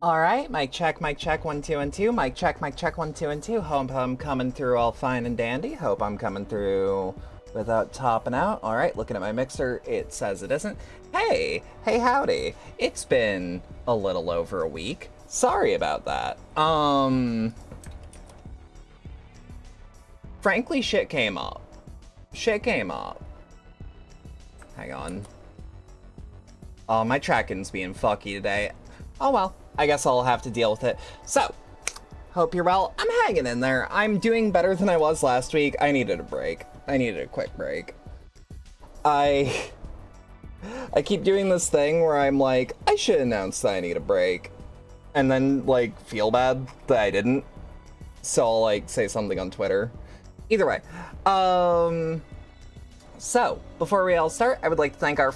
All right, mic check, 1 2 and 2. Mic check, 1 2 and 2. Hope I'm coming through all fine and dandy. Hope I'm coming through without topping out. All right, looking at my mixer, it says it isn't. Hey, howdy. It's been a little over a week. Sorry about that. Frankly, shit came up. Hang on. Oh, my tracking's being fucky today. Oh well, I guess I'll have to deal with it. So, hope you're well. I'm hanging in there. I'm doing better than I was last week. I needed a break. I needed a quick break. I keep doing this thing where I'm like, I should announce that I need a break. And then, like, feel bad that I didn't. So I'll, like, say something on Twitter. Either way. So, before we all start, I would like to thank our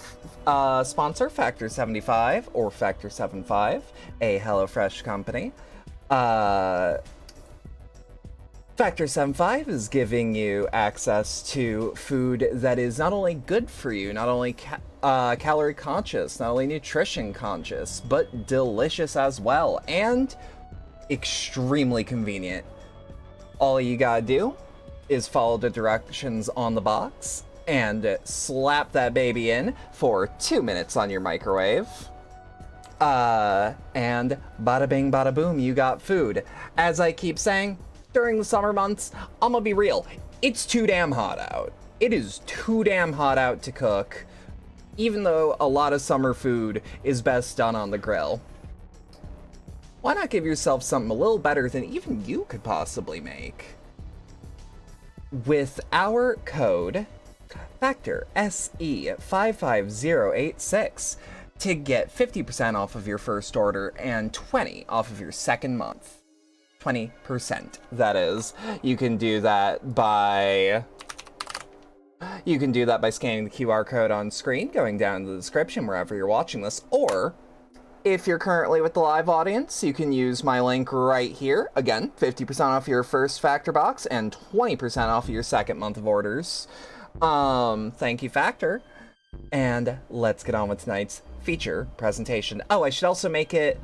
sponsor, FFXIV, or FFXIV, a HelloFresh company. FFXIV is giving you access to food that is not only good for you, not only calorie conscious, not only nutrition conscious, but delicious as well, and extremely convenient. All you gotta do is follow the directions on the box and slap that baby in for 2 minutes on your microwave. And bada bing, bada boom, you got food. As I keep saying, during the summer months, I'm gonna be real, it's too damn hot out. It is too damn hot out to cook, even though a lot of summer food is best done on the grill. Why not give yourself something a little better than even you could possibly make? With our code Factor SE55086 to get 50% off of your first order and 20 off of your second month. 20%, that is. You can do that by scanning the QR code on screen, going down in the description wherever you're watching this, or if you're currently with the live audience, you can use my link right here. Again, 50% off your first Factor box and 20% off of your second month of orders. Thank you, Factor. And let's get on with tonight's feature presentation. Oh, I should also make it,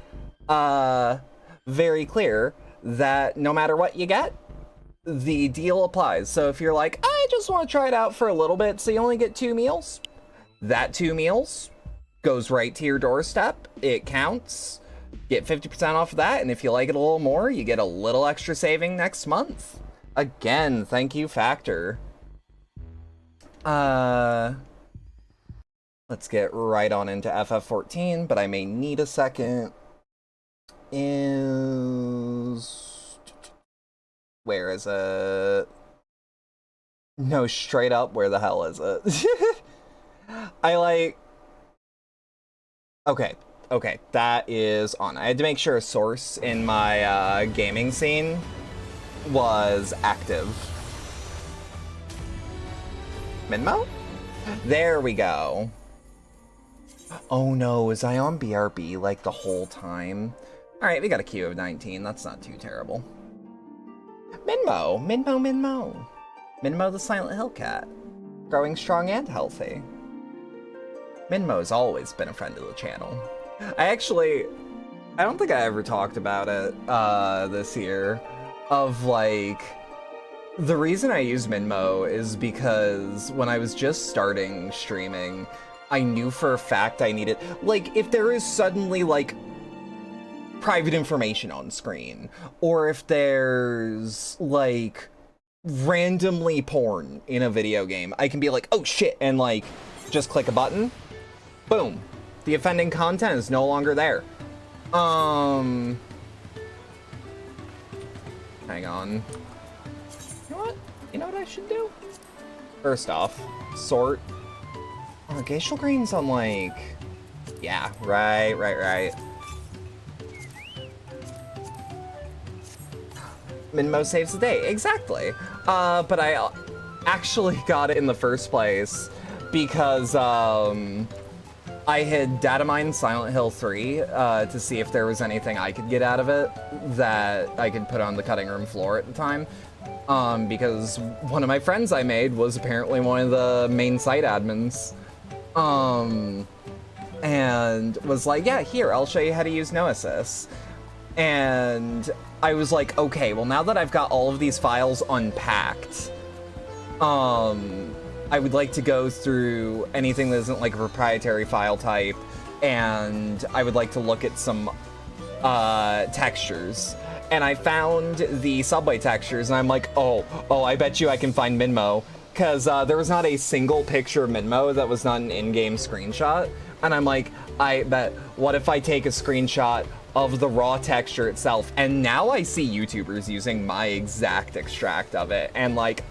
very clear that no matter what you get, the deal applies. So if you're like, I just want to try it out for a little bit, so you only get 2 meals, that 2 meals goes right to your doorstep. It counts. Get 50% off of that, and if you like it a little more, you get a little extra saving next month. Again, thank you, Factor. Let's get right on into FF14, but I may need a second. Where is it? No, straight up, where the hell is it? Okay, that is on. I had to make sure a source in my gaming scene was active. Minmo? There we go. Oh no, was I on BRB like the whole time? Alright, we got a queue of 19, that's not too terrible. Minmo the Silent Hill cat. Growing strong and healthy. Minmo's always been a friend of the channel. I don't think I ever talked about it this year, of like, the reason I use Minmo is because when I was just starting streaming, I knew for a fact I needed, like, if there is suddenly, like, private information on screen, or if there's, like, randomly porn in a video game, I can be like, oh shit, and, like, just click a button, boom, the offending content is no longer there. Hang on. You know what I should do? First off, sort. Oh, Glacial Green's on, like... Yeah, right. Minmo saves the day, exactly. But I actually got it in the first place because, I had data mined Silent Hill 3 to see if there was anything I could get out of it that I could put on the cutting room floor at the time. Because one of my friends I made was apparently one of the main site admins. And was like, yeah, here, I'll show you how to use no assist. And I was like, okay, well, now that I've got all of these files unpacked, I would like to go through anything that isn't like a proprietary file type, and I would like to look at some textures. And I found the subway textures, and I'm like, oh, I bet you I can find Minmo, because there was not a single picture of Minmo that was not an in-game screenshot. And I'm like, I bet, what if I take a screenshot of the raw texture itself? And now I see YouTubers using my exact extract of it, and like,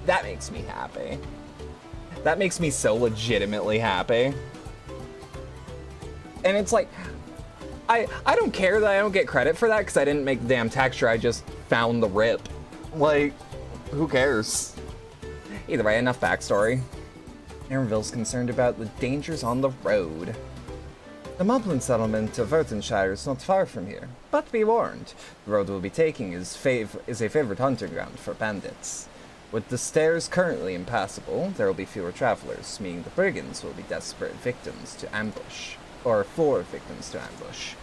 that makes me happy. That makes me so legitimately happy. And it's like, I don't care that I don't get credit for that because I didn't make the damn texture, I just found the rip. Like, who cares? Either way, enough backstory. Aaronville's concerned about the dangers on the road. The Moblin settlement of Earthenshire is not far from here, but be warned, the road we'll be taking is a favored hunting ground for bandits. With the stairs currently impassable, there will be fewer travelers, meaning the brigands will be desperate victims to ambush, or for victims to ambush.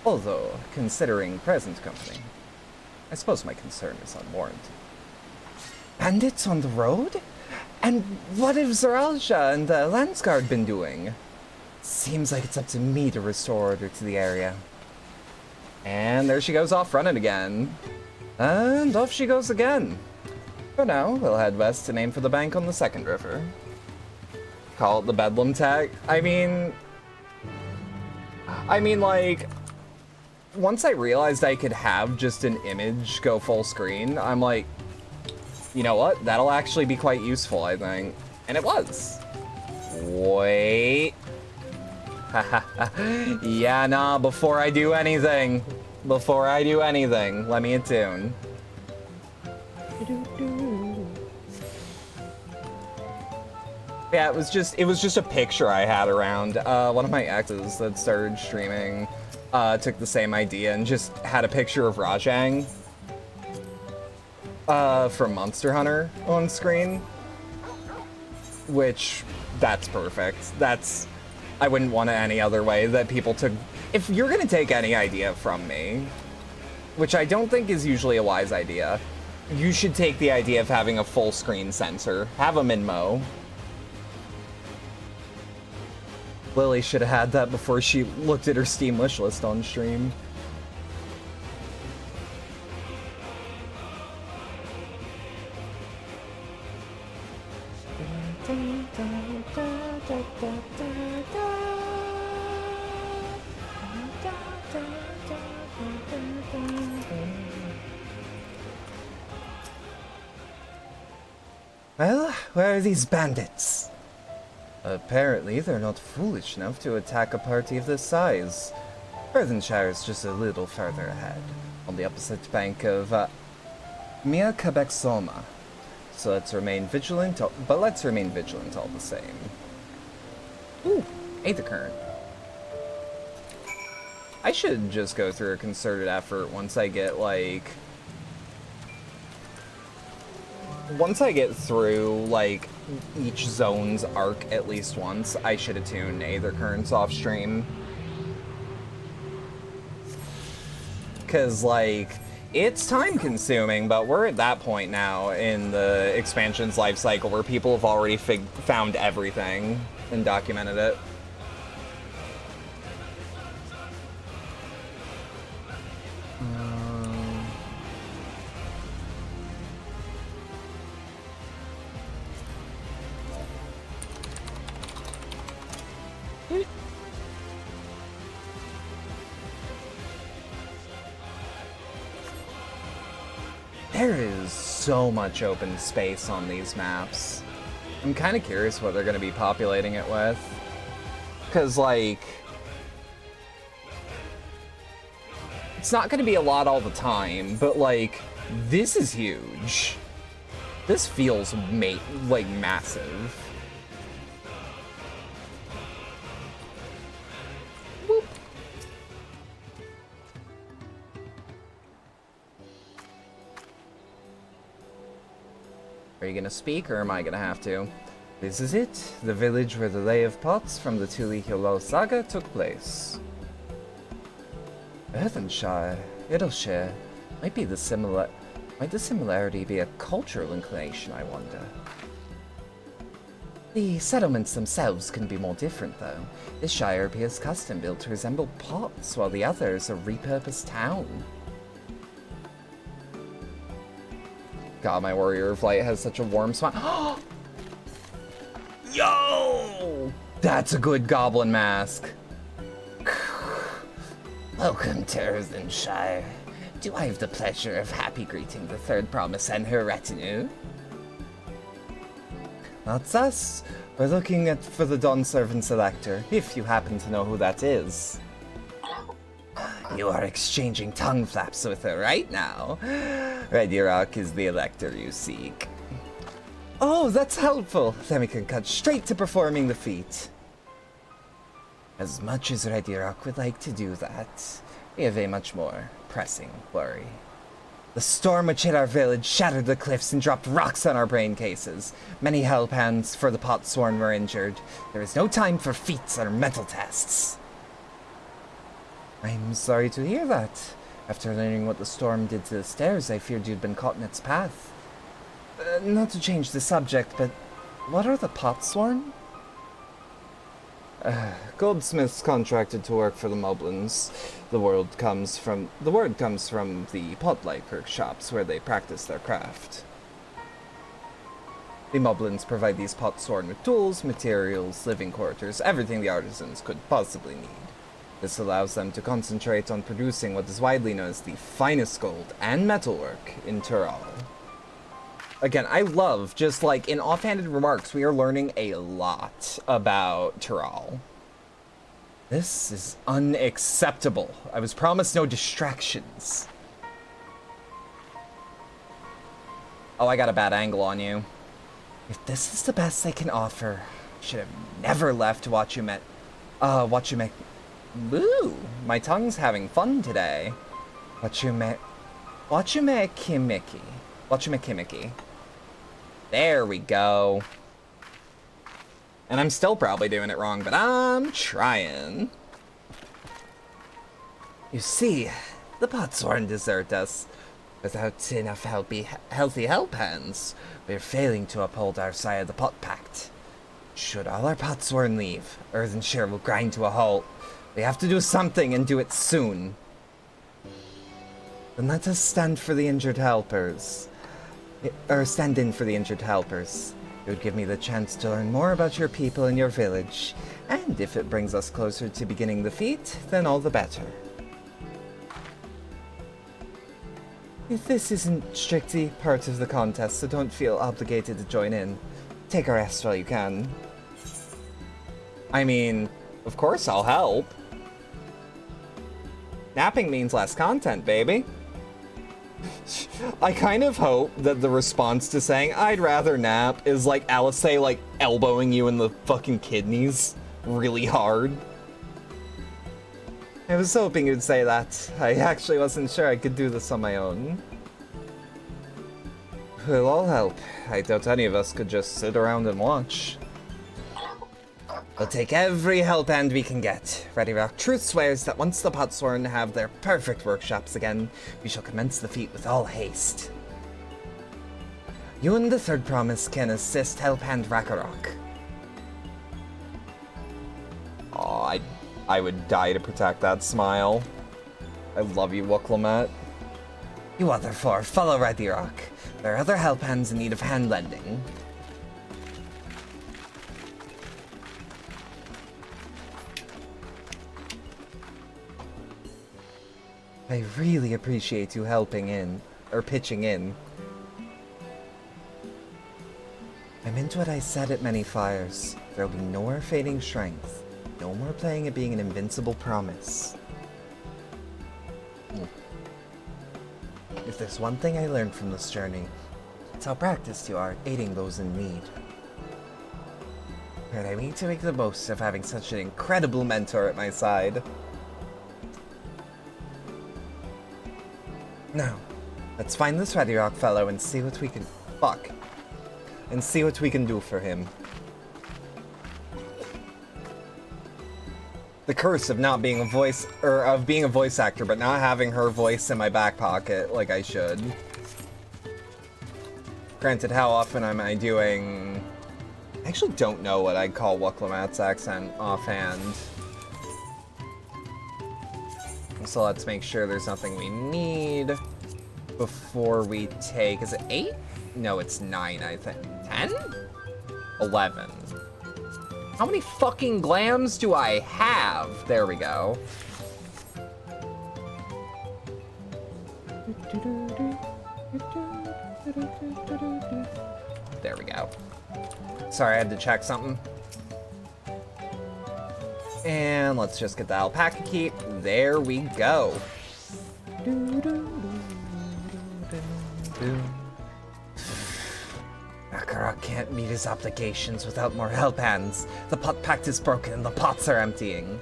Although, considering present company, I suppose my concern is unwarranted. Bandits on the road? And what have Zaralja and the Landsguard been doing? Seems like it's up to me to restore order to the area. And there she goes off running again. And off she goes again. For now, we'll head west to aim for the bank on the second river. Call it the Bedlam tag. I mean, like, once I realized I could have just an image go full screen, I'm like, you know what? That'll actually be quite useful, I think. And it was. Wait. Yeah, nah, before I do anything, let me attune. Yeah, it was just a picture I had around. One of my exes that started streaming took the same idea and just had a picture of Rajang from Monster Hunter on screen, which, that's perfect. I wouldn't want it any other way that people took. If you're gonna take any idea from me, which I don't think is usually a wise idea, you should take the idea of having a full screen sensor. Have a Minmo. Lily should have had that before she looked at her Steam wish list on stream. Well, where are these bandits? Apparently, they're not foolish enough to attack a party of this size. Earthenshire is just a little further ahead, on the opposite bank of Mia Quebec Soma. So let's remain vigilant, all the same. Ooh, Aether Current. I should just go through a concerted effort once I get, like... Once I get through, like, each zone's arc at least once, I should attune Aether Currents off stream. Because, like, it's time-consuming, but we're at that point now in the expansion's life cycle where people have already found everything and documented it. There is so much open space on these maps. I'm kind of curious what they're going to be populating it with. Because, like... it's not going to be a lot all the time, but, like, this is huge. This feels, like, massive. Boop. Are you gonna speak, or am I gonna have to? This is it, the village where the Lay of Pots from the Tuli Hilo saga took place. Earthenshire, Idleshire. Might the similarity be a cultural inclination, I wonder? The settlements themselves can be more different, though. This shire appears custom-built to resemble pots, while the other is a repurposed town. God, my Warrior of Light has such a warm smile. Yo! That's a good goblin mask. Welcome to Earthenshire. Do I have the pleasure of happy greeting the third promise and her retinue? That's us. We're looking for the Dawn Servant Selector, if you happen to know who that is. You are exchanging tongue flaps with her right now. Ready Rock is the elector you seek. Oh, that's helpful. Then we can cut straight to performing the feat. As much as Ready Rock would like to do that, we have a much more pressing worry. The storm which hit our village shattered the cliffs and dropped rocks on our brain cases. Many help-hands for the Potsworn were injured. There is no time for feats or metal tests. I'm sorry to hear that. After learning what the storm did to the stairs, I feared you'd been caught in its path. Not to change the subject, but what are the Potsworn? Goldsmiths contracted to work for the Moblins. The word comes from the Potlight workshops where they practice their craft. The Moblins provide these Potsworn with tools, materials, living quarters, everything the artisans could possibly need. This allows them to concentrate on producing what is widely known as the finest gold and metalwork in Tyrol. Again, I love, just like in offhanded remarks, we are learning a lot about Tyrol. This is unacceptable. I was promised no distractions. Oh, I got a bad angle on you. If this is the best they can offer, I should have never left Wachumekimiki. Woo! My tongue's having fun today. Wachumekimiki. There we go. And I'm still probably doing it wrong, but I'm trying. You see, the Potsworn desert us. Without enough healthy help hands, we're failing to uphold our side of the Pot Pact. Should all our Potsworn leave, Earthenshire will grind to a halt. We have to do something and do it soon. Then let us stand for the injured helpers. Stand in for the injured helpers. It would give me the chance to learn more about your people and your village, and if it brings us closer to beginning the feat, then all the better. If this isn't strictly part of the contest, so don't feel obligated to join in. Take a rest while you can. I mean, of course I'll help. Napping means less content, baby. I kind of hope that the response to saying, I'd rather nap, is like Alice, like, elbowing you in the fucking kidneys really hard. I was hoping you'd say that. I actually wasn't sure I could do this on my own. We'll all help. I doubt any of us could just sit around and watch. We'll take every help hand we can get. Ready Rock truth swears that once the Potsworn have their perfect workshops again, we shall commence the feat with all haste. You and the third promise can assist help hand Rakarok. Aw, I would die to protect that smile. I love you, Wooklamat. You other four, follow Ready Rock. There are other help hands in need of hand lending. I really appreciate you helping in, or pitching in. I meant what I said at many fires. There'll be no more fading strength. No more playing at being an invincible promise. If there's one thing I learned from this journey, it's how practiced you are at aiding those in need. And I need to make the most of having such an incredible mentor at my side. Now, let's find this Ready Rock fellow and see what we can... And see what we can do for him. The curse of not being a voice, or of being a voice actor, but not having her voice in my back pocket like I should. Granted, how often am I doing... I actually don't know what I'd call Wuklamat's accent offhand. So let's make sure there's nothing we need before we take... Is it 8? No, it's 9, I think. 10? 11. How many fucking glams do I have? There we go. There we go. Sorry, I had to check something. And let's just get the alpaca key. There we go. Rakarok can't meet his obligations without more help hands. The pot pact is broken and the pots are emptying.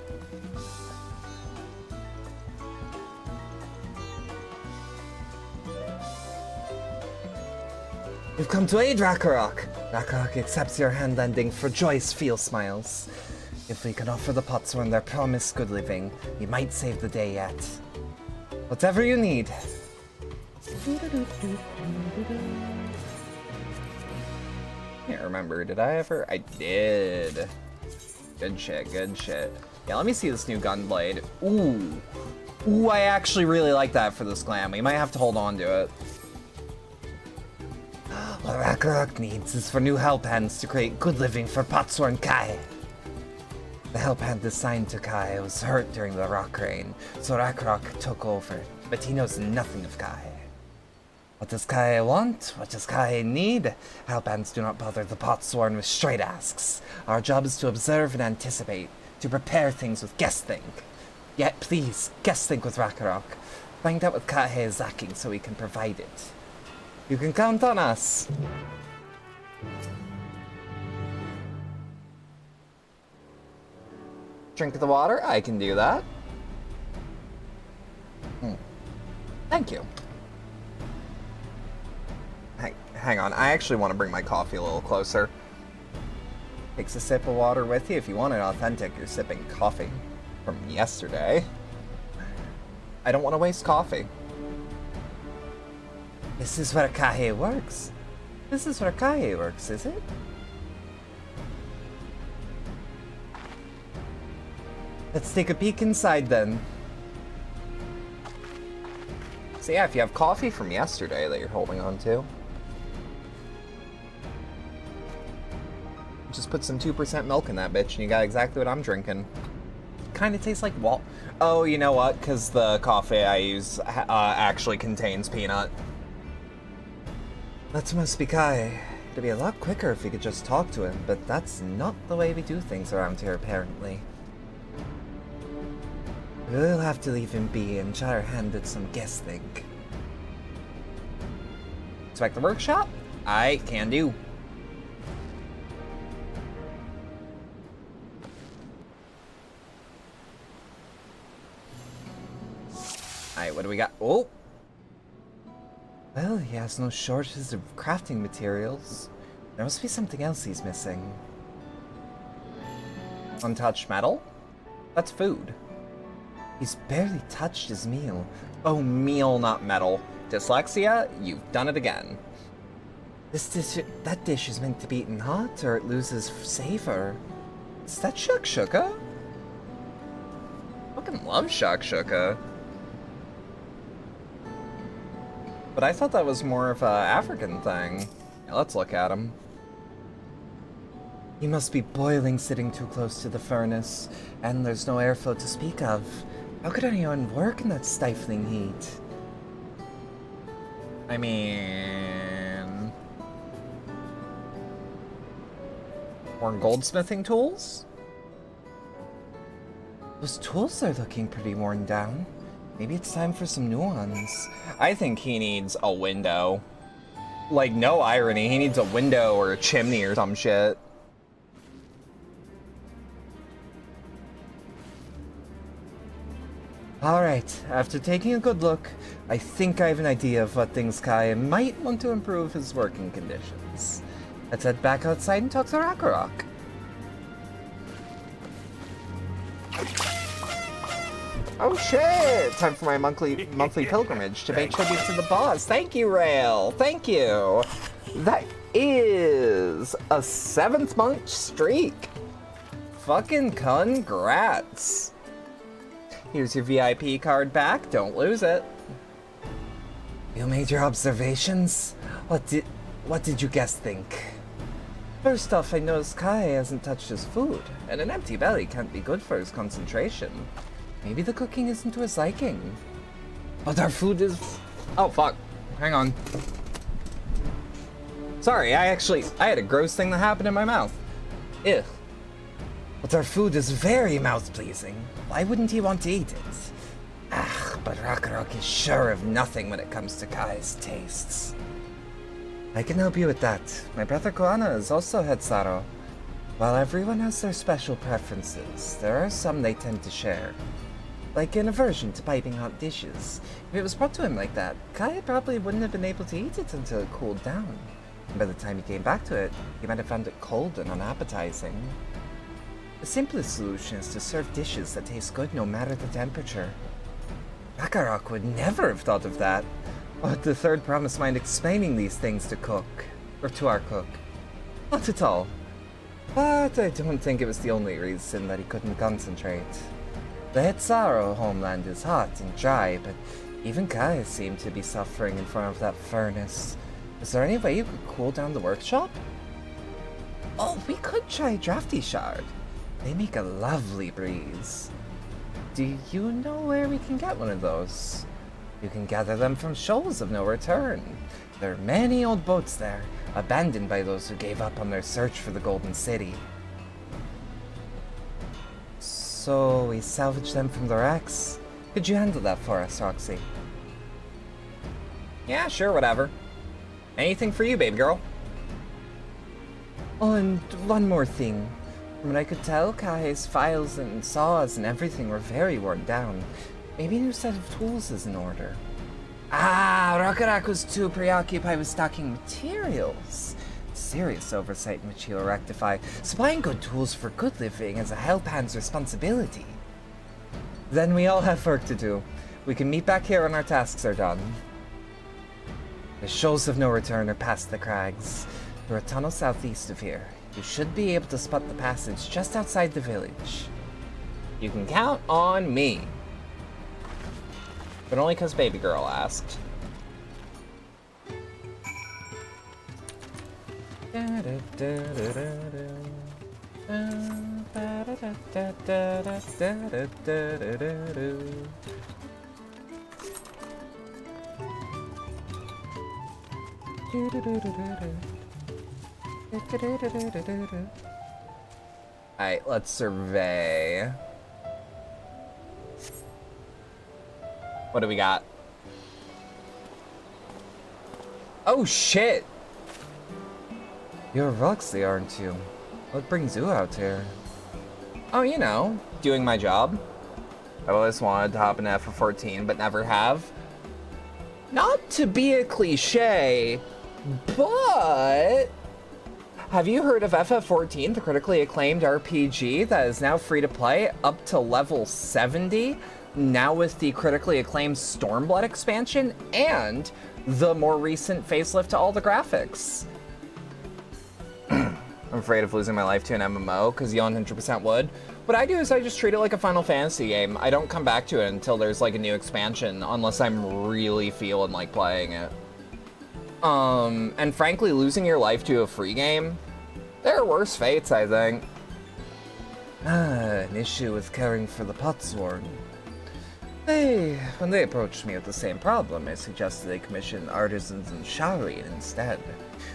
You've come to aid Rakarok. Rakarok accepts your hand lending for joyous feel smiles. If we can offer the Potsworn their promised good living, we might save the day yet. Whatever you need. Can't remember, did I ever? I did. Good shit, good shit. Yeah, let me see this new gunblade. Ooh. Ooh, I actually really like that for this glam. We might have to hold on to it. What Rakarok needs is for new help hands to create good living for Potsworn Kai. The help hand assigned to Kai was hurt during the rock rain, so Rakarok took over, but he knows nothing of Kai. What does Kai want? What does Kai need? Help hands do not bother the Potsworn with straight asks. Our job is to observe and anticipate, to prepare things with guess think. Yet please, guess think with Rakarok. Find out what Kai is lacking so we can provide it. You can count on us. Drink the water? I can do that. Thank you. Hang on, I actually want to bring my coffee a little closer. Takes a sip of water with you. If you want it authentic, you're sipping coffee from yesterday. I don't want to waste coffee. This is where Kahe works. This is where Kahe works, is it? Let's take a peek inside then. So yeah, if you have coffee from yesterday that you're holding on to, just put some 2% milk in that bitch and you got exactly what I'm drinking. Kind of tastes like Oh, you know what? Because the coffee I use actually contains peanut. That must be Kai. It'd be a lot quicker if we could just talk to him, but that's not the way we do things around here, apparently. We'll have to leave him be and try our hand at some guess think. Expect the workshop? I can do. Alright, what do we got? Oh! Well, he has no shortage of crafting materials. There must be something else he's missing. Untouched metal? That's food. He's barely touched his meal. Oh, meal, not metal. Dyslexia? You've done it again. That dish is meant to be eaten hot, or it loses savor. Is that shakshuka? Fucking love shakshuka. But I thought that was more of a African thing. Yeah, let's look at him. He must be boiling sitting too close to the furnace, and there's no airflow to speak of. How could anyone work in that stifling heat? I mean... More goldsmithing tools? Those tools are looking pretty worn down. Maybe it's time for some new ones. I think he needs a window. Like, no irony, he needs a window or a chimney or some shit. Alright, after taking a good look, I think I have an idea of what things Kai might want to improve his working conditions. Let's head back outside and talk to Rakarok. Oh shit! Time for my monthly pilgrimage to pay tribute to the boss. Thank you, Rail. Thank you. That is a 7th-month streak. Fucking congrats. Here's your VIP card back. Don't lose it. You made your observations? What did you guys think? First off, I noticed Kai hasn't touched his food, and an empty belly can't be good for his concentration. Maybe the cooking isn't to his liking. But our food is... Oh, fuck. Hang on. Sorry, I had a gross thing that happened in my mouth. Ew. But our food is very mouth-pleasing. Why wouldn't he want to eat it? Ah, but Rakarok is sure of nothing when it comes to Kai's tastes. I can help you with that. My brother Koana is also Hetzaro. While everyone has their special preferences, there are some they tend to share. Like an aversion to piping hot dishes. If it was brought to him like that, Kai probably wouldn't have been able to eat it until it cooled down. And by the time he came back to it, he might have found it cold and unappetizing. The simplest solution is to serve dishes that taste good no matter the temperature. Rakarok would never have thought of that. But the third promised mind explaining these things to our cook. Not at all. But I don't think it was the only reason that he couldn't concentrate. The Hetzaro homeland is hot and dry, but even Kai seemed to be suffering in front of that furnace. Is there any way you could cool down the workshop? Oh, we could try Drafty Shard. They make a lovely breeze. Do you know where we can get one of those? You can gather them from shoals of no return. There are many old boats there, abandoned by those who gave up on their search for the Golden City. So we salvage them from the wrecks? Could you handle that for us, Roxy? Yeah, sure, whatever. Anything for you, baby girl. Oh, and one more thing. From what I could tell, Kai's files and saws and everything were very worn down. Maybe a new set of tools is in order. Ah, Rakarok was too preoccupied with stocking materials. Serious oversight in which he'll rectify. Supplying good tools for good living is a Hellpan's responsibility. Then we all have work to do. We can meet back here when our tasks are done. The shoals of no return are past the crags. Through a tunnel southeast of here. You should be able to spot the passage just outside the village. You can count on me. But only because baby girl asked. Alright, let's survey. What do we got? Oh shit! You're Roxy, aren't you? What brings you out here? Oh, you know, doing my job. I've always wanted to hop in FF14, but never have. Not to be a cliche, but... Have you heard of FF14, the critically acclaimed RPG that is now free to play up to level 70? Now with the critically acclaimed Stormblood expansion and the more recent facelift to all the graphics. I'm afraid of losing my life to an MMO, because you 100% would. What I do is I just treat it like a Final Fantasy game. I don't come back to it until there's like a new expansion, unless I'm really feeling like playing it. And frankly, losing your life to a free game, there are worse fates, I think. An issue with caring for the Potsworn. When they approached me with the same problem, I suggested they commission artisans in Shari instead.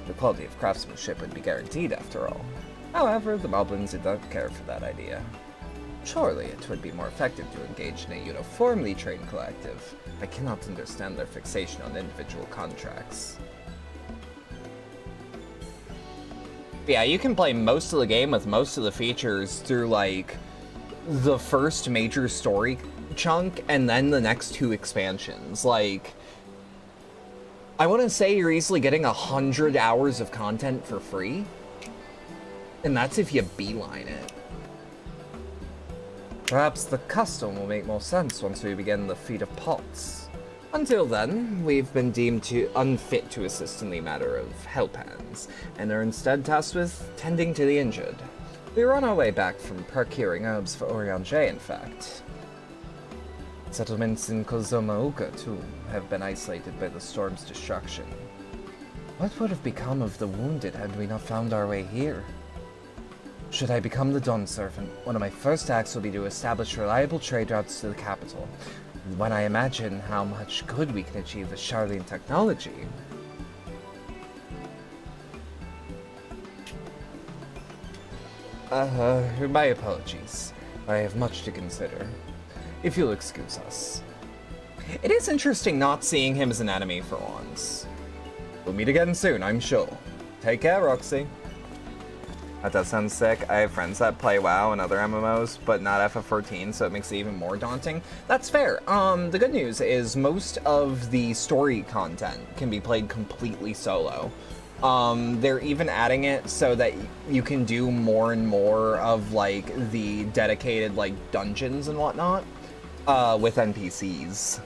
The quality of craftsmanship would be guaranteed after all. However, the Moblins did not care for that idea. Surely it would be more effective to engage in a uniformly trained collective. I cannot understand their fixation on individual contracts. But yeah, you can play most of the game with most of the features through, like, the first major story chunk and then the next 2 expansions. Like, I want to say you're easily getting 100 hours of content for free. And that's if you beeline it. Perhaps the custom will make more sense once we begin the feat of Pots. Until then, we've been deemed unfit to assist in the matter of help hands, and are instead tasked with tending to the injured. We were on our way back from procuring herbs for Oriange, in fact. Settlements in Kozomauka, too, have been isolated by the storm's destruction. What would have become of the wounded had we not found our way here? Should I become the Dawn Servant, one of my first acts will be to establish reliable trade routes to the capital. When I imagine how much good we can achieve with Charlene technology... my apologies. I have much to consider. If you'll excuse us. It is interesting not seeing him as an enemy for once. We'll meet again soon, I'm sure. Take care, Roxy. That does sound sick. I have friends that play WoW and other MMOs, but not FF14, so it makes it even more daunting. That's fair. The good news is most of the story content can be played completely solo. They're even adding it so that you can do more and more of, like, the dedicated, like, dungeons and whatnot, with NPCs.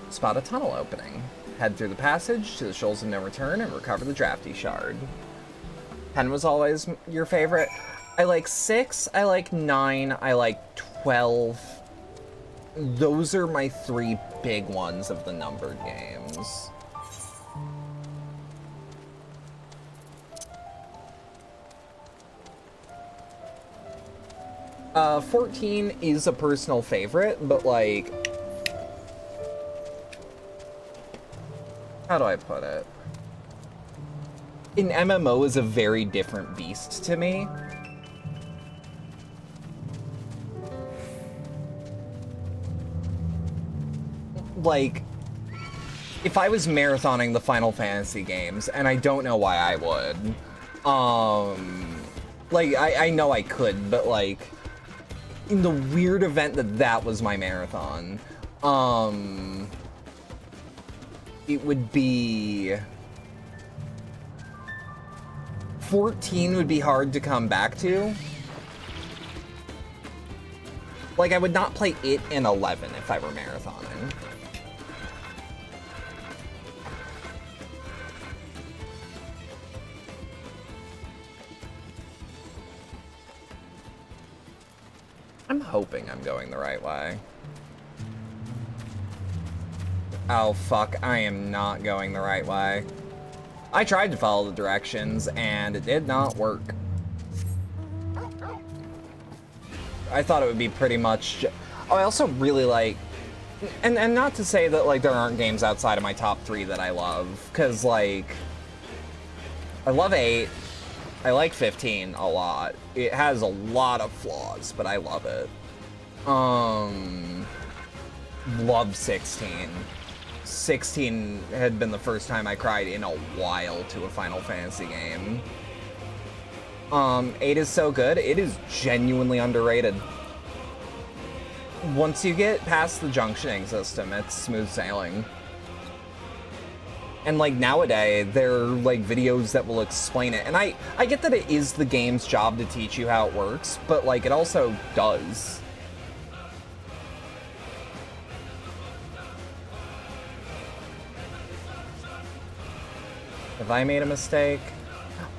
Spot a tunnel opening. Head through the passage to the Shoals of No Return and recover the Drafty Shard. 10 was always your favorite. I like 6, I like 9, I like 12. Those are my 3 big ones of the numbered games. Uh, 14 is a personal favorite, but like... How do I put it? An MMO is a very different beast to me. Like, if I was marathoning the Final Fantasy games, and I don't know why I would, like, I know I could, but like, in the weird event that that was my marathon, it would be... 14 would be hard to come back to. Like, I would not play it in 11 if I were marathoning. I'm hoping I'm going the right way. Oh, fuck. I am not going the right way. I tried to follow the directions, and it did not work. I thought it would be pretty much... Oh, I also really like... And not to say that, like, there aren't games outside of my top 3 that I love, because, like... I love 8. I like 15 a lot. It has a lot of flaws, but I love it. Love 16. 16 had been the first time I cried in a while to a Final Fantasy game. 8 is so good, it is genuinely underrated. Once you get past the junctioning system, it's smooth sailing. And like nowadays, there are like videos that will explain it. And I get that it is the game's job to teach you how it works, but like it also does. Have I made a mistake?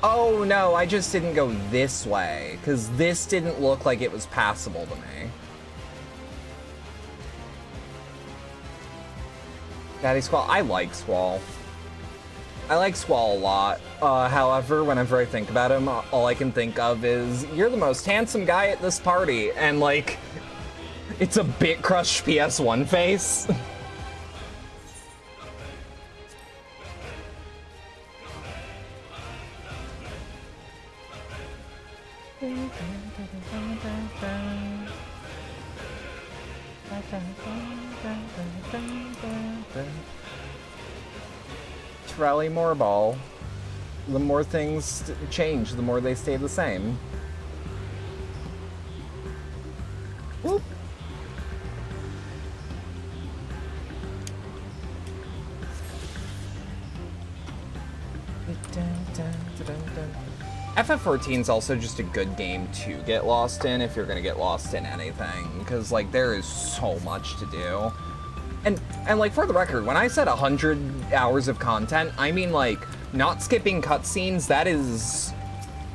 Oh no, I just didn't go this way, because this didn't look like it was passable to me. Daddy Squall, I like Squall. I like Squall a lot. However, whenever I think about him, all I can think of is, you're the most handsome guy at this party, and like, it's a bit crushed PS1 face. To rally more ball, the more things change, the more they stay the same. Whoop. FF14 is also just a good game to get lost in if you're gonna get lost in anything, because like there is so much to do. And like for the record, when I said 100 hours of content, I mean like not skipping cutscenes. That is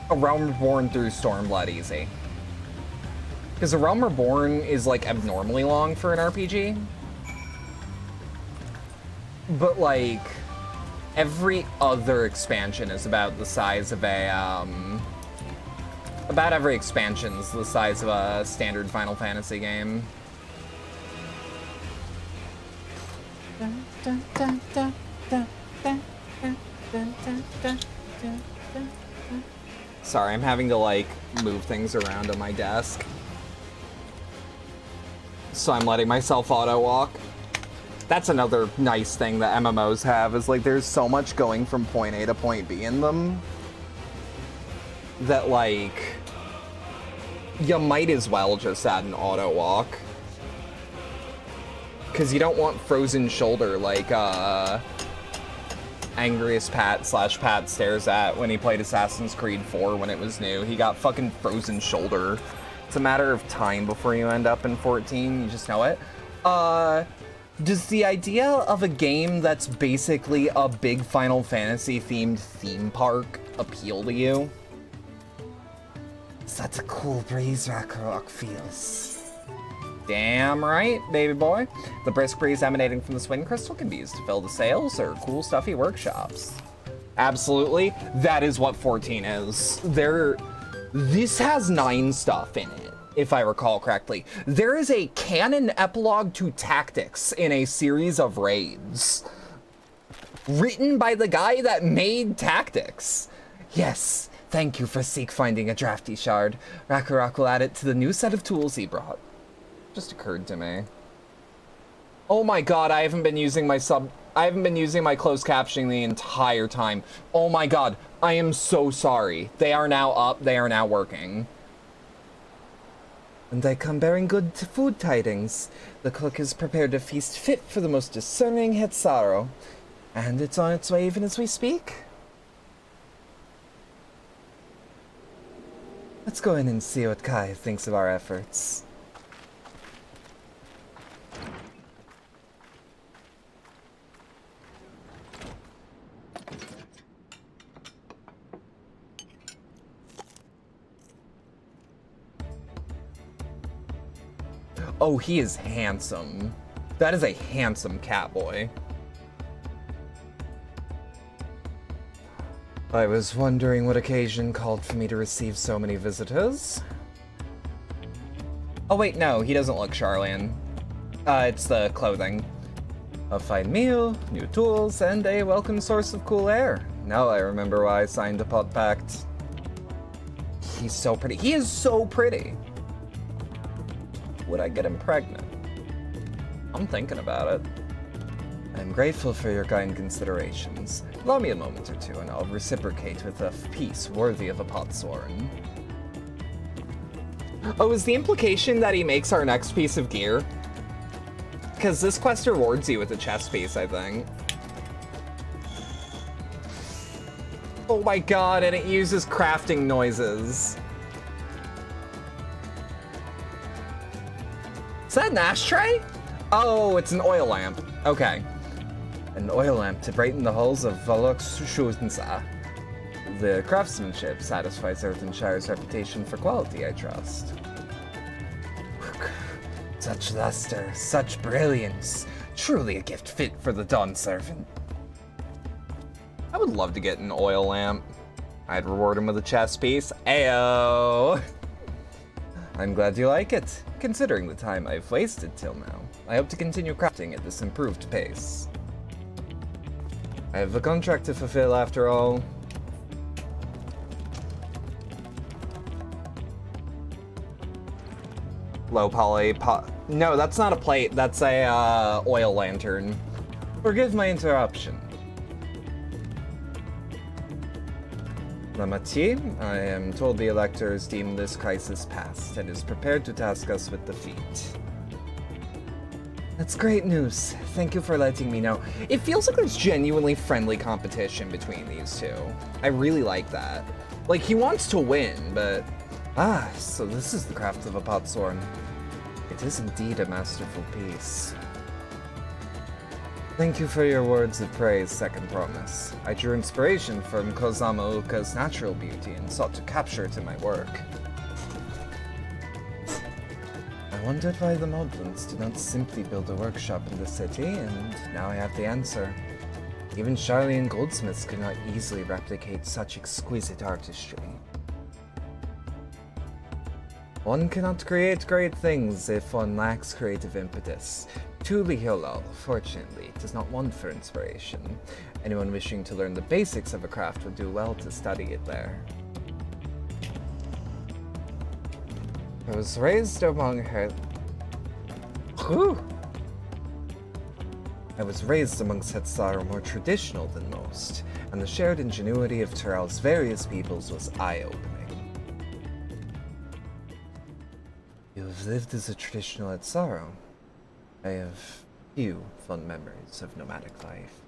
A Realm Reborn through Stormblood easy. Because A Realm Reborn is like abnormally long for an RPG. But like every other expansion is about the size of a about every expansion's the size of a standard Final Fantasy game. Sorry, I'm having to like move things around on my desk. So I'm letting myself auto walk. That's another nice thing that MMOs have, is like there's so much going from point A to point B in them that like you might as well just add an auto walk. Because you don't want frozen shoulder like angriest Pat / Pat stares at when he played Assassin's Creed 4 when it was new. He got fucking frozen shoulder. It's a matter of time before you end up in 14, you just know it. Does the idea of a game that's basically a big Final Fantasy themed theme park appeal to you? Such a cool breeze Ragnarok feels. Damn right, baby boy. The brisk breeze emanating from the Swing Crystal can be used to fill the sails or cool stuffy workshops. Absolutely, that is what 14 is. This has 9 stuff in it, if I recall correctly. There is a canon epilogue to Tactics in a series of raids. Written by the guy that made Tactics. Yes, thank you for finding a drafty shard. Ragnarok will add it to the new set of tools he brought. Just occurred to me. Oh my god, I haven't been using my closed captioning the entire time. Oh my god, I am so sorry. They are now up, they are now working. And I come bearing good food tidings. The cook is prepared a feast fit for the most discerning Hetsaro. And it's on its way even as we speak. Let's go in and see what Kai thinks of our efforts. Oh, he is handsome. That is a handsome cat boy. I was wondering what occasion called for me to receive so many visitors. Oh wait, no, he doesn't look Charlian. It's the clothing. A fine meal, new tools, and a welcome source of cool air. Now I remember why I signed the pot pact. He's so pretty. He is so pretty. Would I get him pregnant? I'm thinking about it. I'm grateful for your kind considerations. Allow me a moment or two and I'll reciprocate with a piece worthy of a potsworn. Oh, is the implication that he makes our next piece of gear? Because this quest rewards you with a chest piece, I think. Oh my god, and it uses crafting noises. Is that an ashtray? Oh, it's an oil lamp. Okay. An oil lamp to brighten the hulls of Volokshunsa. The craftsmanship satisfies Earthenshire's reputation for quality, I trust. Such luster, such brilliance. Truly a gift fit for the Dawn Servant. I would love to get an oil lamp. I'd reward him with a chest piece. Ayo! I'm glad you like it. Considering the time I've wasted till now, I hope to continue crafting at this improved pace. I have a contract to fulfill after all. Low poly no, that's not a plate, that's a oil lantern. Forgive my interruption. Lamati, I am told the electors deem this crisis past and is prepared to task us with defeat. That's great news. Thank you for letting me know. It feels like there's genuinely friendly competition between these two. I really like that. Like, he wants to win, but... Ah, so this is the craft of a potsworn. It is indeed a masterful piece. Thank you for your words of praise, Second Promise. I drew inspiration from Kozama Uka's natural beauty and sought to capture it in my work. I wondered why the Modlins did not simply build a workshop in the city, and now I have the answer. Even Charlian goldsmiths could not easily replicate such exquisite artistry. One cannot create great things if one lacks creative impetus. Tuli Hilal, fortunately, does not want for inspiration. Anyone wishing to learn the basics of a craft would do well to study it there. I was raised among her... Whew! I was raised amongst Hetzaru more traditional than most, and the shared ingenuity of Tural's various peoples was eye-opening. You have lived as a traditional Hetzaru. I have few fond memories of nomadic life.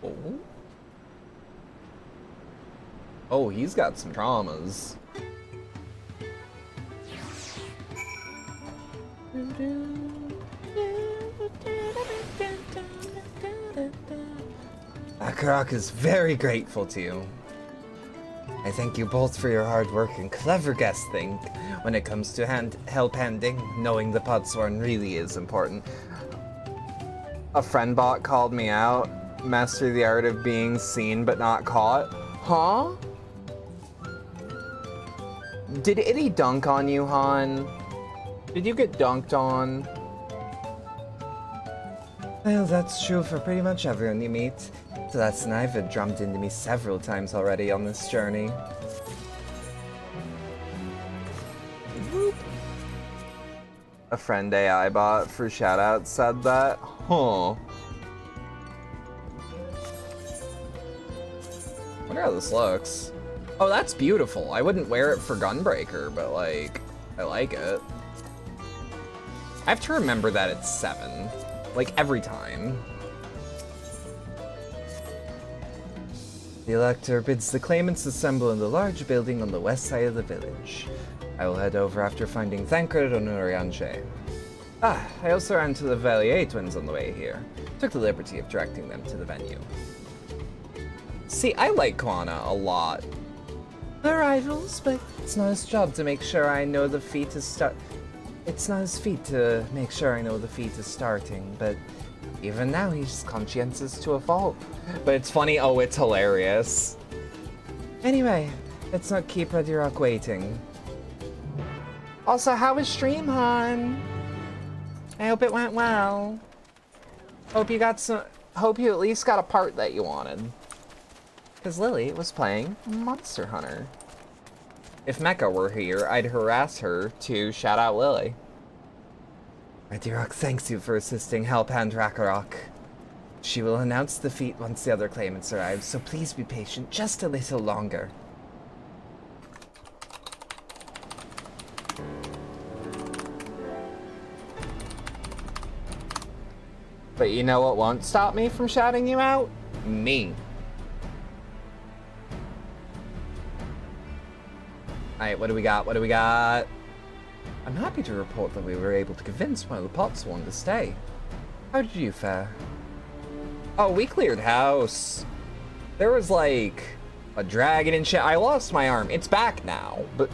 Oh? Oh, he's got some traumas. Akarak is very grateful to you. I thank you both for your hard work and clever guessing. When it comes to help handing, knowing the potsworn really is important. A friend bot called me out. Master the art of being seen but not caught. Huh? Did Itty dunk on you, Han? Did you get dunked on? Well, that's true for pretty much everyone you meet. It's a lesson I've had drummed into me several times already on this journey. Whoop. A friend AI bot for shoutouts said that. Huh. Wonder how this looks. Oh, that's beautiful. I wouldn't wear it for Gunbreaker, but like, I like it. I have to remember that it's 7. Like, every time. The Elector bids the claimants assemble in the large building on the west side of the village. I will head over after finding Thancred and Orianche. Ah, I also ran to the Valier twins on the way here. Took the liberty of directing them to the venue. See, I like Kwana a lot. They're rivals, but it's not his job to make sure I know the feat is It's not his feat to make sure I know the feat is starting, but even now he's conscientious to a fault. But it's funny, oh, it's hilarious. Anyway, let's not keep Ready Rock waiting. Also, how was stream, hon? I hope it went well. Hope you at least got a part that you wanted. Because Lily was playing Monster Hunter. If Mecha were here, I'd harass her to shout out Lily. Ready Rock thanks you for assisting Hellpand Rakarok. She will announce the feat once the other claimants arrive, so please be patient just a little longer. But you know what won't stop me from shouting you out? Me. Alright, what do we got? What do we got? I'm happy to report that we were able to convince one of the potsworn to stay. How did you fare? Oh, we cleared house. There was like a dragon and shit. I lost my arm. It's back now, but...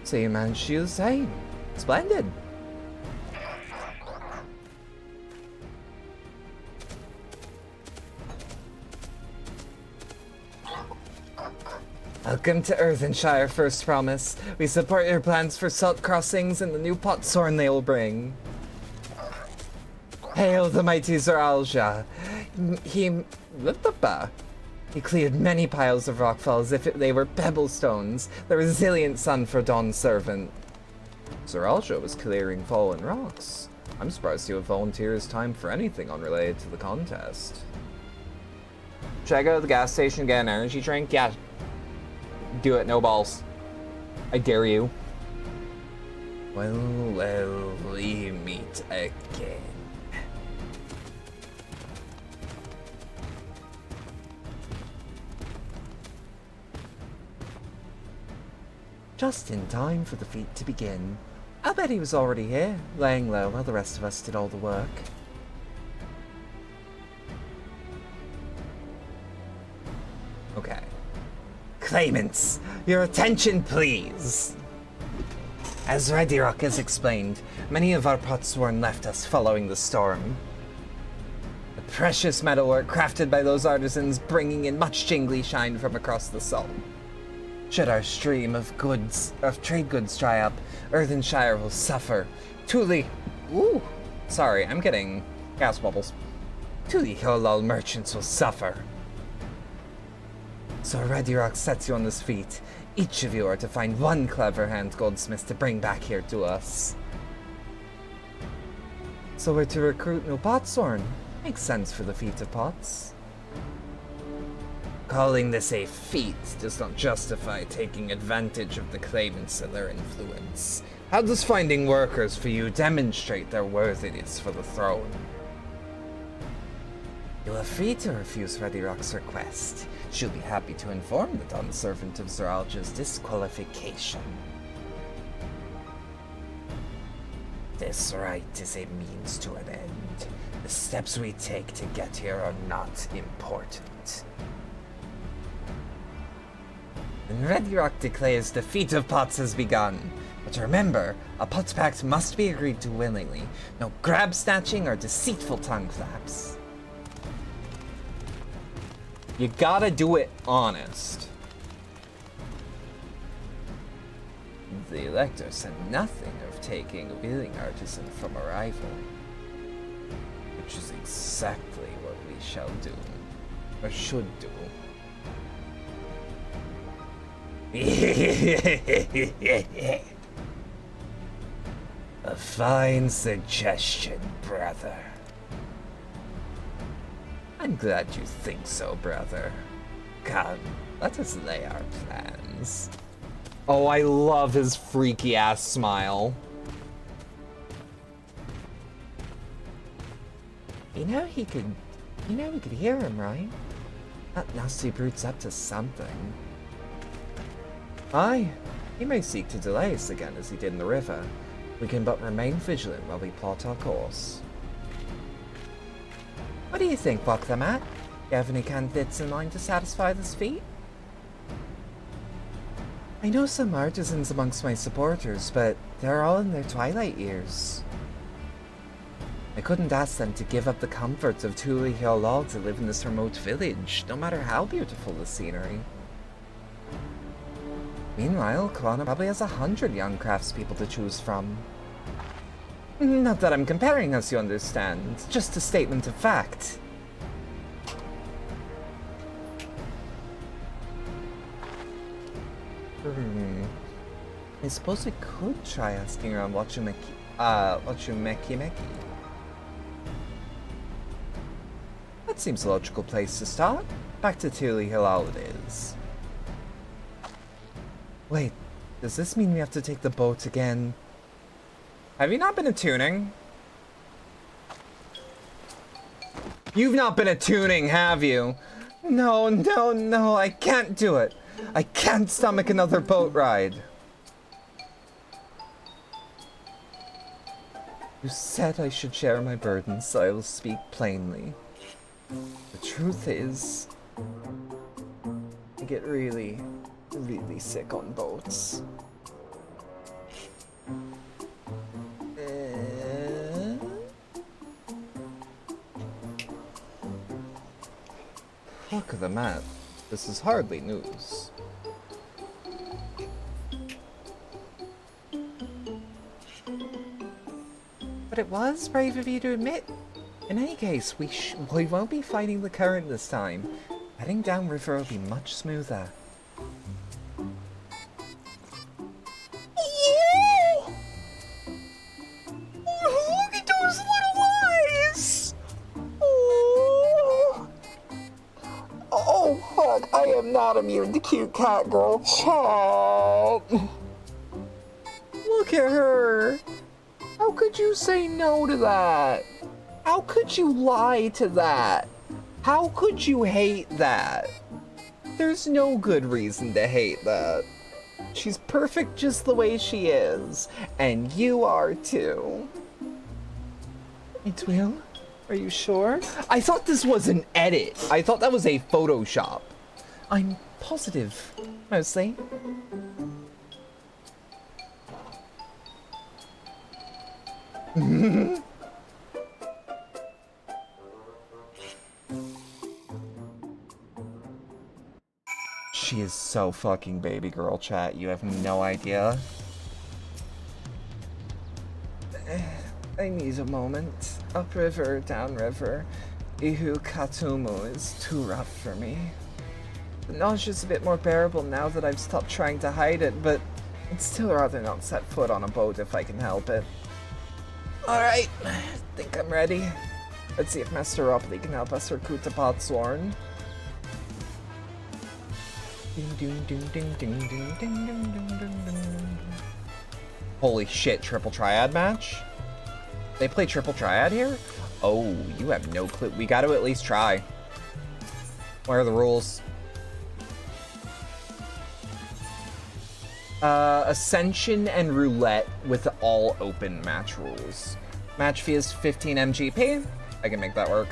So you managed to do the same. Splendid. Welcome to Earthenshire, First Promise. We support your plans for salt crossings and the new potsworn they will bring. Hail the mighty Zoralja. He cleared many piles of rockfall as if they were pebble stones, the resilient son for Dawn's servant. Zoralja was clearing fallen rocks. I'm surprised he would volunteer his time for anything unrelated to the contest. Should I go to the gas station and get an energy drink? Yeah. Do it, no balls. I dare you. Well, we meet again. just in time for the feat to begin. I'll bet he was already here, laying low while the rest of us did all the work. Okay. Claimants, your attention please! As Redirock has explained, many of our potsworn left us following the storm. The precious metalwork crafted by those artisans bringing in much jingly shine from across the salt. Should our stream of trade goods dry up, Earthenshire will suffer. Sorry, I'm getting gas bubbles. Tuli Holol merchants will suffer. So Redirock sets you on this feat. Each of you are to find one clever hand goldsmith to bring back here to us. So we're to recruit new potsworn. Makes sense for the feat of pots. Calling this a feat does not justify taking advantage of the claimants and their influence. How does finding workers for you demonstrate their worthiness for the throne? You are free to refuse Redirock's request. She'll be happy to inform the Dawn Servant of Zeralja's disqualification. This right is a means to an end. The steps we take to get here are not important. And Redirock declares the feat of pots has begun. But remember, a pot pact must be agreed to willingly. No grab snatching or deceitful tongue flaps. You gotta do it honest. The Elector said nothing of taking a willing artisan from a rival. Which is exactly what we shall do. Or should do. A fine suggestion, brother. I'm glad you think so, brother. Come, let us lay our plans. Oh, I love his freaky ass smile. You know we could hear him, right? That nasty brute's up to something. Aye, he may seek to delay us again as he did in the river. We can but remain vigilant while we plot our course. What do you think, Bokdamat? You have any candidates in line to satisfy this feat? I know some artisans amongst my supporters, but they're all in their twilight years. I couldn't ask them to give up the comforts of Tuli Hiolog to live in this remote village, no matter how beautiful the scenery. Meanwhile, Kelowna probably has 100 young craftspeople to choose from. Not that I'm comparing us, you understand. Just a statement of fact. I suppose we could try asking around Wachumeki. That seems a logical place to start. Back to Tuli Hilal it is. Wait, does this mean we have to take the boat again? Have you not been attuning? You've not been attuning, have you? No, I can't do it. I can't stomach another boat ride. You said I should share my burdens, so I will speak plainly. The truth is, I get really sick on boats. Look at the map. This is hardly news. But it was brave of you to admit. In any case, we won't be fighting the current this time. Heading downriver will be much smoother. Look at those little eyes! Oh, fuck, I am not immune to cute cat girl chat. Look at her. How could you say no to that? How could you lie to that? How could you hate that? There's no good reason to hate that. She's perfect just the way she is. And you are too. It will? Are you sure? I thought this was an edit. I thought that was a Photoshop. I'm positive, mostly. She is so fucking baby girl, chat. You have no idea. I need a moment. Upriver, downriver. Ihu Katumu is too rough for me. The nausea's a bit more bearable now that I've stopped trying to hide it, but I'd still rather not set foot on a boat if I can help it. Alright, think I'm ready. Let's see if Master Ropley can help us recruit the Potsworn. Holy shit, triple triad match? They play triple triad here? Oh, you have no clue. We gotta at least try. What are the rules? Ascension and Roulette with all open match rules. Match fee is 15 MGP. I can make that work.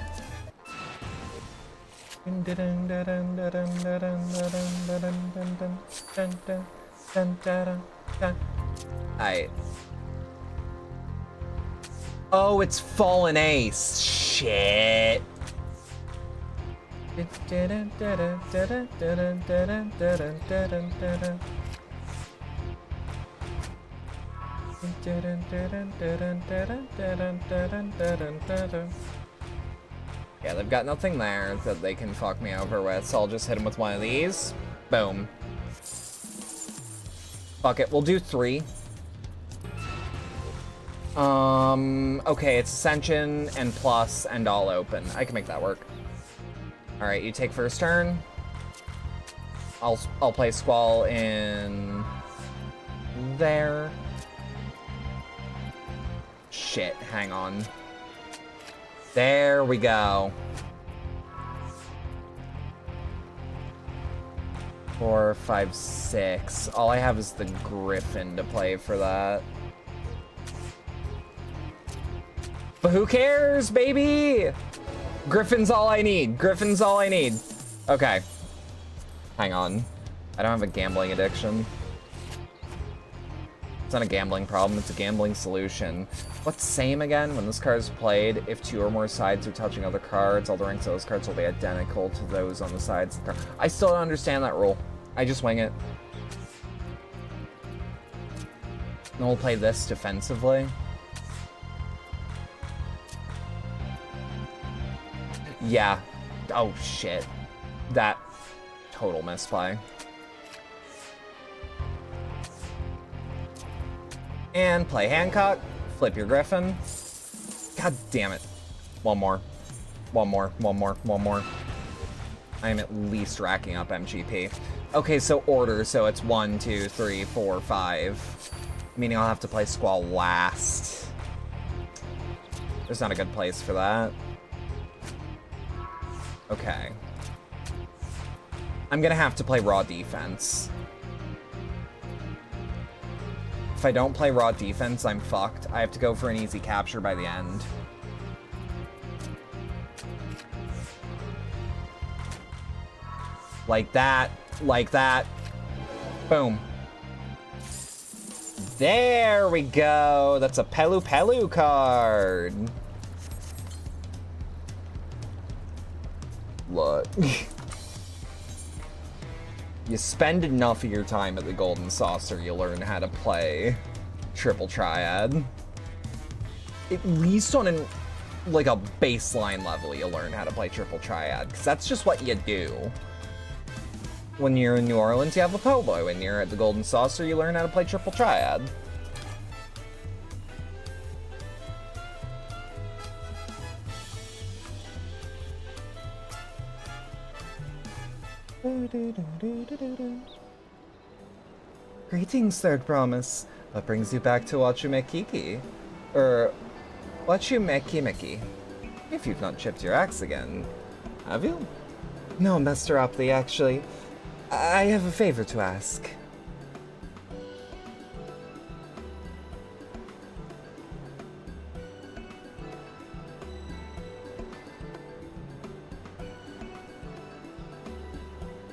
Alright. Oh, it's Fallen Ace. Shit. Yeah, they've got nothing there that they can fuck me over with, so I'll just hit him with one of these. Boom. Fuck it, we'll do 3. Okay, it's Ascension and Plus and all open. I can make that work. Alright, you take first turn. I'll play Squall in there. Shit, hang on. There we go. 4, 5, 6. All I have is the Griffin to play for that. But who cares, baby? Griffin's all I need. Griffin's all I need. Okay. Hang on. I don't have a gambling addiction. It's not a gambling problem, it's a gambling solution. What's same again? When this card is played, if 2 or more sides are touching other cards, all the ranks of those cards will be identical to those on the sides of the card. I still don't understand that rule. I just wing it. Then we'll play this defensively. Yeah. Oh, shit. That total misplay. And play Hancock. Flip your Griffin. God damn it. One more. One more. One more. One more. I am at least racking up MGP. Okay, so order. So it's 1, 2, 3, 4, 5. Meaning I'll have to play Squall last. There's not a good place for that. Okay. I'm gonna have to play raw defense. If I don't play raw defense, I'm fucked. I have to go for an easy capture by the end. Like that. Like that. Boom. There we go. That's a Pelu Pelu card. Look. You spend enough of your time at the Golden Saucer, you learn how to play Triple Triad. At least on an, like a baseline level, you learn how to play Triple Triad, because that's just what you do. When you're in New Orleans, you have a po' boy. When you're at the Golden Saucer, you learn how to play Triple Triad. Greetings, Third Promise. What brings you back to Wachumekiki? Wachumekimeki. If you've not chipped your axe again. Have you? No, Master Opley, actually. I have a favor to ask.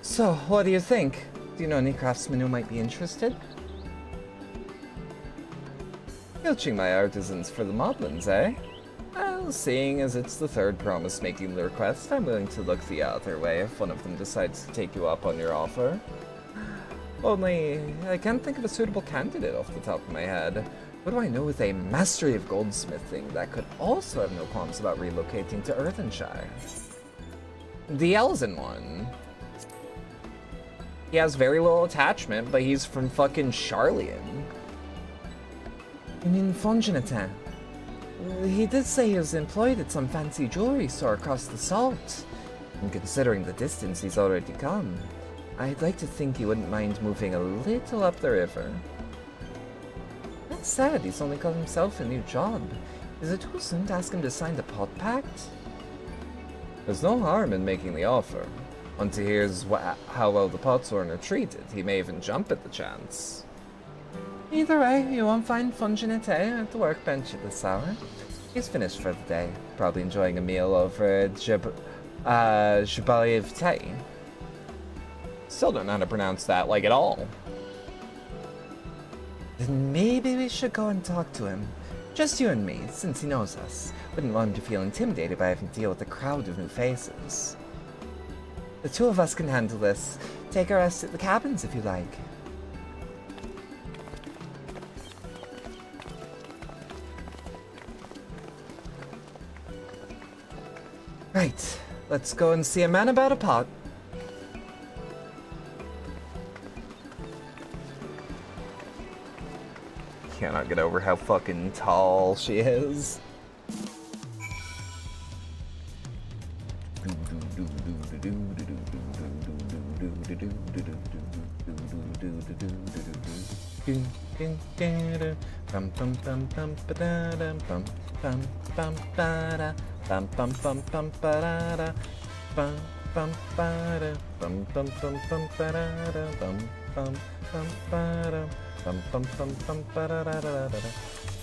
So, what do you think? Do you know any craftsmen who might be interested? Coaching my artisans for the Moblins, eh? Well, seeing as it's the third promise making the request, I'm willing to look the other way if one of them decides to take you up on your offer. Only, I can't think of a suitable candidate off the top of my head. What do I know with a mastery of goldsmithing that could also have no qualms about relocating to Earthenshire? The Elzen one. He has very little attachment, but he's from fucking Charlian. You mean Fongenetin? He did say he was employed at some fancy jewelry store across the salt. And considering the distance he's already come, I'd like to think he wouldn't mind moving a little up the river. That said, he's only got himself a new job. Is it too soon to ask him to sign the pot pact? There's no harm in making the offer. Once he hears how well the Potsworn are treated, he may even jump at the chance. Either way, you won't find Fongenetin at the workbench at this hour. He's finished for the day, probably enjoying a meal over at FFXIV. Still don't know how to pronounce that, like, at all. Then maybe we should go and talk to him. Just you and me, since he knows us. Wouldn't want him to feel intimidated by having to deal with a crowd of new faces. The two of us can handle this. Take a rest at the cabins if you like. Right, let's go and see a man about a pot. Cannot get over how fucking tall she is.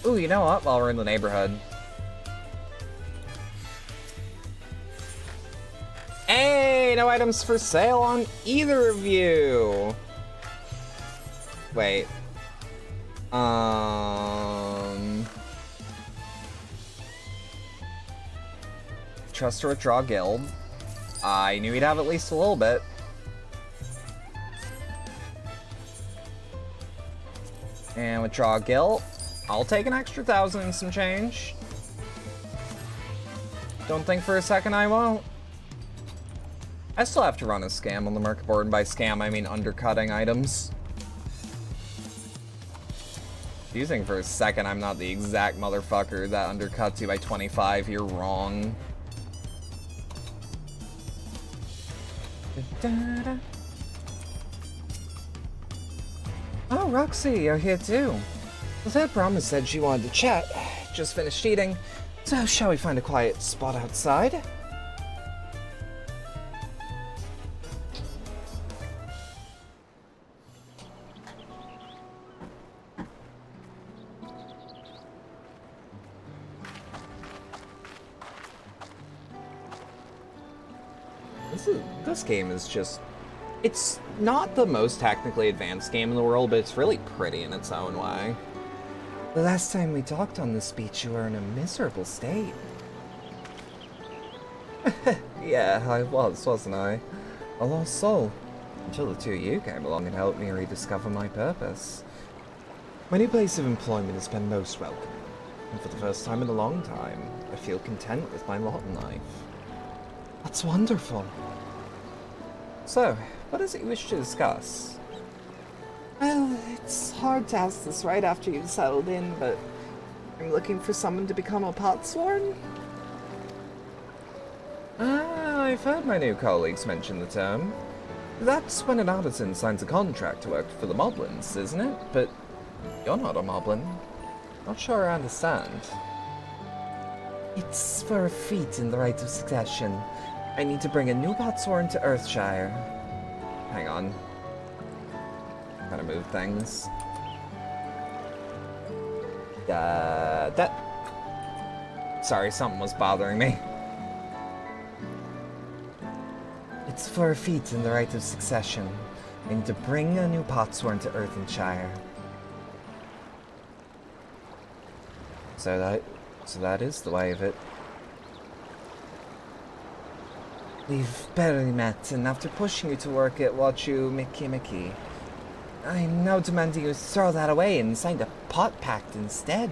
Ooh, you know what? While we're in the neighborhood. Hey, no items for sale on either of you. Wait. Trust to withdraw guild. I knew he'd have at least a little bit. And withdraw guild. I'll take an extra 1,000 and some change. Don't think for a second I won't. I still have to run a scam on the market board, and by scam I mean undercutting items. If you think for a second I'm not the exact motherfucker that undercuts you by 25, you're wrong. Oh, Roxy, you're here too. Well, that Brahma said she wanted to chat. Just finished eating, so shall we find a quiet spot outside? This game is just... It's not the most technically advanced game in the world, but it's really pretty in its own way. The last time we talked on this beach, you were in a miserable state. Yeah, I was, wasn't I? A lost soul. Until the two of you came along and helped me rediscover my purpose. My new place of employment has been most welcoming, and for the first time in a long time, I feel content with my lot in life. That's wonderful. So, what is it you wish to discuss? Well, it's hard to ask this right after you've settled in, but I'm looking for someone to become a potsworn. Ah, I've heard my new colleagues mention the term. That's when an artisan signs a contract to work for the Moblins, isn't it? But you're not a Moblin. Not sure I understand. It's for a feat in the rite of succession. I need to bring a new potsworn to Earthshire. Hang on. Gotta move things. Sorry, something was bothering me. A It's for a feat in the rite of succession. I need to bring a new potsworn to Earthenshire. So that is the way of it. We've barely met, and after pushing you to work at Wachu Mickey, I'm now demanding you throw that away and sign a pot pact instead.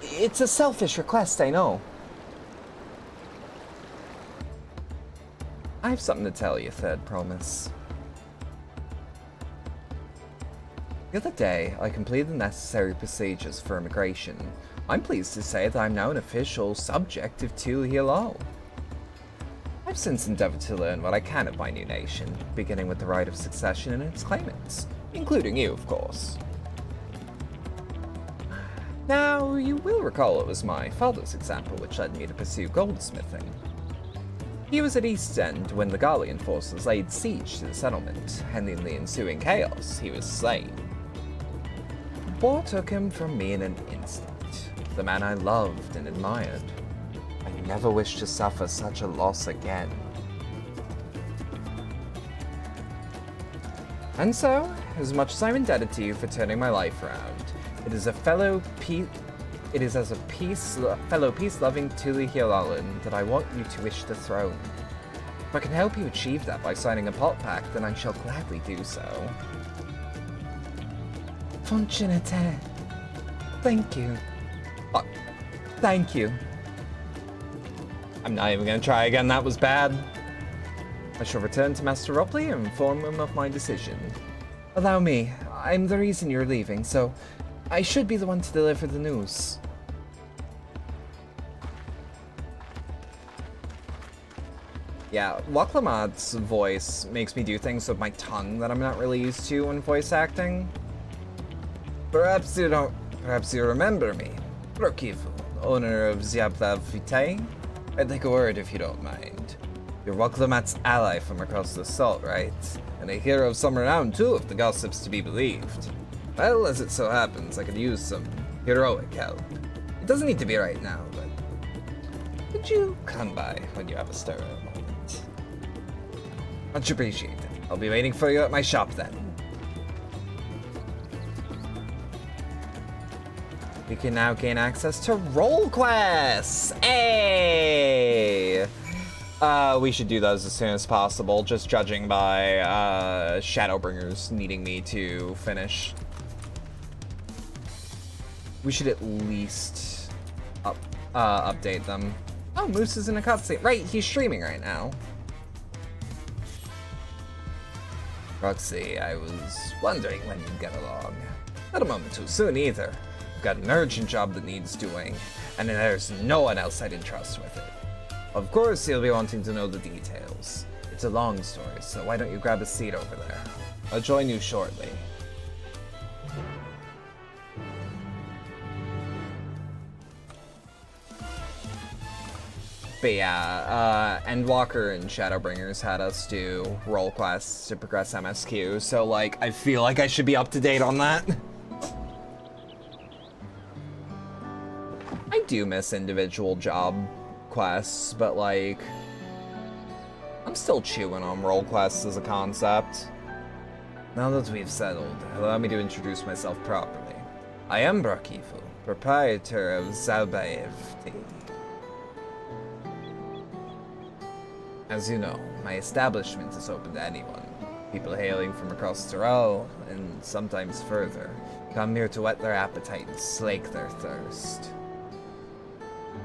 It's a selfish request, I know. I have something to tell you, Third Promise. The other day, I completed the necessary procedures for immigration. I'm pleased to say that I'm now an official subject of Tulihilau. I've since endeavored to learn what I can of my new nation, beginning with the right of succession and its claimants, including you, of course. Now, you will recall it was my father's example which led me to pursue goldsmithing. He was at East End when the Gallian forces laid siege to the settlement, and in the ensuing chaos, he was slain. The war took him from me in an instant, the man I loved and admired. I never wish to suffer such a loss again. And so, as much as I'm indebted to you for turning my life around, it is as a fellow peace-loving Tulihilalan that I want you to wish the throne. If I can help you achieve that by signing a pot pact, then I shall gladly do so. Fortunate. Thank you. Oh, thank you. I'm not even gonna try again, that was bad. I shall return to Master Ropley and inform him of my decision. Allow me, I'm the reason you're leaving, so I should be the one to deliver the news. Yeah, Waklamat's voice makes me do things with my tongue that I'm not really used to when voice acting. Perhaps you remember me. Rokifu, owner of FFXIV. I'd like a word if you don't mind. You're Waklamat's ally from across the salt, right? And a hero of some renown too, if the gossip's to be believed. Well, as it so happens, I could use some heroic help. It doesn't need to be right now, but could you come by when you have a stir moment? Much appreciated. I'll be waiting for you at my shop then. You can now gain access to role quests! Hey! We should do those as soon as possible, just judging by Shadowbringers needing me to finish. We should at least update them. Oh, Moose is in a cutscene. Right, he's streaming right now. Roxy, I was wondering when you'd get along. Not a moment too soon either. I've got an urgent job that needs doing, and there's no one else I'd entrust with it. Of course, you'll be wanting to know the details. It's a long story, so why don't you grab a seat over there? I'll join you shortly. But yeah, Endwalker and Shadowbringers had us do role quests to progress MSQ, so like, I feel like I should be up to date on that. I do miss individual job quests, but like, I'm still chewing on role quests as a concept. Now that we've settled, allow me to introduce myself properly. I am Brakifu, proprietor of FFXIV. As you know, my establishment is open to anyone. People hailing from across Tyrell, and sometimes further, come here to whet their appetite and slake their thirst.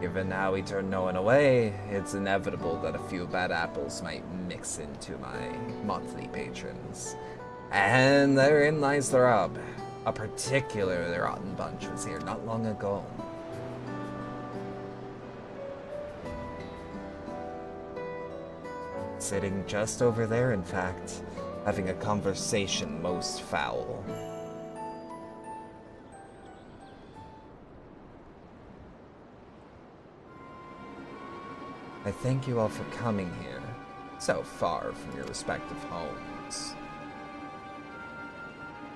Given how we turn no one away, it's inevitable that a few bad apples might mix into my monthly patrons. And therein lies the rub. A particularly rotten bunch was here not long ago. Sitting just over there, in fact, having a conversation most foul. I thank you all for coming here, so far from your respective homes.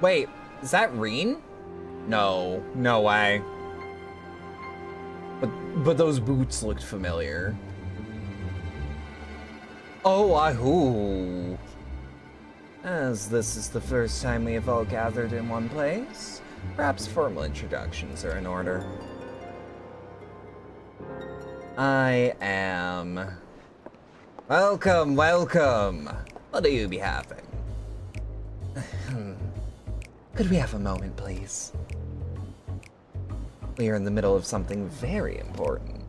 Wait, is that Reen? No, no way. But those boots looked familiar. Ooh. As this is the first time we have all gathered in one place, perhaps formal introductions are in order. I am... Welcome, welcome! What do you be having? Could we have a moment, please? We are in the middle of something very important.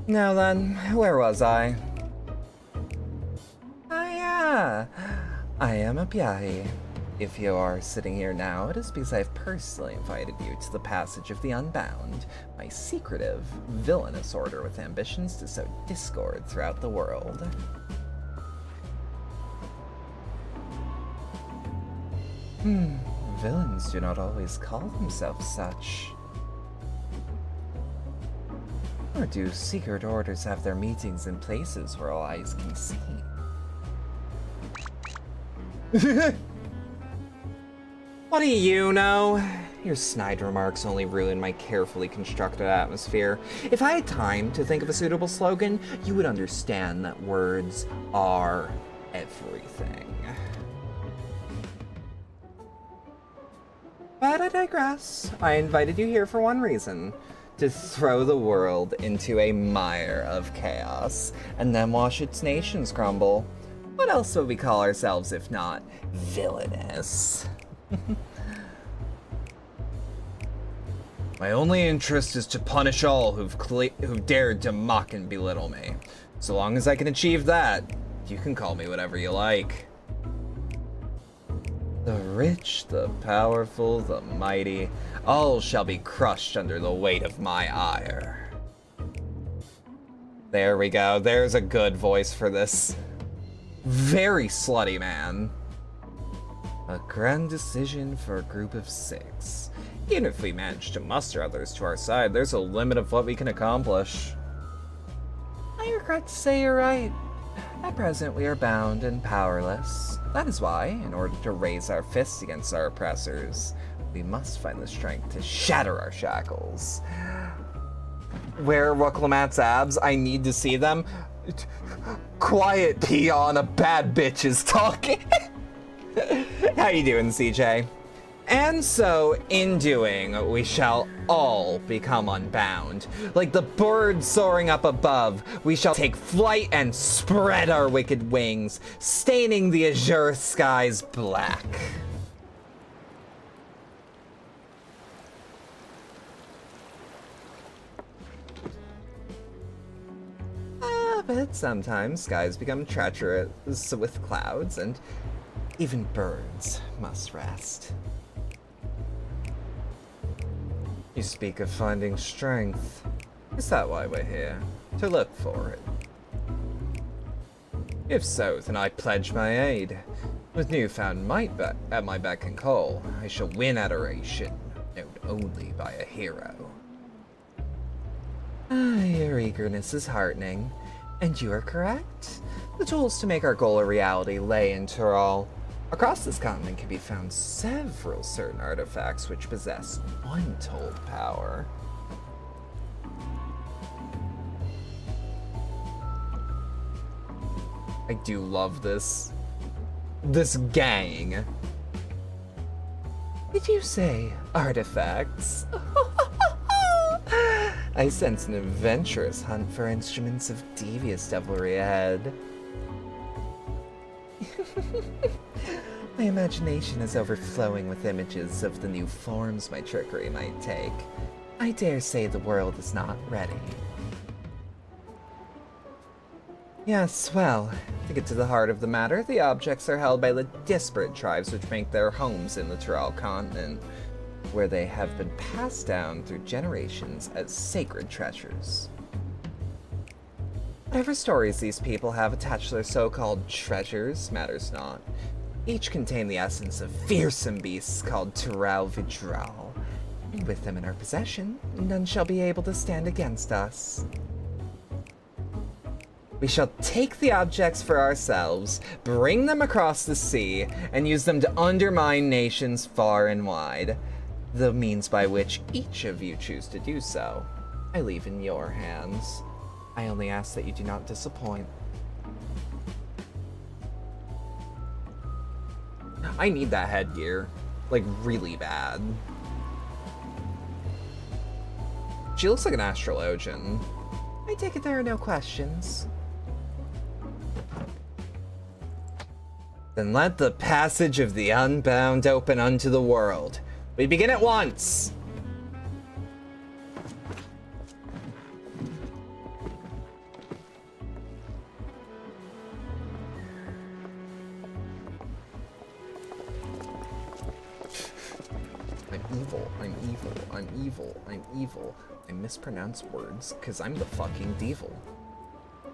Now then, where was I? Ah, yeah! I am a Piahi. If you are sitting here now, it is because I have personally invited you to the Passage of the Unbound, my secretive, villainous order with ambitions to sow discord throughout the world. Villains do not always call themselves such. Or do secret orders have their meetings in places where all eyes can see? What do you know? Your snide remarks only ruin my carefully constructed atmosphere. If I had time to think of a suitable slogan, you would understand that words are everything. But I digress. I invited you here for one reason. To throw the world into a mire of chaos, and then watch its nations crumble. What else would we call ourselves if not villainous? My only interest is to punish all who've dared to mock and belittle me. So long as I can achieve that, you can call me whatever you like. The rich, the powerful, the mighty, all shall be crushed under the weight of my ire. There we go. There's a good voice for this very slutty man. A grand decision for a group of 6. Even if we manage to muster others to our side, there's a limit of what we can accomplish. I regret to say you're right. At present, we are bound and powerless. That is why, in order to raise our fists against our oppressors, we must find the strength to shatter our shackles. Where are Rucklamat's abs? I need to see them. Quiet, peon, a bad bitch is talking. How you doing, CJ? And so, in doing, we shall all become unbound. Like the bird soaring up above, we shall take flight and spread our wicked wings, staining the azure skies black. But sometimes skies become treacherous with clouds, and even birds must rest. You speak of finding strength. Is that why we're here? To look for it? If so, then I pledge my aid. With newfound might at my beck and call, I shall win adoration, known only by a hero. Your eagerness is heartening. And you are correct. The tools to make our goal a reality lay in Tural. Across this continent can be found several certain artifacts which possess untold power. I do love this gang. Did you say artifacts? I sense an adventurous hunt for instruments of devious devilry ahead. My imagination is overflowing with images of the new forms my trickery might take. I dare say the world is not ready. Yes, well, to get to the heart of the matter, the objects are held by the disparate tribes which make their homes in the Tural continent, where they have been passed down through generations as sacred treasures. Whatever stories these people have attached to their so-called treasures matters not. Each contain the essence of fearsome beasts called Tural Vidral, and with them in our possession, none shall be able to stand against us. We shall take the objects for ourselves, bring them across the sea, and use them to undermine nations far and wide. The means by which each of you choose to do so, I leave in your hands. I only ask that you do not disappoint. I need that headgear, like, really bad. She looks like an astrologian. I take it there are no questions. Then let the passage of the unbound open unto the world. We begin at once! I'm evil. I mispronounce words because I'm the fucking devil.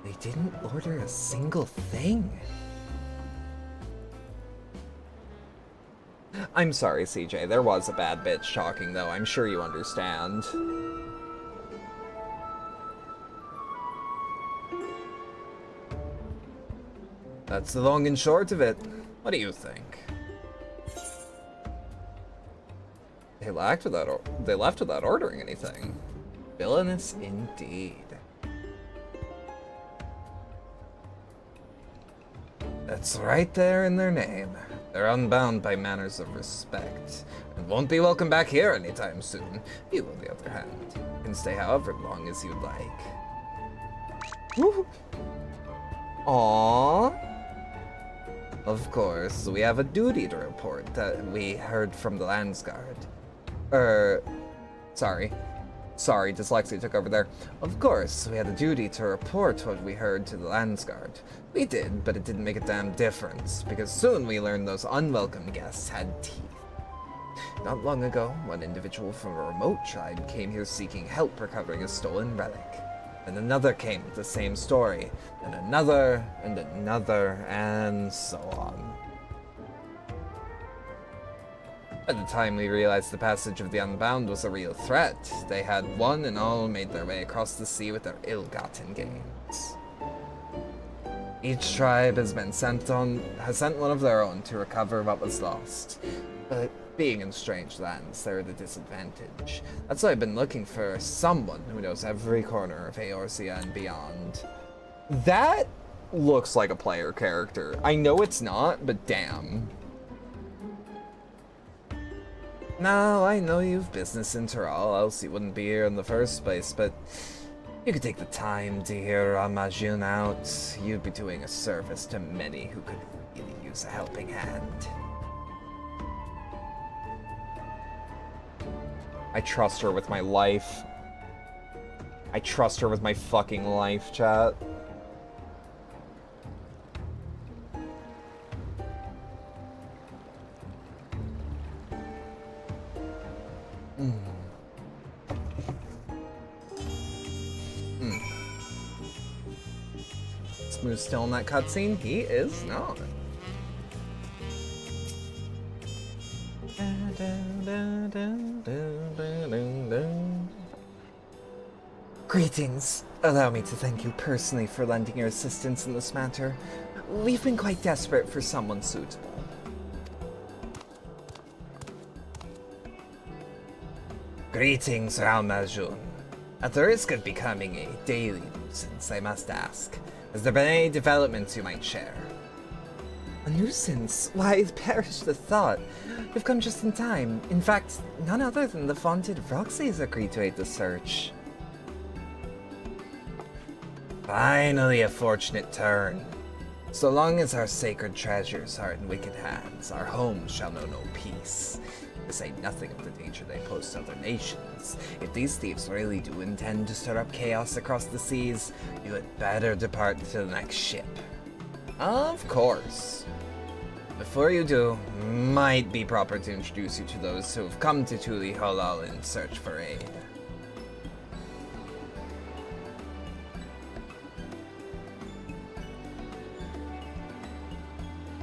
They didn't order a single thing. I'm sorry, CJ. There was a bad bit shocking, though. I'm sure you understand. That's the long and short of it. What do you think? They left without ordering anything. Villainous indeed. That's right there in their name. They're unbound by manners of respect, and won't be welcome back here anytime soon. You, on the other hand, can stay however long as you'd like. Woo! Aww. Of course, we have a duty to report that we heard from the Landsguard. Sorry, dyslexia took over there. Of course, we had a duty to report what we heard to the Landsguard. We did, but it didn't make a damn difference, because soon we learned those unwelcome guests had teeth. Not long ago, one individual from a remote tribe came here seeking help recovering a stolen relic. And another came with the same story, and another, and so on. By the time we realized the passage of the Unbound was a real threat, they had one and all made their way across the sea with their ill-gotten gains. Each tribe has sent one of their own to recover what was lost. But being in strange lands, they're at a disadvantage. That's why I've been looking for someone who knows every corner of Eorzea and beyond. That looks like a player character. I know it's not, but damn. Now, I know you've business in Tural, else you wouldn't be here in the first place, but you could take the time to hear Ramajun out. You'd be doing a service to many who could really use a helping hand. I trust her with my life. I trust her with my fucking life, chat. Smooth still in that cutscene? He is not. Greetings. Allow me to thank you personally for lending your assistance in this matter. We've been quite desperate for someone suitable. Greetings, Ramajun. At the risk of becoming a daily nuisance, I must ask, has there been any developments you might share? A nuisance? Why, perish the thought. You've come just in time. In fact, none other than the vaunted Roxy has agreed to aid the search. Finally a fortunate turn. So long as our sacred treasures are in wicked hands, our homes shall know no peace. To say nothing of the danger they pose to other nations. If these thieves really do intend to stir up chaos across the seas, you had better depart to the next ship. Of course. Before you do, might be proper to introduce you to those who have come to Tuli Halal in search for aid.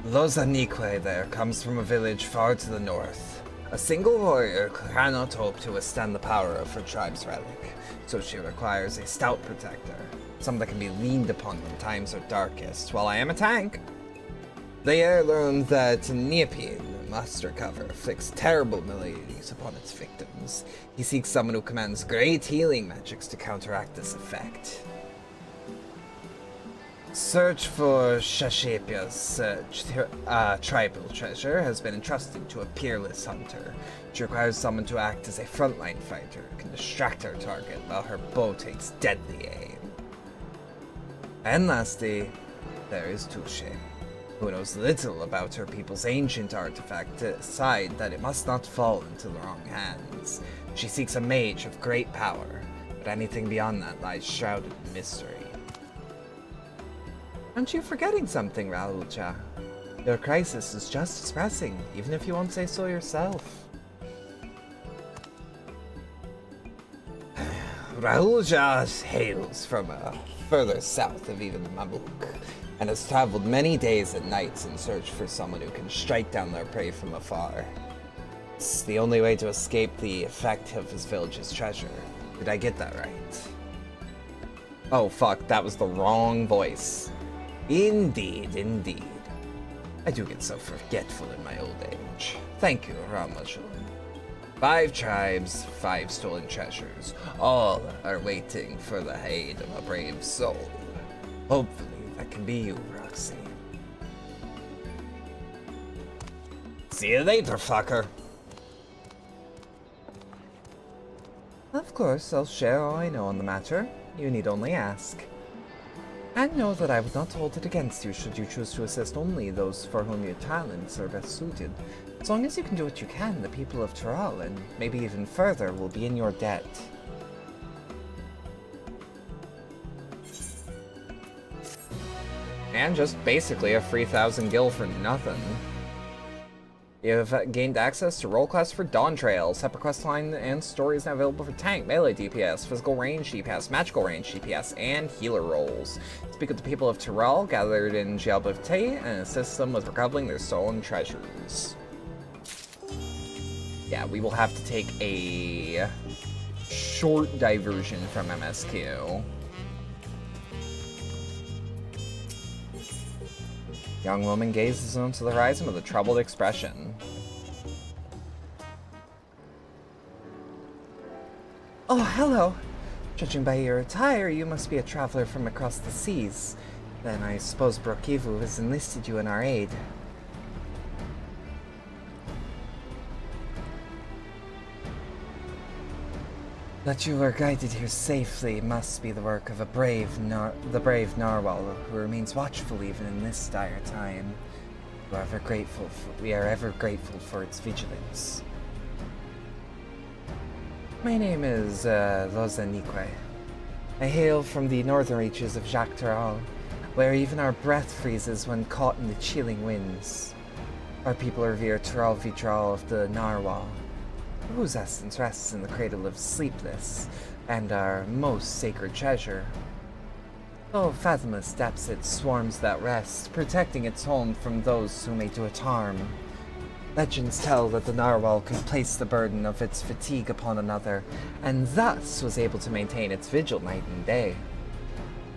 Lozanikwe there comes from a village far to the north. A single warrior cannot hope to withstand the power of her tribe's relic, so she requires a stout protector, someone that can be leaned upon when times are darkest, while I am a tank. The heirloom that Niapin master cover inflicts terrible maladies upon its victims. He seeks someone who commands great healing magics to counteract this effect. Search for Shashapia's tribal treasure has been entrusted to a peerless hunter. She requires someone to act as a frontline fighter who can distract her target while her bow takes deadly aim. And lastly, there is Touche, who knows little about her people's ancient artifact to decide that it must not fall into the wrong hands. She seeks a mage of great power, but anything beyond that lies shrouded in mystery. Aren't you forgetting something, Raul-cha? Your crisis is just as pressing, even if you won't say so yourself. Raul-cha hails from further south of even Mamuk, and has traveled many days and nights in search for someone who can strike down their prey from afar. It's the only way to escape the effect of his village's treasure. Did I get that right? Oh fuck, that was the wrong voice. Indeed, indeed. I do get so forgetful in my old age. Thank you, Ramajun. 5 tribes, 5 stolen treasures. All are waiting for the aid of a brave soul. Hopefully that can be you, Roxy. See you later, fucker. Of course, I'll share all I know on the matter. You need only ask. And know that I would not hold it against you should you choose to assist only those for whom your talents are best suited. As long as you can do what you can, the people of Tural, and maybe even further, will be in your debt. And just basically a free 1,000 gil for nothing. You have gained access to role class for Dawn Trail. Separate quest line and stories now available for tank, melee DPS, physical range DPS, magical range DPS, and healer roles. Speak with the people of Tural gathered in Gialberte and assist them with recovering their stolen treasures. Yeah, we will have to take a short diversion from MSQ. Young woman gazes into the horizon with a troubled expression. Oh, hello. Judging by your attire, you must be a traveler from across the seas. Then I suppose Brokivu has enlisted you in our aid. That you are guided here safely must be the work of the brave Narwhal, who remains watchful even in this dire time. We are ever grateful for its vigilance. My name is Rosa Nikwe. I hail from the northern reaches of Jacques Tural, where even our breath freezes when caught in the chilling winds. Our people revere Tural Vitral of the Narwhal, whose essence rests in the cradle of Sleepless, and our most sacred treasure. Though fathomless depths it swarms that rest, protecting its home from those who may do it harm. Legends tell that the Narwhal can place the burden of its fatigue upon another, and thus was able to maintain its vigil night and day.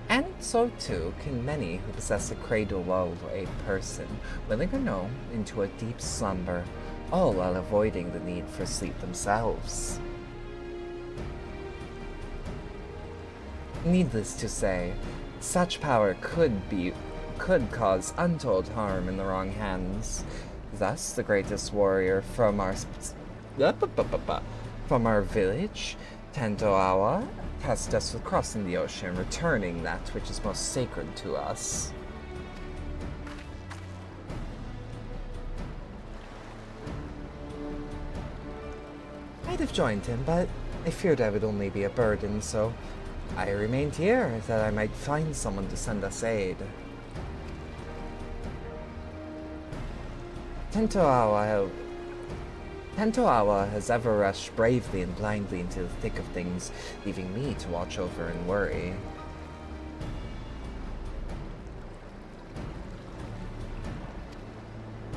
And so too can many who possess a cradle lull a person, willing or no, into a deep slumber, all while avoiding the need for sleep themselves. Needless to say, such power could cause untold harm in the wrong hands. Thus, the greatest warrior from our village, Tentoawa, tasked us with crossing the ocean, returning that which is most sacred to us. I'd have joined him, but I feared I would only be a burden, so I remained here, that I might find someone to send us aid. Tentoawa has ever rushed bravely and blindly into the thick of things, leaving me to watch over and worry.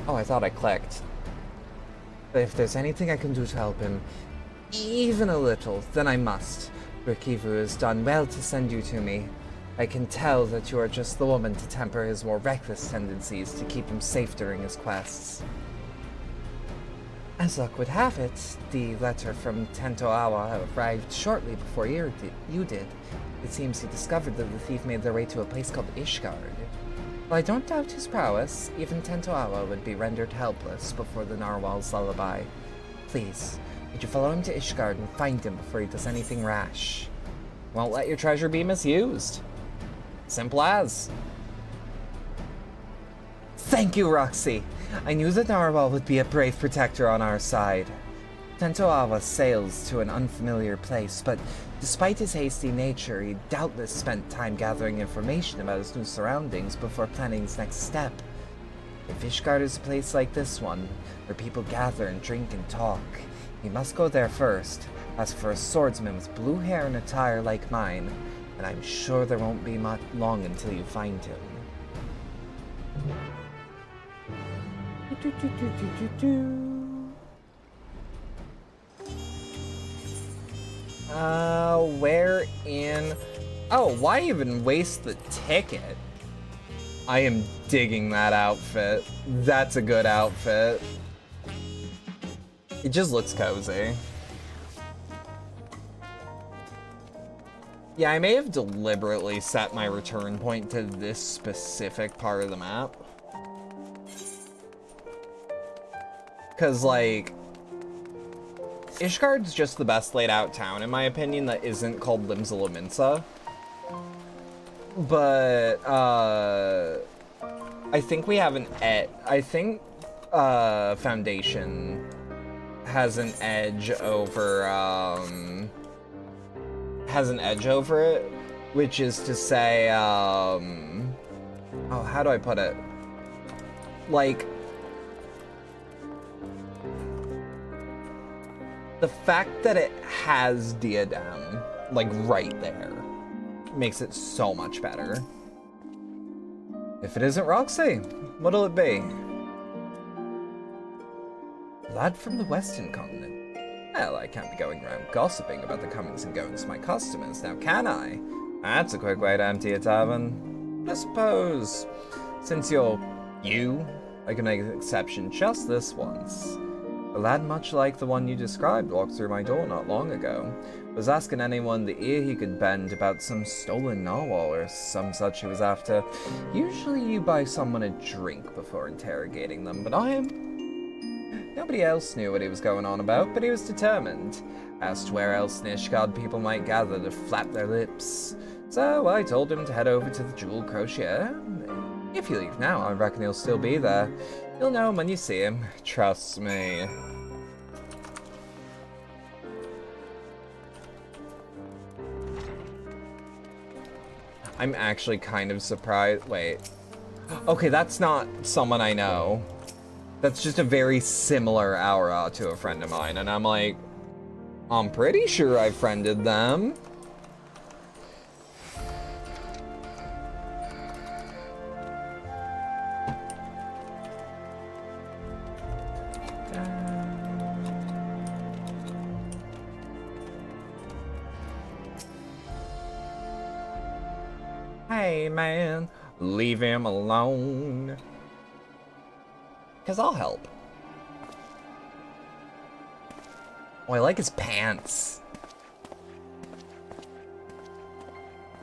Oh, I thought I clicked. But if there's anything I can do to help him, even a little, then I must. Rikivu has done well to send you to me. I can tell that you are just the woman to temper his more reckless tendencies to keep him safe during his quests. As luck would have it, the letter from Tento Awa arrived shortly before you did. It seems he discovered that the thief made their way to a place called Ishgard. While I don't doubt his prowess, even Tento Awa would be rendered helpless before the narwhal's lullaby. Please, would you follow him to Ishgard and find him before he does anything rash? Won't let your treasure be misused. Simple as. Thank you, Roxy. I knew the narwhal would be a brave protector on our side. Tento Awa sails to an unfamiliar place, but despite his hasty nature, he doubtless spent time gathering information about his new surroundings before planning his next step. If Ishgard is a place like this one, where people gather and drink and talk, he must go there first, ask for a swordsman with blue hair and attire like mine, and I'm sure there won't be much long until you find him. Where in... Oh, why even waste the ticket? I am digging that outfit. That's a good outfit. It just looks cozy. Yeah, I may have deliberately set my return point to this specific part of the map. Because, like, Ishgard's just the best laid out town, in my opinion, that isn't called Limsa Lominsa. But, I think we have an I think, Foundation has an edge over, it, which is to say, oh, how do I put it? Like, the fact that it has Diadem, like, right there, makes it so much better. If it isn't Roxy, what'll it be? Lad from the Western Continent. Well, I can't be going around gossiping about the comings and goings of my customers, now can I? That's a quick way to empty a tavern. I suppose, since you're you, I can make an exception just this once. A lad much like the one you described walked through my door not long ago. Was asking anyone the ear he could bend about some stolen narwhal or some such he was after. Usually you buy someone a drink before interrogating them, but nobody else knew what he was going on about, but he was determined. Asked where else in Ishgard people might gather to flap their lips. So I told him to head over to the Jewel Crochet. If you leave now, I reckon he'll still be there. You'll know him when you see him. Trust me. I'm actually kind of surprised. Wait. Okay, that's not someone I know. That's just a very similar aura to a friend of mine. And I'm like, I'm pretty sure I friended them. Hey man, leave him alone. 'Cause I'll help. Oh, I like his pants.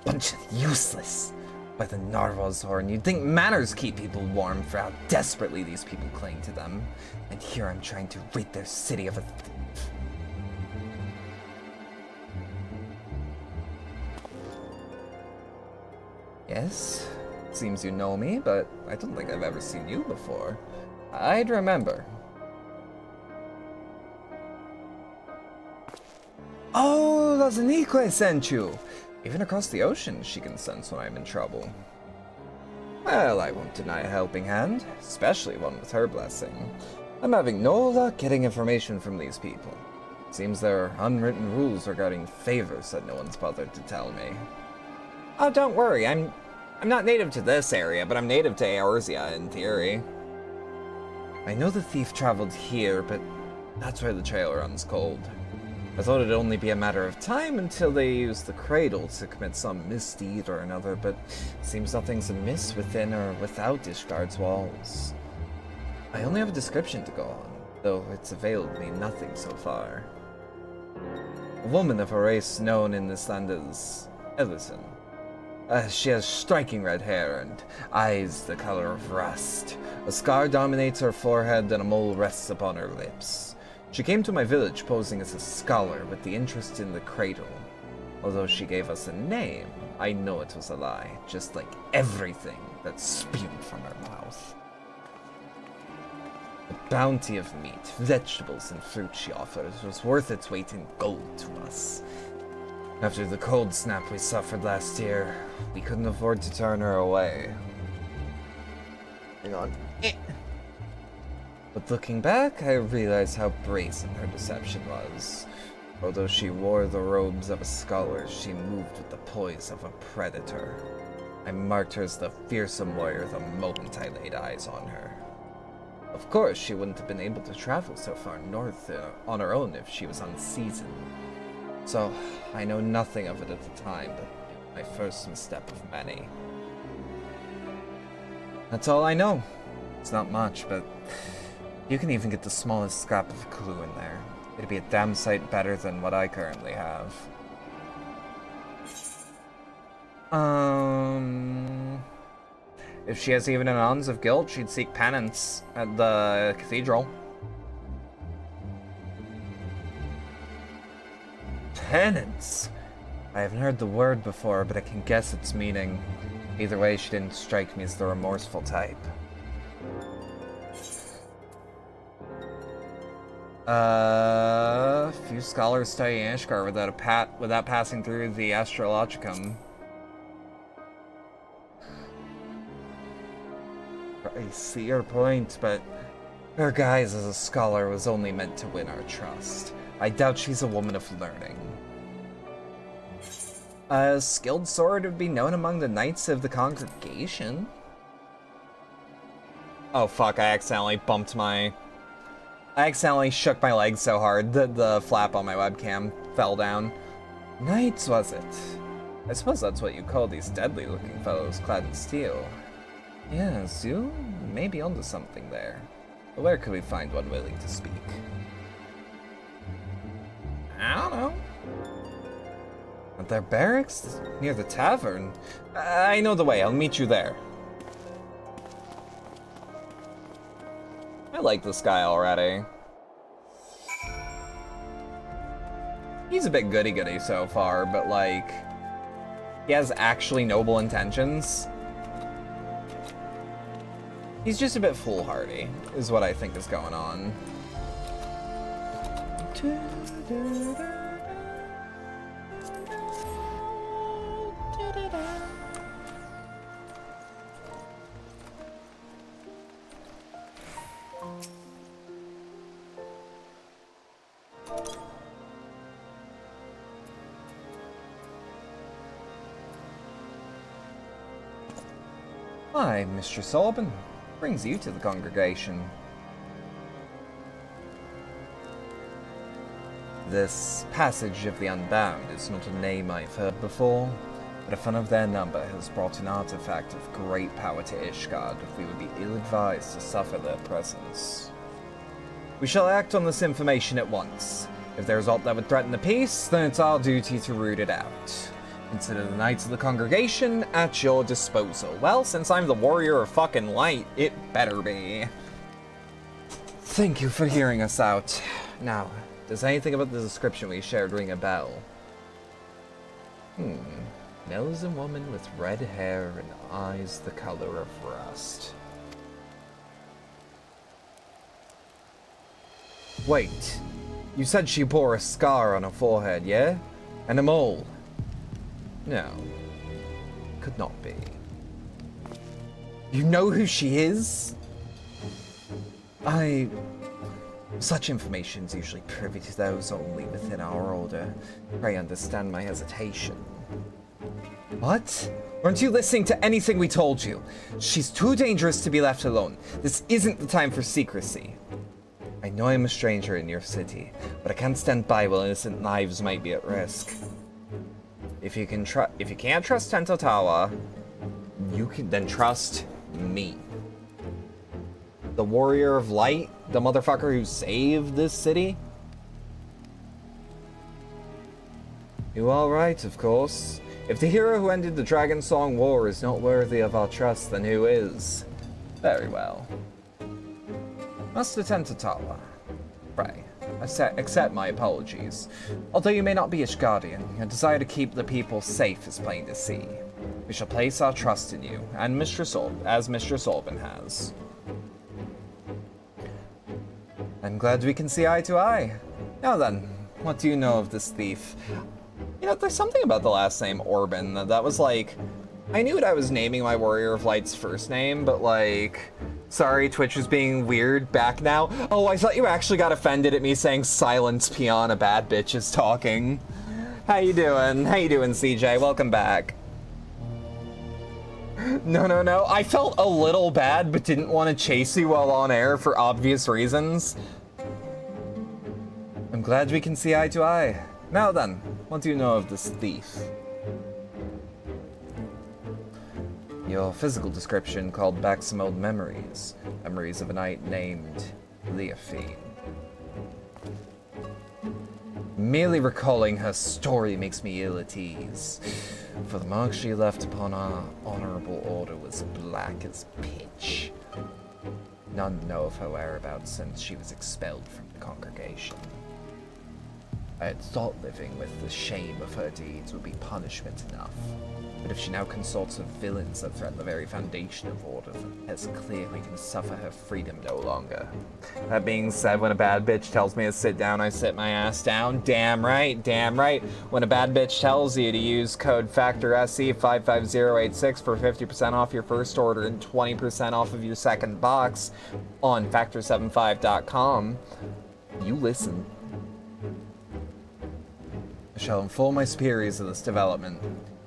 Bunch of useless. By the narwhal's horn, you'd think manners keep people warm for how desperately these people cling to them. And here I'm trying to rid their city of a thief. Yes, seems you know me, but I don't think I've ever seen you before. I'd remember. Oh, Lazanique sent you! Even across the ocean, she can sense when I'm in trouble. Well, I won't deny a helping hand, especially one with her blessing. I'm having no luck getting information from these people. Seems there are unwritten rules regarding favors that no one's bothered to tell me. Oh, don't worry, I'm not native to this area, but I'm native to Eorzea, in theory. I know the thief traveled here, but that's where the trail runs cold. I thought it'd only be a matter of time until they used the cradle to commit some misdeed or another, but seems nothing's amiss within or without Ishgard's walls. I only have a description to go on. though it's availed me nothing so far. A woman of a race known in this land as Ellison. She has striking red hair and eyes the color of rust. A scar dominates her forehead and a mole rests upon her lips. She came to my village posing as a scholar with the interest in the cradle. Although she gave us a name, I know it was a lie, just like everything that spewed from her mouth. The bounty of meat, vegetables, and fruit she offers was worth its weight in gold to us. After the cold snap we suffered last year, we couldn't afford to turn her away. Hang on. But looking back, I realized how brazen her deception was. Although she wore the robes of a scholar, she moved with the poise of a predator. I marked her as the fearsome warrior the moment I laid eyes on her. Of course, she wouldn't have been able to travel so far north on her own if she was unseasoned. So, I know nothing of it at the time, but my first misstep of many. That's all I know. It's not much, but you can even get the smallest scrap of a clue in there. It'd be a damn sight better than what I currently have. If she has even an ounce of guilt, she'd seek penance at the cathedral. Penance? I haven't heard the word before, but I can guess its meaning. Either way, she didn't strike me as the remorseful type. Few scholars study Ashgar without passing through the astrologicum. I see your point, but her guise as a scholar was only meant to win our trust. I doubt she's a woman of learning. A skilled sword would be known among the knights of the congregation. Oh fuck, I accidentally shook my leg so hard that the flap on my webcam fell down. Knights, was it? I suppose that's what you call these deadly-looking fellows clad in steel. Yes, you may be onto something there. But where could we find one willing to speak? I don't know. At their barracks? Near the tavern? I know the way, I'll meet you there. I like this guy already. He's a bit goody-goody so far, but like, he has actually noble intentions. He's just a bit foolhardy, is what I think is going on. Hi, Mistress Alban. Brings you to the congregation? This Passage of the Unbound is not a name I've heard before, but if one of their number has brought an artifact of great power to Ishgard, we would be ill-advised to suffer their presence. We shall act on this information at once. If there is aught that would threaten the peace, then it's our duty to root it out. Consider the Knights of the Congregation at your disposal. Well, since I'm the Warrior of fucking Light, it better be. Thank you for hearing us out. Now, does anything about the description we shared ring a bell? Nell is a woman with red hair and eyes the color of rust. Wait, you said she bore a scar on her forehead, yeah? And a mole? No, could not be. You know who she is? Such information is usually privy to those only within our order. Pray understand my hesitation. What? Weren't you listening to anything we told you? She's too dangerous to be left alone. This isn't the time for secrecy. I know I'm a stranger in your city, but I can't stand by while innocent lives might be at risk. If you can't trust Tentotawa, you can then trust me. The Warrior of Light, the motherfucker who saved this city? You are right, of course. If the hero who ended the Dragon Song War is not worthy of our trust, then who is? Very well. Master Tentatawa. Pray, accept my apologies. Although you may not be Ishgardian, your desire to keep the people safe is plain to see. We shall place our trust in you, and as Mistress Olban has. I'm glad we can see eye to eye. Now then, what do you know of this thief? You know, there's something about the last name Orban that was like, I knew what I was naming my Warrior of Light's first name, but like, sorry, Twitch is being weird back now. Oh, I thought you actually got offended at me saying silence peon, a bad bitch is talking. How you doing? How you doing, CJ? Welcome back. No. I felt a little bad, but didn't want to chase you while on air for obvious reasons. I'm glad we can see eye to eye. Now then, what do you know of this thief? Your physical description called back some old memories. Memories of a knight named Leofine. Merely recalling her story makes me ill at ease, for the mark she left upon our honorable order was black as pitch. None know of her whereabouts since she was expelled from the congregation. I had thought living with the shame of her deeds would be punishment enough, but if she now consorts with villains that threaten the very foundation of order, then it's clear we can suffer her freedom no longer. That being said, when a bad bitch tells me to sit down, I sit my ass down. Damn right. When a bad bitch tells you to use code FACTORSE55086 for 50% off your first order and 20% off of your second box on Factor75.com, you listen. I shall inform my superiors of this development.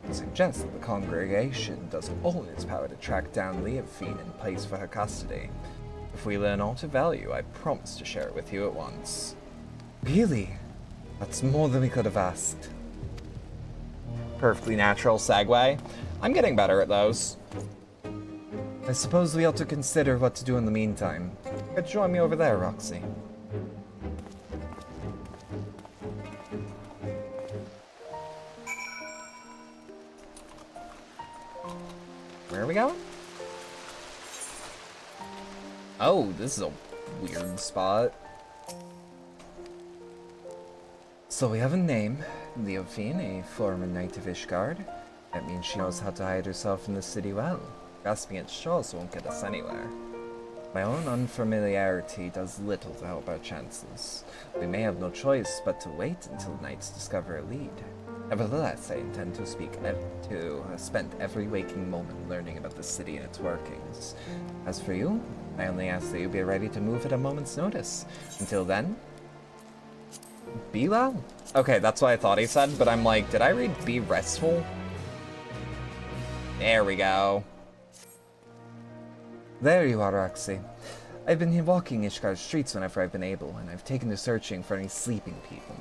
I suggest that the congregation does all in its power to track down Leofine and place for her custody. If we learn aught of value, I promise to share it with you at once. Really? That's more than we could have asked. Perfectly natural segue. I'm getting better at those. I suppose we ought to consider what to do in the meantime. Could join me over there, Roxy. Where are we going? Oh, this is a weird spot. So we have a name, Leofine, a former knight of Ishgard. That means she knows how to hide herself in the city well. Grasping at straws won't get us anywhere. My own unfamiliarity does little to help our chances. We may have no choice but to wait until the knights discover a lead. Nevertheless, I intend to spend every waking moment learning about the city and its workings. As for you, I only ask that you be ready to move at a moment's notice. Until then, be well. Okay, that's what I thought he said, but I'm like, did I read be restful? There we go. There you are, Roxy. I've been walking Ishgar's streets whenever I've been able, and I've taken to searching for any sleeping people.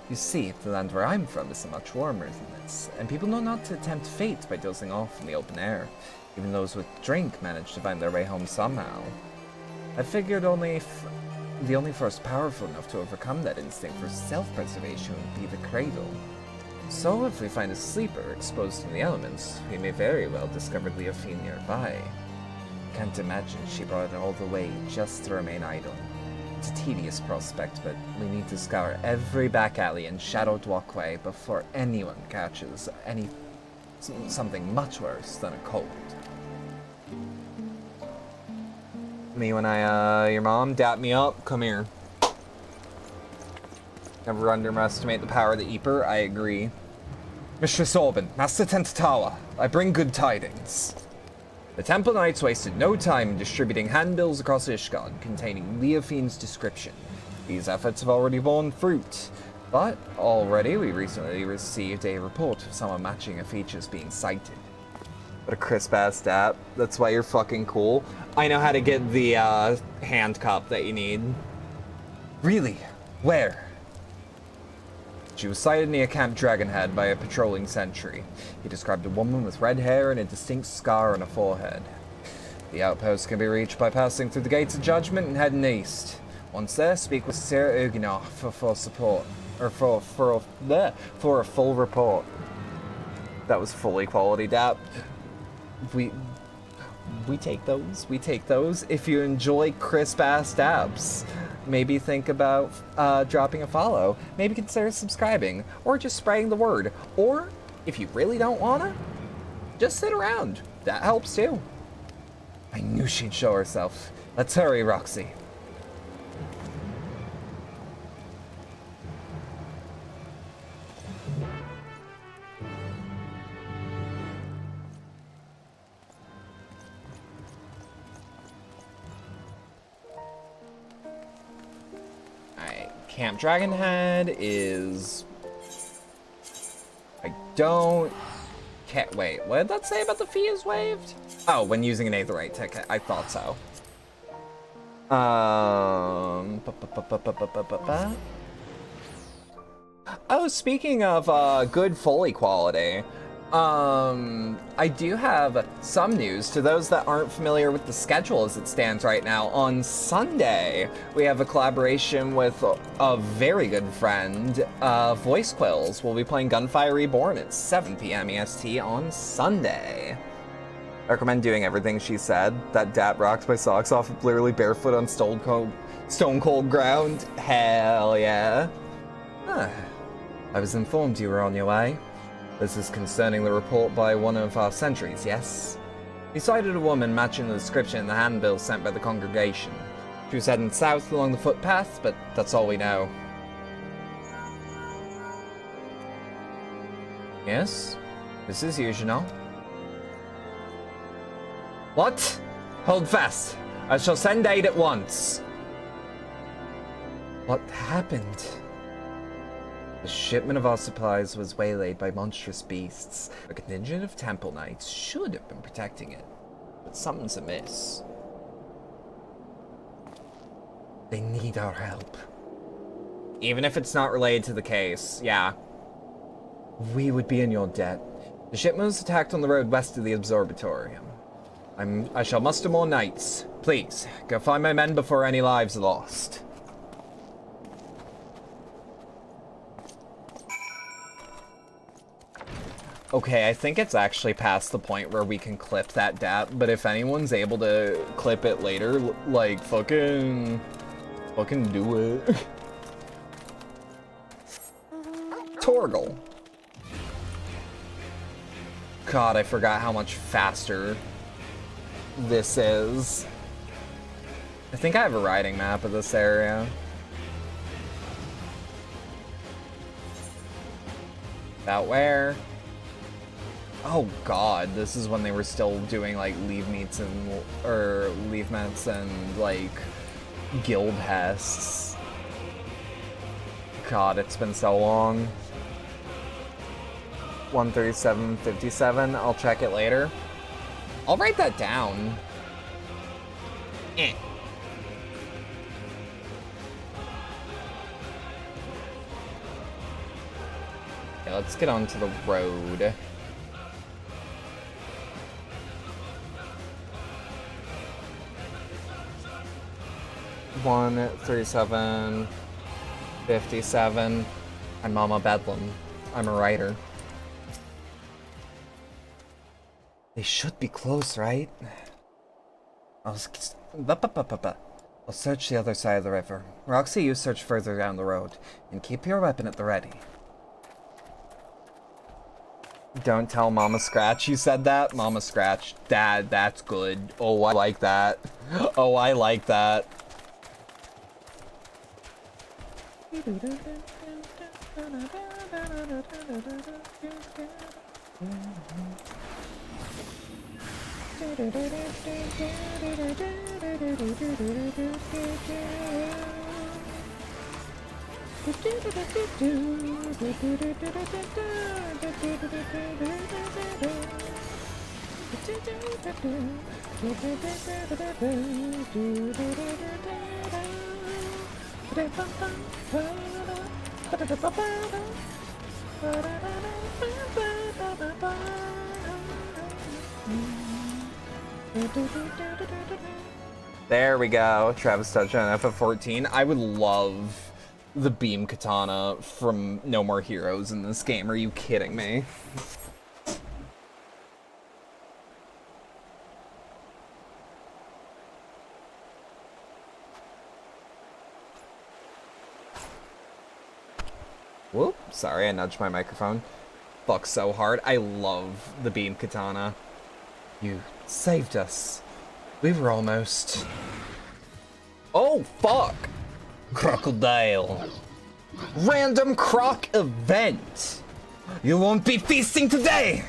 You see, the land where I'm from is much warmer than this, and people know not to tempt fate by dozing off in the open air. Even those with drink manage to find their way home somehow. I figured the only force powerful enough to overcome that instinct for self-preservation would be the cradle. So if we find a sleeper exposed to the elements, we may very well discover Leofine nearby. Can't imagine she brought it all the way just to remain idle. It's a tedious prospect, but we need to scour every back alley and shadowed walkway before anyone catches something much worse than a cold. Me when your mom dapped me up, come here. Never underestimate the power of the Eeper, I agree. Mistress Olban, Master Tentatawa, I bring good tidings. The Temple Knights wasted no time in distributing handbills across Ishgard containing Leofine's description. These efforts have already borne fruit, but already we recently received a report of someone matching her features being sighted. What a crisp-ass dap. That's why you're fucking cool. I know how to get the hand cup that you need. Really? Where? She was sighted near Camp Dragonhead by a patrolling sentry. He described a woman with red hair and a distinct scar on her forehead. The outpost can be reached by passing through the Gates of Judgment and heading east. Once there, speak with Sarah Huguenot for full support. Or for a full report. That was fully quality dap. We take those. We take those. If you enjoy crisp ass dabs, maybe think about dropping a follow. Maybe consider subscribing, or just spreading the word. Or if you really don't wanna, just sit around. That helps too. I knew she'd show herself. Let's hurry, Roxy. Camp Dragonhead is... Wait, what did that say about the fee is waived? Oh, when using an Aetherite ticket. I thought so. Oh, speaking of good Foley quality, I do have some news to those that aren't familiar with the schedule as it stands right now. On Sunday, we have a collaboration with a very good friend, Voice Quills. We'll be playing Gunfire Reborn at 7 p.m. EST on Sunday. I recommend doing everything she said. That dap rocks my socks off literally barefoot on stone cold ground. Hell yeah. Huh. I was informed you were on your way. This is concerning the report by one of our sentries, yes? He sighted a woman matching the description in the handbill sent by the congregation. She was heading south along the footpath, but that's all we know. Yes? This is usual. What? Hold fast. I shall send aid at once. What happened? The shipment of our supplies was waylaid by monstrous beasts. A contingent of temple knights should have been protecting it, but something's amiss. They need our help. Even if it's not related to the case, yeah. We would be in your debt. The shipment was attacked on the road west of the Observatorium. I shall muster more knights. Please, go find my men before any lives are lost. Okay, I think it's actually past the point where we can clip that dap, but if anyone's able to clip it later, like, fucking do it. Torgal. God, I forgot how much faster this is. I think I have a riding map of this area. About where? Oh god, this is when they were still doing like leave meets and like guild hests. God, it's been so long. 137.57. I'll check it later. I'll write that down. Eh. Okay, let's get onto the road. $137.57. I'm Mama Bedlam. I'm a writer. They should be close, right? I'll search the other side of the river. Roxy, you search further down the road, and keep your weapon at the ready. Don't tell Mama Scratch you said that. Mama Scratch. Dad, that's good. Oh, I like that. Oh, I like that. There we go. Travis touched on FF14. I would love the beam katana from No More Heroes in this game. Are you kidding me? Whoop, sorry, I nudged my microphone. Fuck so hard. I love the beam katana. You saved us. We were almost... Oh, fuck! Crocodile. Random croc event! You won't be feasting today!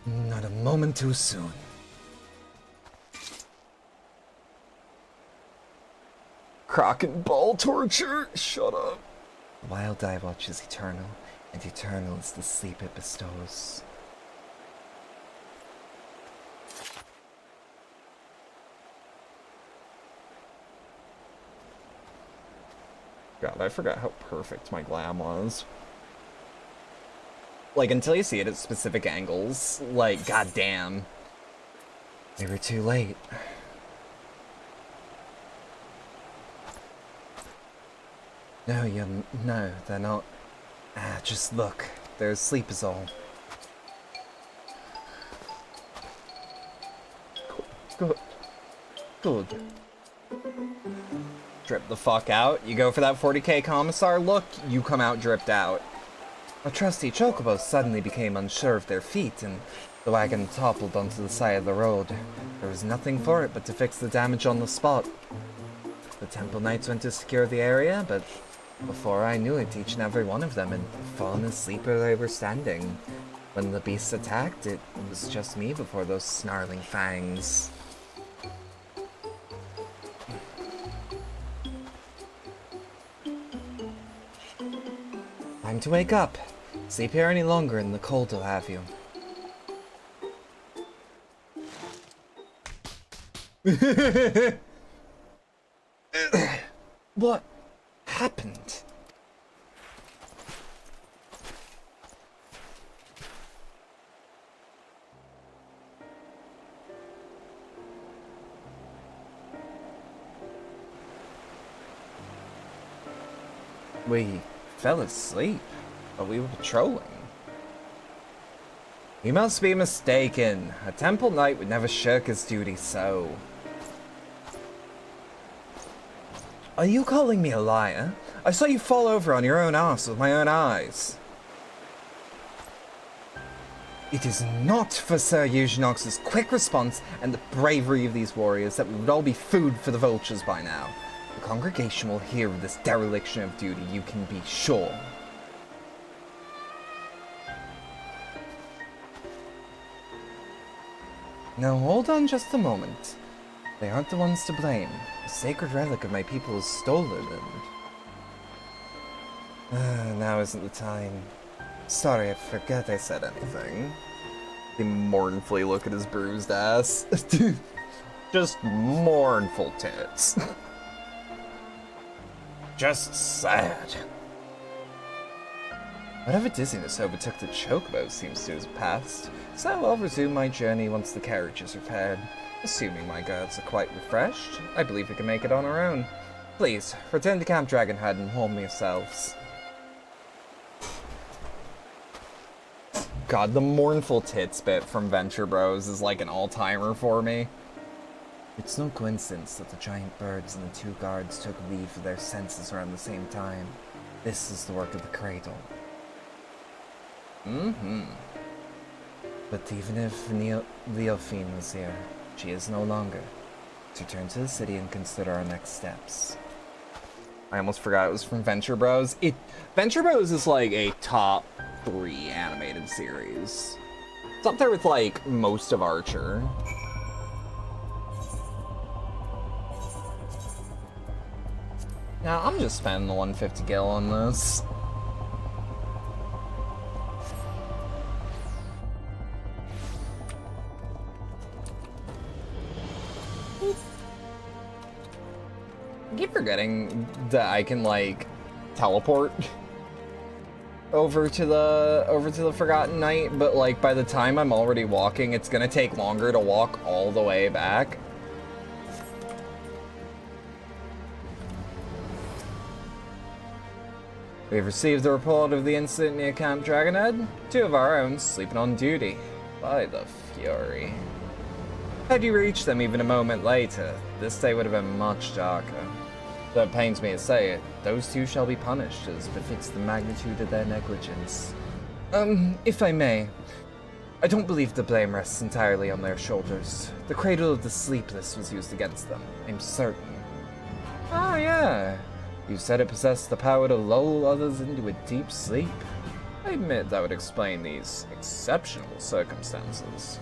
Not a moment too soon. Croc and ball torture? Shut up. Wild Eye Watch is eternal, and eternal is the sleep it bestows. God, I forgot how perfect my glam was. Like, until you see it at specific angles, like, goddamn. We were too late. No, they're not. Just look. They're asleep is all. Good. Drip the fuck out. You go for that 40k commissar look, you come out dripped out. Our trusty chocobos suddenly became unsure of their feet, and the wagon toppled onto the side of the road. There was nothing for it but to fix the damage on the spot. The Temple Knights went to secure the area, but before I knew it, each and every one of them had fallen asleep where they were standing. When the beasts attacked, it was just me before those snarling fangs. Time to wake up. Sleep here any longer and the cold will have you. What happened? We fell asleep, but we were patrolling. You must be mistaken. A Temple Knight would never shirk his duty so. Are you calling me a liar? I saw you fall over on your own ass with my own eyes. It is not for Sir Eugenox's quick response and the bravery of these warriors that we would all be food for the vultures by now. The congregation will hear of this dereliction of duty, you can be sure. Now hold on just a moment. They aren't the ones to blame. The sacred relic of my people is stolen and... now isn't the time. Sorry, I forget I said anything. They mournfully look at his bruised ass. Just mournful tits. Just sad. Whatever dizziness overtook the chocobo seems to have passed, so I'll resume my journey once the carriage is repaired. Assuming my guards are quite refreshed, I believe we can make it on our own. Please, return to Camp Dragonhead and warm yourselves. God, the mournful tits bit from Venture Bros is like an all-timer for me. It's no coincidence that the giant birds and the two guards took leave of their senses around the same time. This is the work of the Cradle. Mm-hmm. But even if Leophine was here, she is no longer. Let's return to the city and consider our next steps. I almost forgot it was from Venture Bros. Venture Bros is like a top 3 animated series. It's up there with like most of Archer. Now I'm just spending the 150 gil on this. I keep forgetting that I can, like, teleport. over to the Forgotten Knight, but like by the time I'm already walking, it's gonna take longer to walk all the way back. We've received the report of the incident near Camp Dragonhead. 2 of our own sleeping on duty. By the Fury. Had you reached them even a moment later, this day would have been much darker. Though it pains me to say it, those 2 shall be punished as befits the magnitude of their negligence. If I may, I don't believe the blame rests entirely on their shoulders. The cradle of the sleepless was used against them, I'm certain. Ah, yeah. You said it possessed the power to lull others into a deep sleep. I admit that would explain these exceptional circumstances.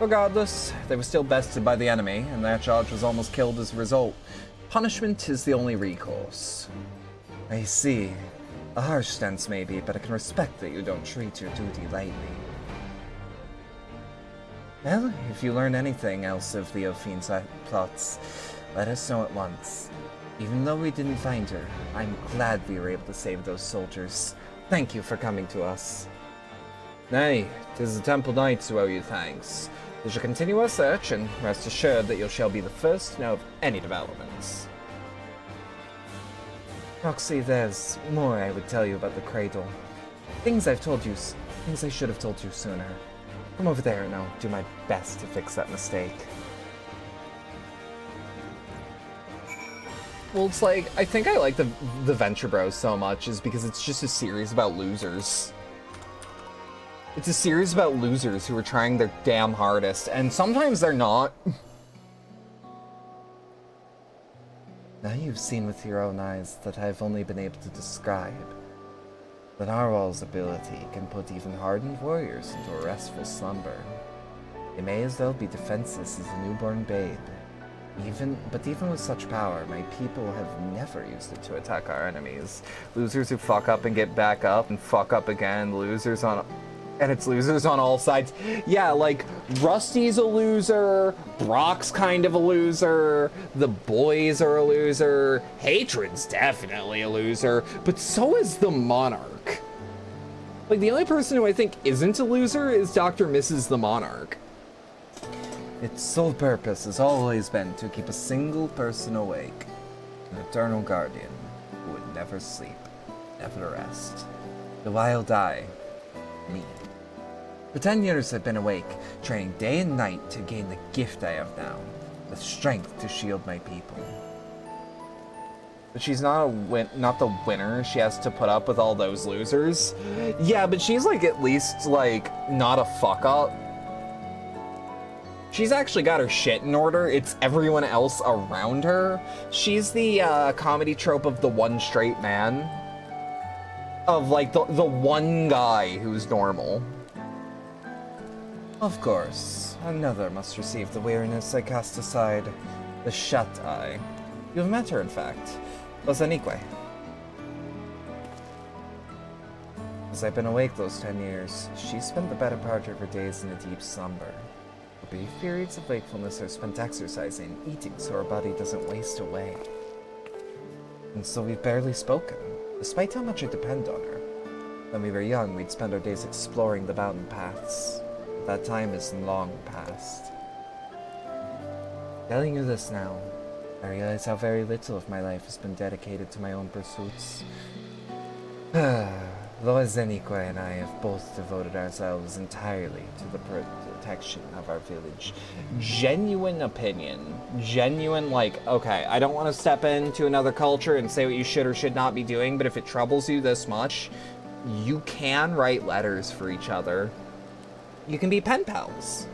Regardless, they were still bested by the enemy, and their charge was almost killed as a result. Punishment is the only recourse. I see. A harsh stance maybe, but I can respect that you don't treat your duty lightly. Well, if you learn anything else of Leofine's plots, let us know at once. Even though we didn't find her, I'm glad we were able to save those soldiers. Thank you for coming to us. Nay, 'tis the Temple Knights who owe you thanks. We shall continue our search, and rest assured that you shall be the first to know of any developments. Roxy, there's more I would tell you about the cradle. Things I should have told you sooner. Come over there and I'll do my best to fix that mistake. Well, it's like, I think I like the Venture Bros so much is because it's just a series about losers. It's a series about losers who are trying their damn hardest, and sometimes they're not. Now you've seen with your own eyes that I've only been able to describe. That Narwhal's ability can put even hardened warriors into a restful slumber. They may as well be defenseless as a newborn babe. But even with such power, my people have never used it to attack our enemies. Losers who fuck up and get back up and fuck up again. And it's losers on all sides. Yeah, like, Rusty's a loser, Brock's kind of a loser, the boys are a loser, Hatred's definitely a loser, but so is the Monarch. Like, the only person who I think isn't a loser is Dr. Mrs. the Monarch. Its sole purpose has always been to keep a single person awake, an eternal guardian who would never sleep, never rest. The wild eye, me. For 10 years I've been awake, training day and night to gain the gift I have now, the strength to shield my people. But she's not the winner. She has to put up with all those losers. Yeah, but she's like at least like not a fuck up. She's actually got her shit in order. It's everyone else around her. She's the comedy trope of the one straight man. Of like the one guy who's normal. Of course, another must receive the weariness I cast aside. The shut eye. You've met her, in fact. Anique. As I've been awake those 10 years, she spent the better part of her days in a deep slumber. Her brief periods of wakefulness are spent exercising, eating so her body doesn't waste away. And so we've barely spoken, despite how much I depend on her. When we were young, we'd spend our days exploring the mountain paths. That time is long past. Telling you this now, I realize how very little of my life has been dedicated to my own pursuits. Lois Anique and I have both devoted ourselves entirely to the protection of our village. Genuine opinion. Genuine, like, okay, I don't want to step into another culture and say what you should or should not be doing, but if it troubles you this much, you can write letters for each other. You can be pen pals.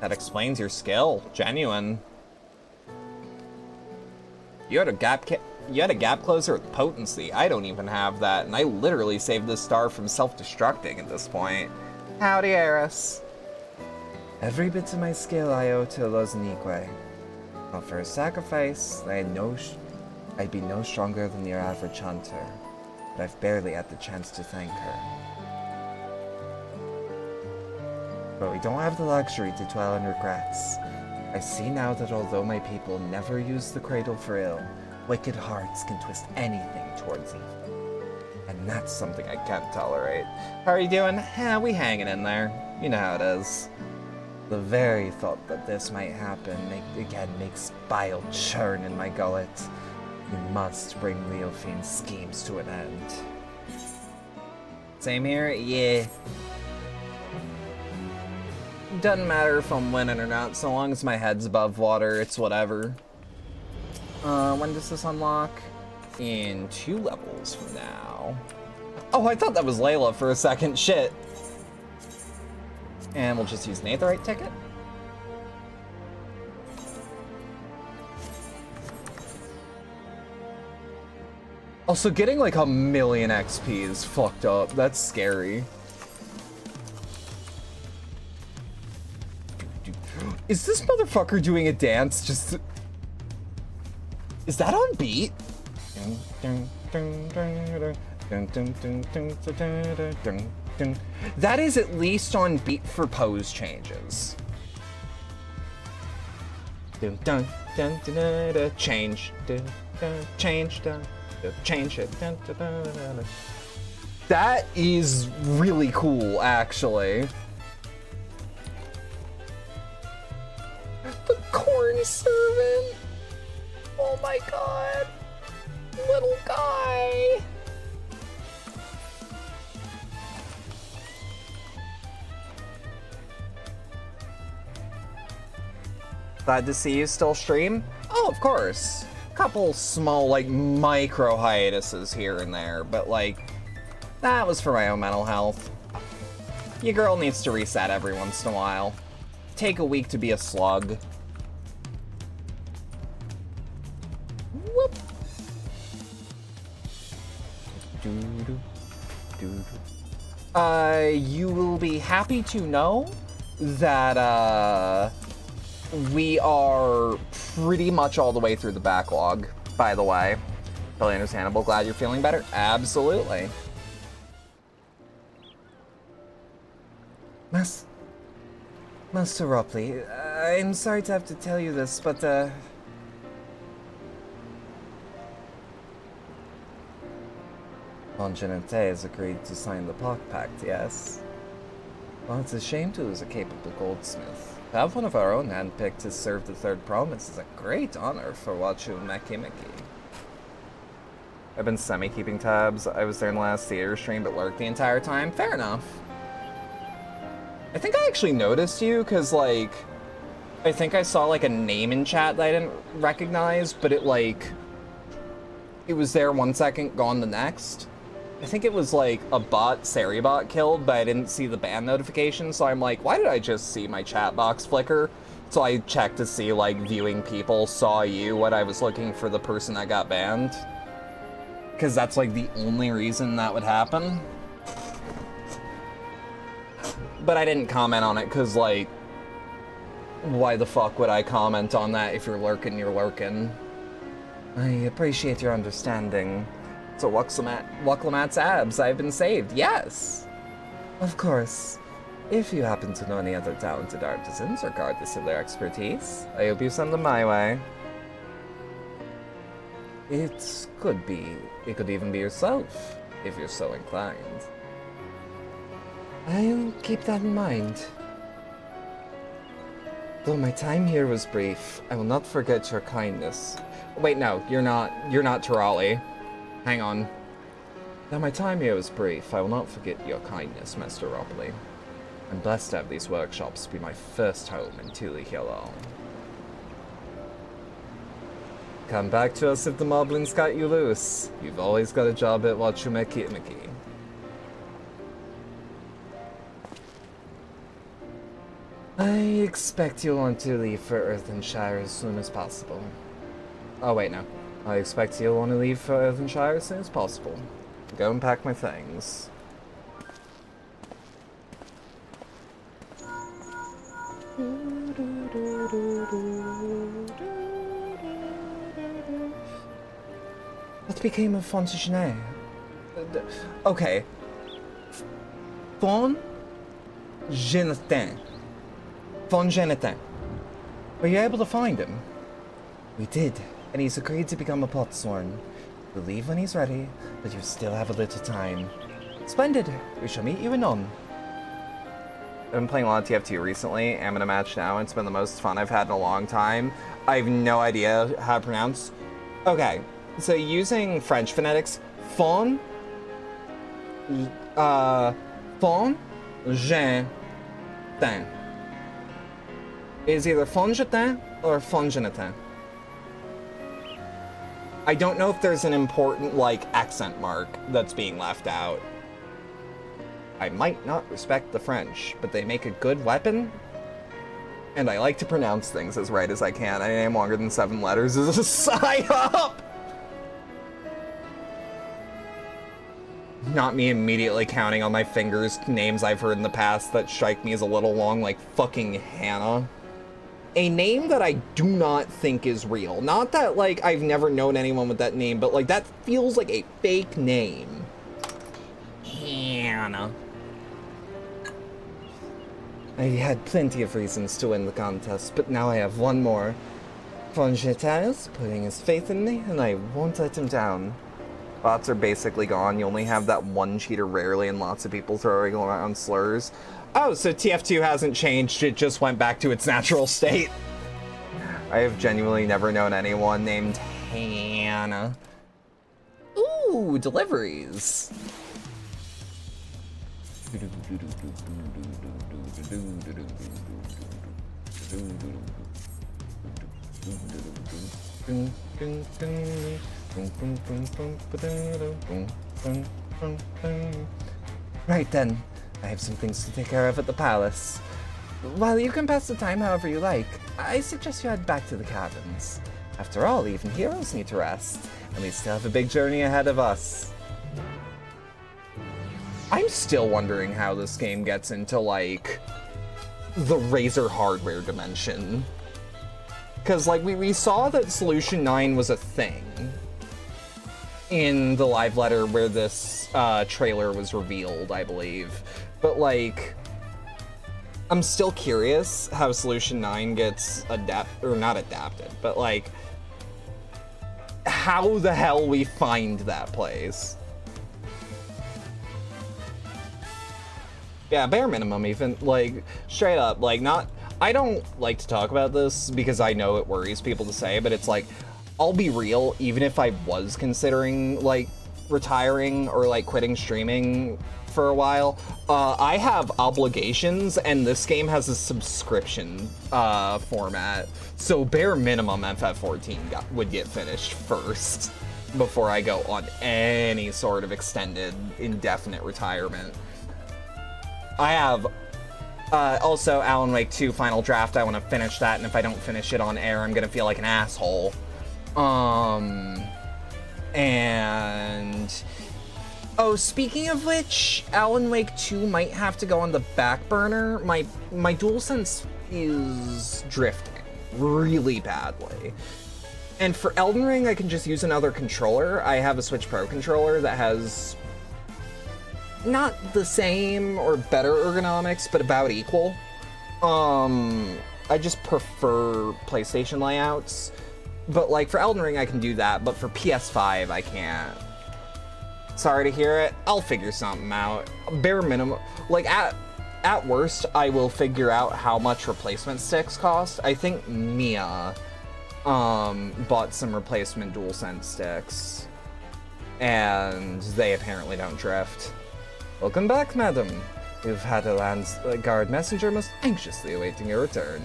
That explains your skill. Genuine. You had a gap closer with potency. I don't even have that, and I literally saved this star from self-destructing at this point. Howdy, Eris. Every bit of my skill I owe to Anique. But for a sacrifice, I'd be no stronger than your average hunter, but I've barely had the chance to thank her. But we don't have the luxury to dwell on regrets. I see now that although my people never use the cradle for ill, wicked hearts can twist anything towards evil. And that's something I can't tolerate. How are you doing? We hanging in there. You know how it is. The very thought that this might happen makes bile churn in my gullet. You must bring Leofine's schemes to an end. Same here? Yeah. Doesn't matter if I'm winning or not, so long as my head's above water, it's whatever. When does this unlock? In 2 levels from now. Oh, I thought that was Layla for a second. Shit. And we'll just use an Aetherite ticket. Also, getting like 1,000,000 XP is fucked up. That's scary. Is this motherfucker doing a dance just... Is that on beat? That is at least on beat for pose changes. Change. Change. Change it. That is really cool, actually. The corn servant. Oh my god. Little guy. Glad to see you still stream. Oh, of course. Couple small, like, micro hiatuses here and there, but, like, that was for my own mental health. Your girl needs to reset every once in a while. Take a week to be a slug. Whoop. You will be happy to know that, we are pretty much all the way through the backlog, by the way. Totally understandable. Glad you're feeling better. Absolutely. Master Ropley, I'm sorry to have to tell you this, but, Longinete has agreed to sign the Pact, yes? Well, it's a shame to lose a capable goldsmith. To have one of our own handpicked to serve the Third Promise is a great honor for Wachu Meki. I've been semi-keeping tabs. I was there in the last theater stream, but lurked the entire time. Fair enough. I think I actually noticed you, because, like, I think I saw, like, a name in chat that I didn't recognize, but it, like, it was there 1 second, gone the next. I think it was like a bot, Saribot killed, but I didn't see the ban notification, so I'm like, why did I just see my chat box flicker? So I checked to see, like, viewing people saw you when I was looking for the person that got banned. Because that's, like, the only reason that would happen. But I didn't comment on it, because, like, why the fuck would I comment on that? If you're lurking, you're lurking. I appreciate your understanding. So Wucklamat's abs, I've been saved, yes! Of course. If you happen to know any other talented artisans, regardless of their expertise, I hope you send them my way. It could even be yourself, if you're so inclined. I'll keep that in mind. Though my time here was brief, I will not forget your kindness. Wait, no, you're not Tirali. Hang on. Though my time here was brief, I will not forget your kindness, Master Ropley. I'm blessed to have these workshops be my first home in Tuli Hill. Come back to us if the moblins got you loose. You've always got a job at Wachu Meki. I expect you'll want to leave for Earthenshire as soon as possible. Oh wait, no. I expect you'll want to leave for Earthenshire as soon as possible. Go and pack my things. What became of Fontaine? Okay. Fontaine. Were you able to find him? We did, and he's agreed to become a potsworn. We'll leave when he's ready, but you still have a little time. Splendid. We shall meet you anon. I've been playing a lot of TF2 recently. I'm in a match now, and it's been the most fun I've had in a long time. I have no idea how to pronounce. Okay, so using French phonetics, fon, jetin. Is either fon jetin or fon jetin. I don't know if there's an important, like, accent mark that's being left out. I might not respect the French, but they make a good weapon. And I like to pronounce things as right as I can. Any name longer than 7 letters is a psyop! Not me immediately counting on my fingers names I've heard in the past that strike me as a little long, like fucking Hannah. A name that I do not think is real. Not that, like, I've never known anyone with that name, but, like, that feels like a fake name. Hannah. I had plenty of reasons to win the contest, but now I have one more. Von Jetin is putting his faith in me, and I won't let him down. Bots are basically gone. You only have that one cheater rarely, and lots of people throwing around slurs. Oh, so TF2 hasn't changed, it just went back to its natural state. I have genuinely never known anyone named Hannah. Ooh, deliveries. Right then, I have some things to take care of at the palace. While you can pass the time however you like, I suggest you head back to the cabins. After all, even heroes need to rest, and we still have a big journey ahead of us. I'm still wondering how this game gets into, like, the Razer hardware dimension. Because, like, we saw that Solution 9 was a thing in the live letter where this trailer was revealed, I believe. But, like, I'm still curious how Solution 9 gets not adapted, but, like, how the hell we find that place. Yeah, bare minimum even, like, straight up, like, not, I don't like to talk about this because I know it worries people to say, but it's like, I'll be real, even if I was considering, like, retiring or, like, quitting streaming for a while, I have obligations, and this game has a subscription format, so bare minimum FF14 would get finished first before I go on any sort of extended, indefinite retirement. I have, also, Alan Wake 2 Final Draft. I want to finish that, and if I don't finish it on air, I'm gonna feel like an asshole. And... Oh, speaking of which, Alan Wake 2 might have to go on the back burner. My DualSense is drifting really badly. And for Elden Ring, I can just use another controller. I have a Switch Pro controller that has not the same or better ergonomics, but about equal. I just prefer PlayStation layouts. But, like, for Elden Ring, I can do that, but for PS5, I can't. Sorry to hear it. I'll figure something out. Bare minimum. Like, at worst, I will figure out how much replacement sticks cost. I think Mia bought some replacement DualSense sticks, and they apparently don't drift. Welcome back, madam. We've had a Landguard messenger most anxiously awaiting your return.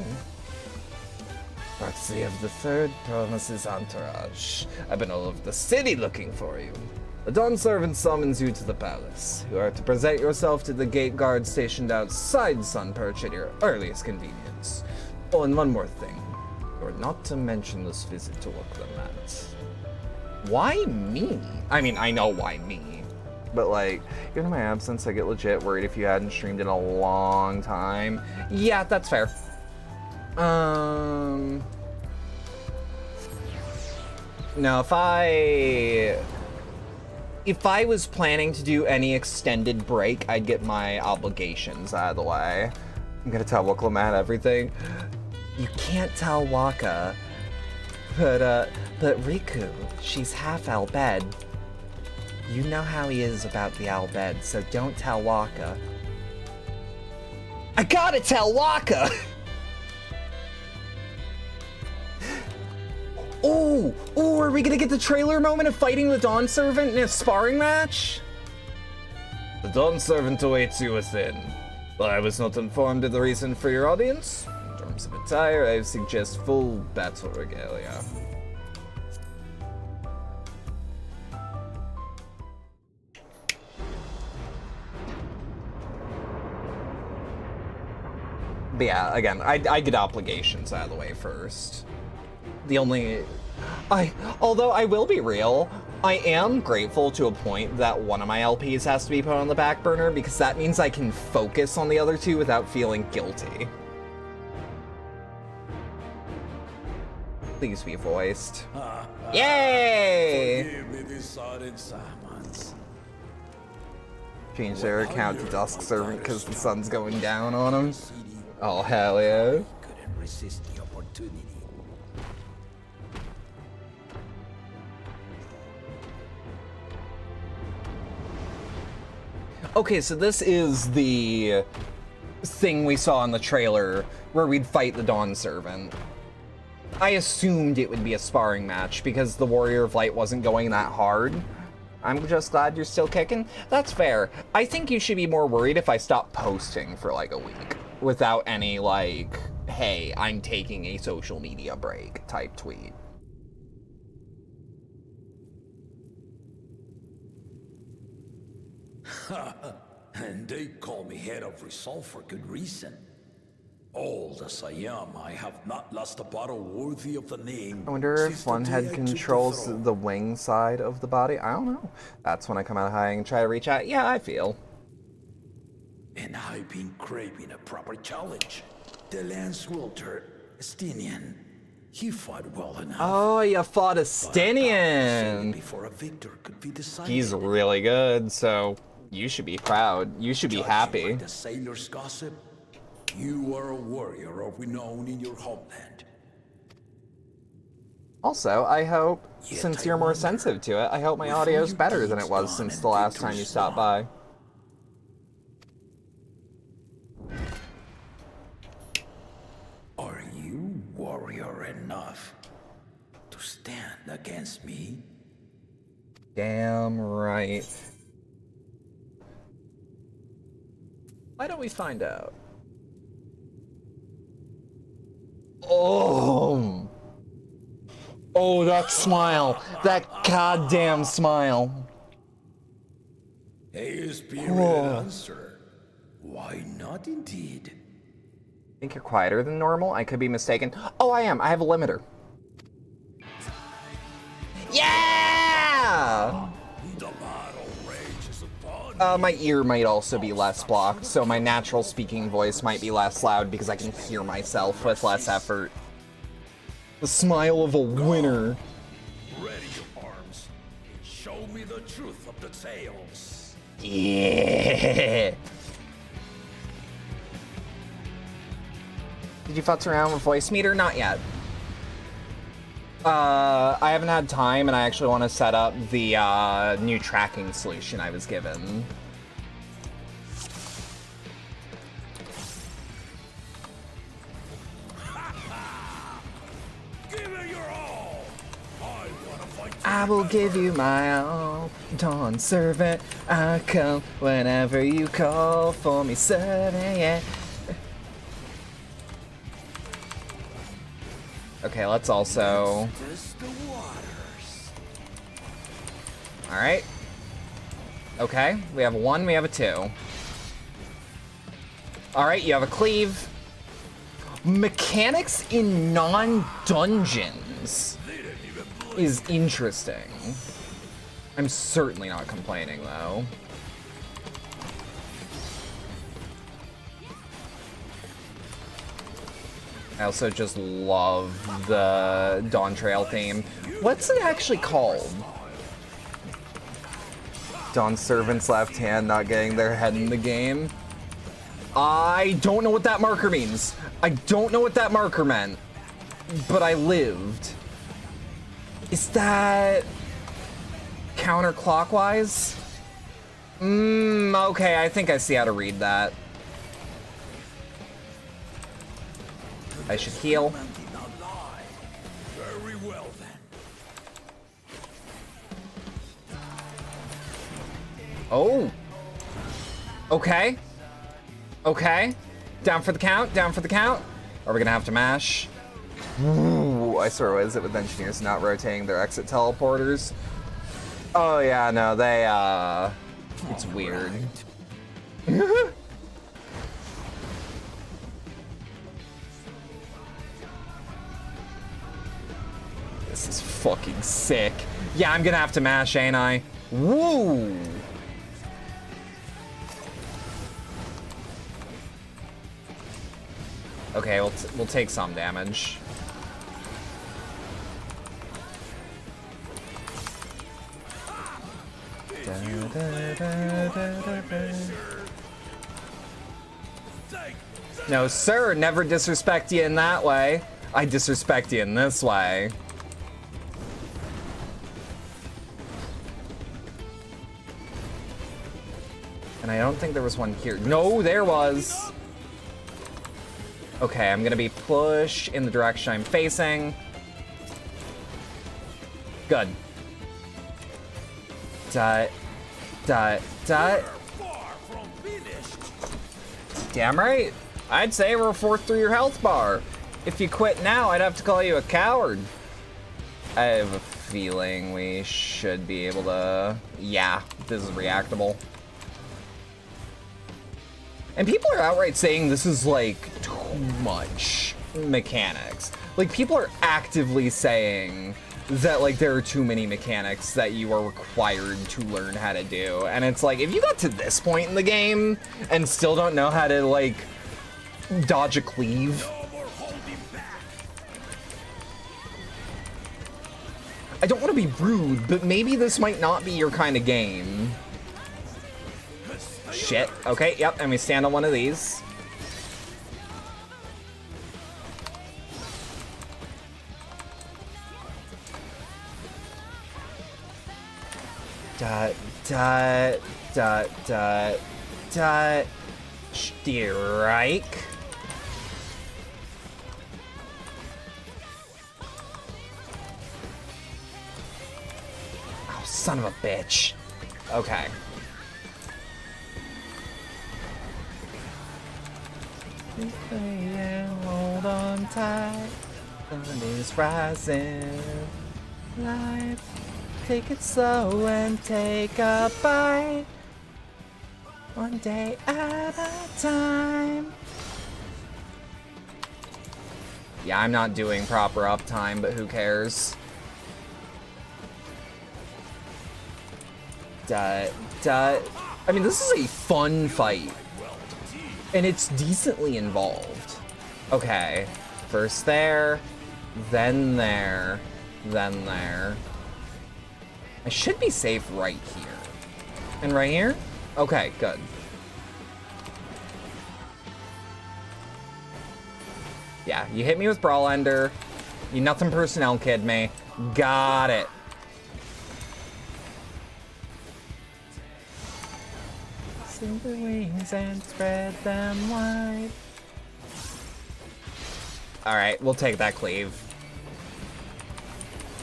FFXIV promises entourage. I've been all over the city looking for you. The Dawn servant summons you to the palace. You are to present yourself to the gate guard stationed outside Sunperch at your earliest convenience. Oh, and one more thing. You're not to mention this visit to Wuklemat. Why me? I mean, I know why me. But, like, given my absence, I get legit worried if you hadn't streamed in a long time. Yeah, that's fair. No, if I was planning to do any extended break, I'd get my obligations out of the way. I'm gonna tell Wuklemat everything. You can't tell Waka, but Riku, she's half Albed. You know how he is about the Albed, so don't tell Waka. I gotta tell Waka! Oh, are we gonna get the trailer moment of fighting the Dawn Servant in a sparring match? The Dawn Servant awaits you within. I was not informed of the reason for your audience. In terms of attire, I suggest full battle regalia. But yeah, again, I get obligations out of the way first. Although I will be real, I am grateful to a point that one of my LPs has to be put on the back burner because that means I can focus on the other two without feeling guilty. Please be voiced. Yay! Forgive me these sodden summons. Change their account to Dusk Servant because the sun's going down on him. Oh, hell yeah. Couldn't resist the opportunity. Okay, so this is the thing we saw in the trailer where we'd fight the Dawn Servant. I assumed it would be a sparring match because the Warrior of Light wasn't going that hard. I'm just glad you're still kicking. That's fair. I think you should be more worried if I stop posting for like a week without any like, hey, I'm taking a social media break type tweet. And they call me head of Resolve for good reason. Old as I am, I have not lost a battle worthy of the name. I wonder if one head controls the wing side of the body. I don't know. That's when I come out of hiding and try to reach out. Yeah, I feel. And I've been craving a proper challenge. The Lance Wilter, Estinian. He fought well enough. Oh, you fought Estinian! Before a victor could be decided. He's really good, so you should be proud. You should be happy. The sailors gossip. You are a warrior of renown in your homeland. Also, I hope, since you're more sensitive to it, I hope my audio's better than it was since the last time you stopped by. Are you warrior enough to stand against me? Damn right. Why don't we find out? Oh! Oh, that smile! That goddamn smile! A spirited answer. Why not indeed? Think you're quieter than normal? I could be mistaken. Oh, I am. I have a limiter. Yeah! The battle rages upon My ear might also be less blocked, so my natural speaking voice might be less loud because I can hear myself with less effort. The smile of a winner. ready your arms and show me the truth of the tales. Yeah! Did you futz around with voice meter? Not yet. I haven't had time, and I actually want to set up the new tracking solution I was given. Give it your all. I wanna fight. I will give you my all, Dawn Servant. I come whenever you call for me, servant, yeah. Okay, let's also... Test the waters. Alright. Okay, we have a 1, we have a 2. Alright, you have a cleave. Mechanics in non-dungeons is interesting. I'm certainly not complaining, though. I also just love the Dawn Trail theme. What's it actually called? Dawn Servant's left hand not getting their head in the game. I don't know what that marker means. I don't know what that marker meant. But I lived. Is that counterclockwise? Okay, I think I see how to read that. I should heal. Very well then. Oh. Okay. Okay. Down for the count, down for the count. Are we gonna have to mash? Ooh, I swear, what is it with engineers not rotating their exit teleporters? Oh yeah, no, they, it's weird. This is fucking sick. Yeah, I'm gonna have to mash, ain't I? Woo! Okay, we'll take some damage. No, sir, never disrespect you in that way. I disrespect you in this way. And I don't think there was one here. No, there was. Okay, I'm gonna be push in the direction I'm facing. Good. Dot, dot, dot. Damn right. I'd say we're fourth through your health bar. If you quit now, I'd have to call you a coward. I have a feeling we should be able to... Yeah, this is reactable. And people are outright saying this is, like, too much mechanics. Like, people are actively saying that, like, there are too many mechanics that you are required to learn how to do. And it's like, if you got to this point in the game and still don't know how to, like, dodge a cleave... I don't want to be rude, but maybe this might not be your kind of game. Shit. Okay, yep, and we stand on one of these. Dot, dot, dot, dot, dot. Strike. Oh, son of a bitch. Okay. Hold on tight. Sun is rising. Life. Take it slow and take a bite. One day at a time. Yeah, I'm not doing proper uptime, but who cares? Dut, dut. I mean, this is a fun fight. And it's decently involved. Okay. First there, then there, then there. I should be safe right here. And right here? Okay, good. Yeah, you hit me with Brawl Ender. You nothing personnel kid me. Got it. The wings and spread them wide. Alright, we'll take that cleave.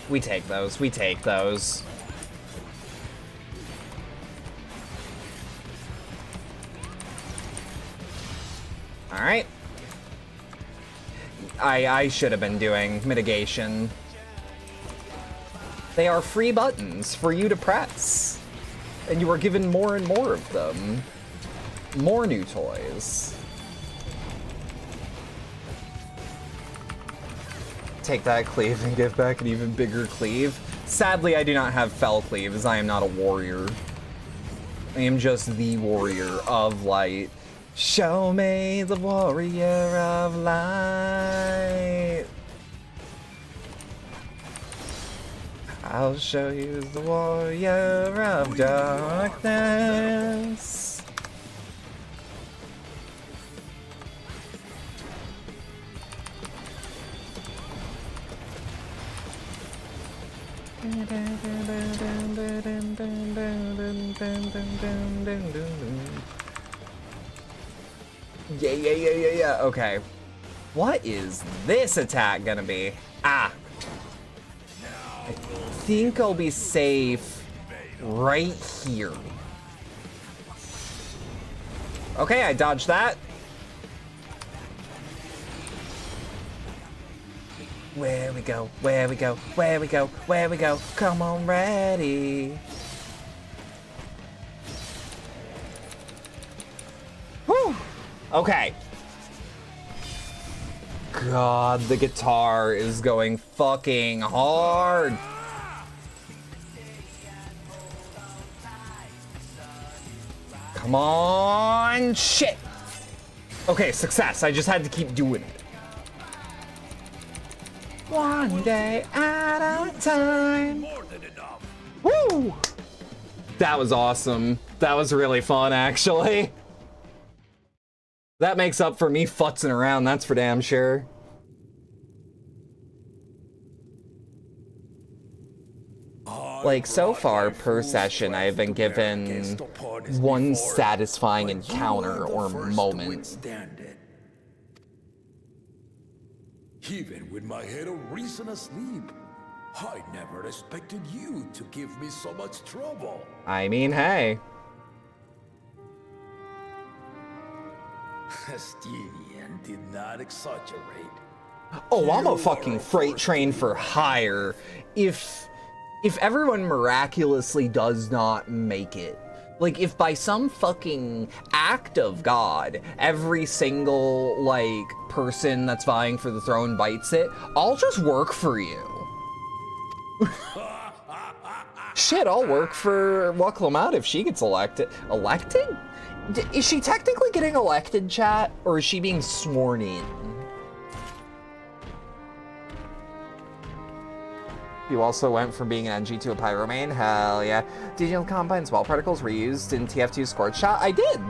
We take those, we take those. Alright. I should have been doing mitigation. They are free buttons for you to press. And you are given more and more of them. More new toys. Take that cleave and give back an even bigger cleave. Sadly, I do not have fell cleave, as I am not a warrior. I am just the warrior of light. Show me the warrior of light. I'll show you the warrior of darkness. Yeah. Okay. What is this attack gonna be? Ah. I think I'll be safe right here. Okay, I dodged that. Where we go, where we go, where we go, where we go. Come on, ready. Whew. Okay. God, the guitar is going fucking hard. Come on, shit. Okay, success. I just had to keep doing it. One day at a time. Woo! That was awesome. That was really fun, actually. That makes up for me futzing around, that's for damn sure. Like, so far per session, I've been given one satisfying encounter or moment. Even with my head of reason asleep, I never expected you to give me so much trouble. I mean, hey. Stenian did not exaggerate. Oh, I'm a fucking freight train for hire. If everyone miraculously does not make it, like if by some fucking act of God, every single, like, person that's vying for the throne bites it, I'll just work for you. Shit, I'll work for Waklamad if she gets elected. Elected? Is she technically getting elected, chat? Or is she being sworn in? You also went from being an NG to a pyromane? Hell yeah. Did you combine spell particles reused in TF2 Scorch Shot? I did!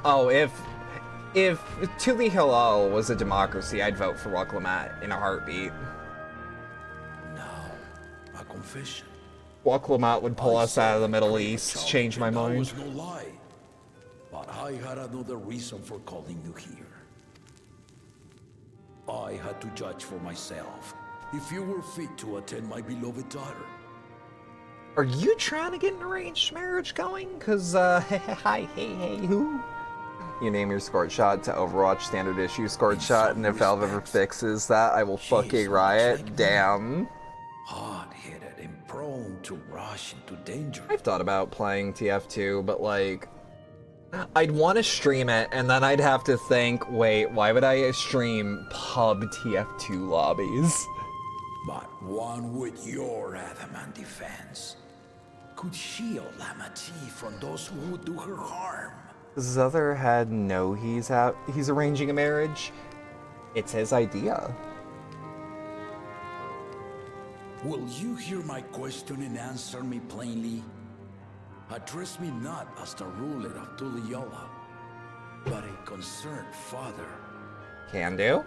Oh, if Tuli Hilal was a democracy, I'd vote for Waklamat in a heartbeat. Now, a confession. Waklamat would pull us out of the Middle East, change my mind. That was no lie. But I had another reason for calling you here. I had to judge for myself if you were fit to attend my beloved daughter. Are you trying to get an arranged marriage going? Cause, hi, hey, who? You name your Scorch Shot to Overwatch Standard Issue Scorch Shot, and if Valve ever fixes that, I will fucking riot. Damn. Hard-headed and prone to rush into danger. I've thought about playing TF2, but like, I'd want to stream it, and then I'd have to think, wait, why would I stream pub TF2 lobbies? But one with your adamant defense could shield Lamati from those who would do her harm. Zutherhead know he's arranging a marriage? It's his idea. Will you hear my question and answer me plainly? Address me not as the ruler of Tuliola, but a concerned father. Can do.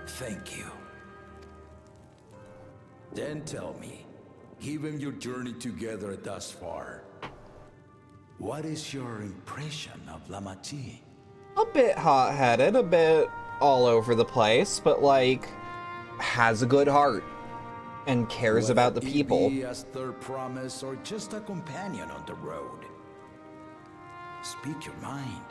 Thank you. Then tell me, given your journey together thus far, what is your impression of Lamati? A bit hot-headed, a bit all over the place, but like, has a good heart and cares about the people. Be as their promise or just a companion on the road. Speak your mind.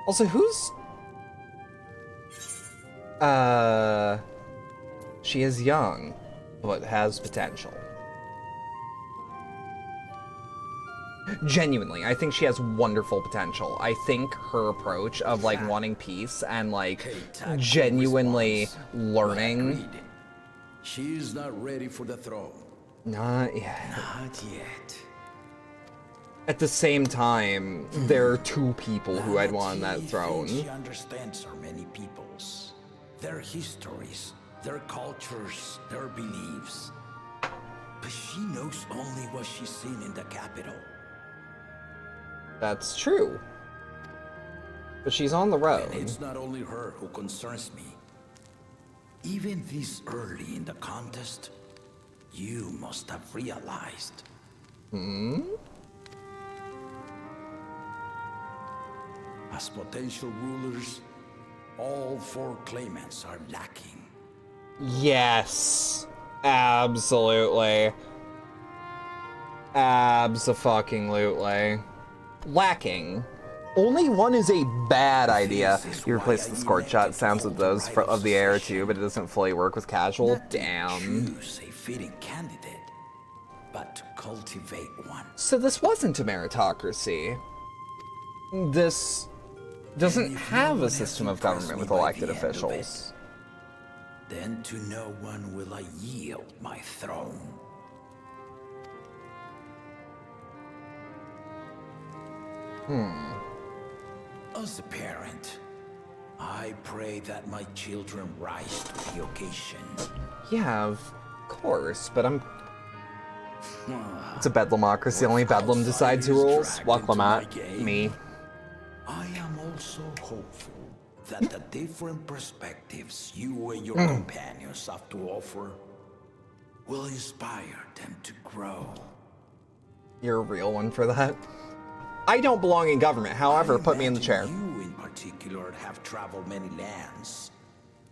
Also, who's... She is young, but has potential. Genuinely, I think she has wonderful potential. I think her approach of, like, wanting peace and, like, genuinely learning... She is not ready for the throne. Not yet. Not yet. At the same time, there are two people who I'd want on that Lamati throne. thinks she understands our many peoples, their histories, their cultures, their beliefs. But she knows only what she's seen in the capital. That's true. But she's on the road. And it's not only her who concerns me. Even this early in the contest, you must have realized. As potential rulers, all 4 claimants are lacking. Yes. Absolutely. Abso-fucking-lutely. Lacking. Only one is a bad idea. You replace the score shot sounds with those of the air too, but it doesn't fully work with casual. Damn. Choose a fitting candidate, but to cultivate one. So this wasn't a meritocracy. This doesn't have a system of government with elected officials. Then to no one will I yield my throne. As a parent, I pray that my children rise to the occasion. Yeah, of course, but it's a bedlamocracy. Only Bedlam decides who rules. What Lamont? Me. I am also hopeful that the different perspectives you and your companions have to offer will inspire them to grow. You're a real one for that. I don't belong in government, however, put me in the chair. You in particular have traveled many lands.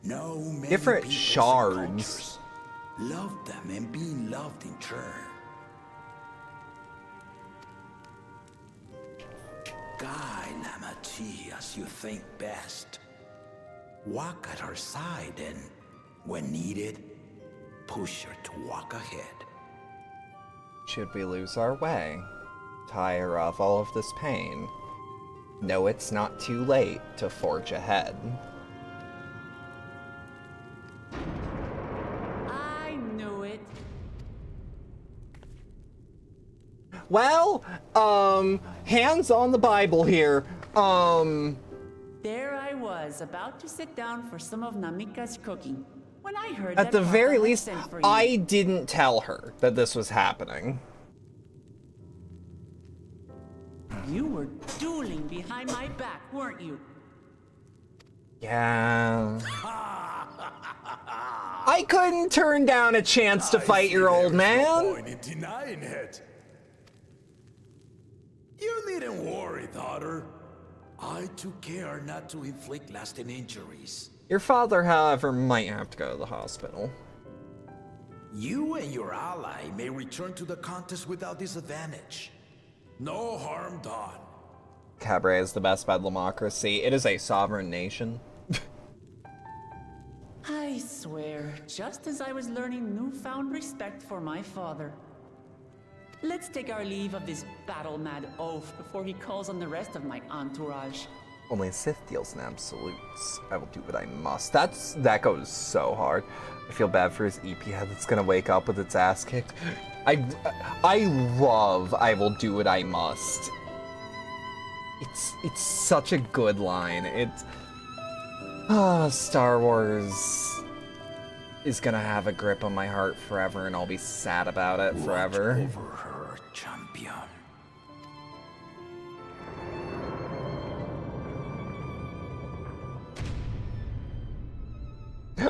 Know many Different peoples and shards. cultures. Love them and being loved in turn. Guide Lamati as you think best. Walk at her side and, when needed, push her to walk ahead. Should we lose our way? Tire of all of this pain. No, it's not too late to forge ahead. I knew it. Well, hands on the Bible here. There I was, about to sit down for some of Namika's cooking, when I heard At that the very Papa had least, sent for you. I didn't tell her that this was happening. You were dueling behind my back, weren't you? Yeah. I couldn't turn down a chance to fight your old man. Point in denying it. You needn't worry, daughter. I took care not to inflict lasting injuries. Your father, however, might have to go to the hospital. You and your ally may return to the contest without disadvantage. No harm done. Cabaret is the best bedlamocracy. It is a sovereign nation. I swear, just as I was learning newfound respect for my father. Let's take our leave of this battle-mad oaf before he calls on the rest of my entourage. Only Sith deals in absolutes. I will do what I must. That goes so hard. I feel bad for his EP head that's gonna wake up with its ass kicked. I love I will do what I must. It's such a good line. Star Wars is gonna have a grip on my heart forever, and I'll be sad about it forever. Watch over her, champion.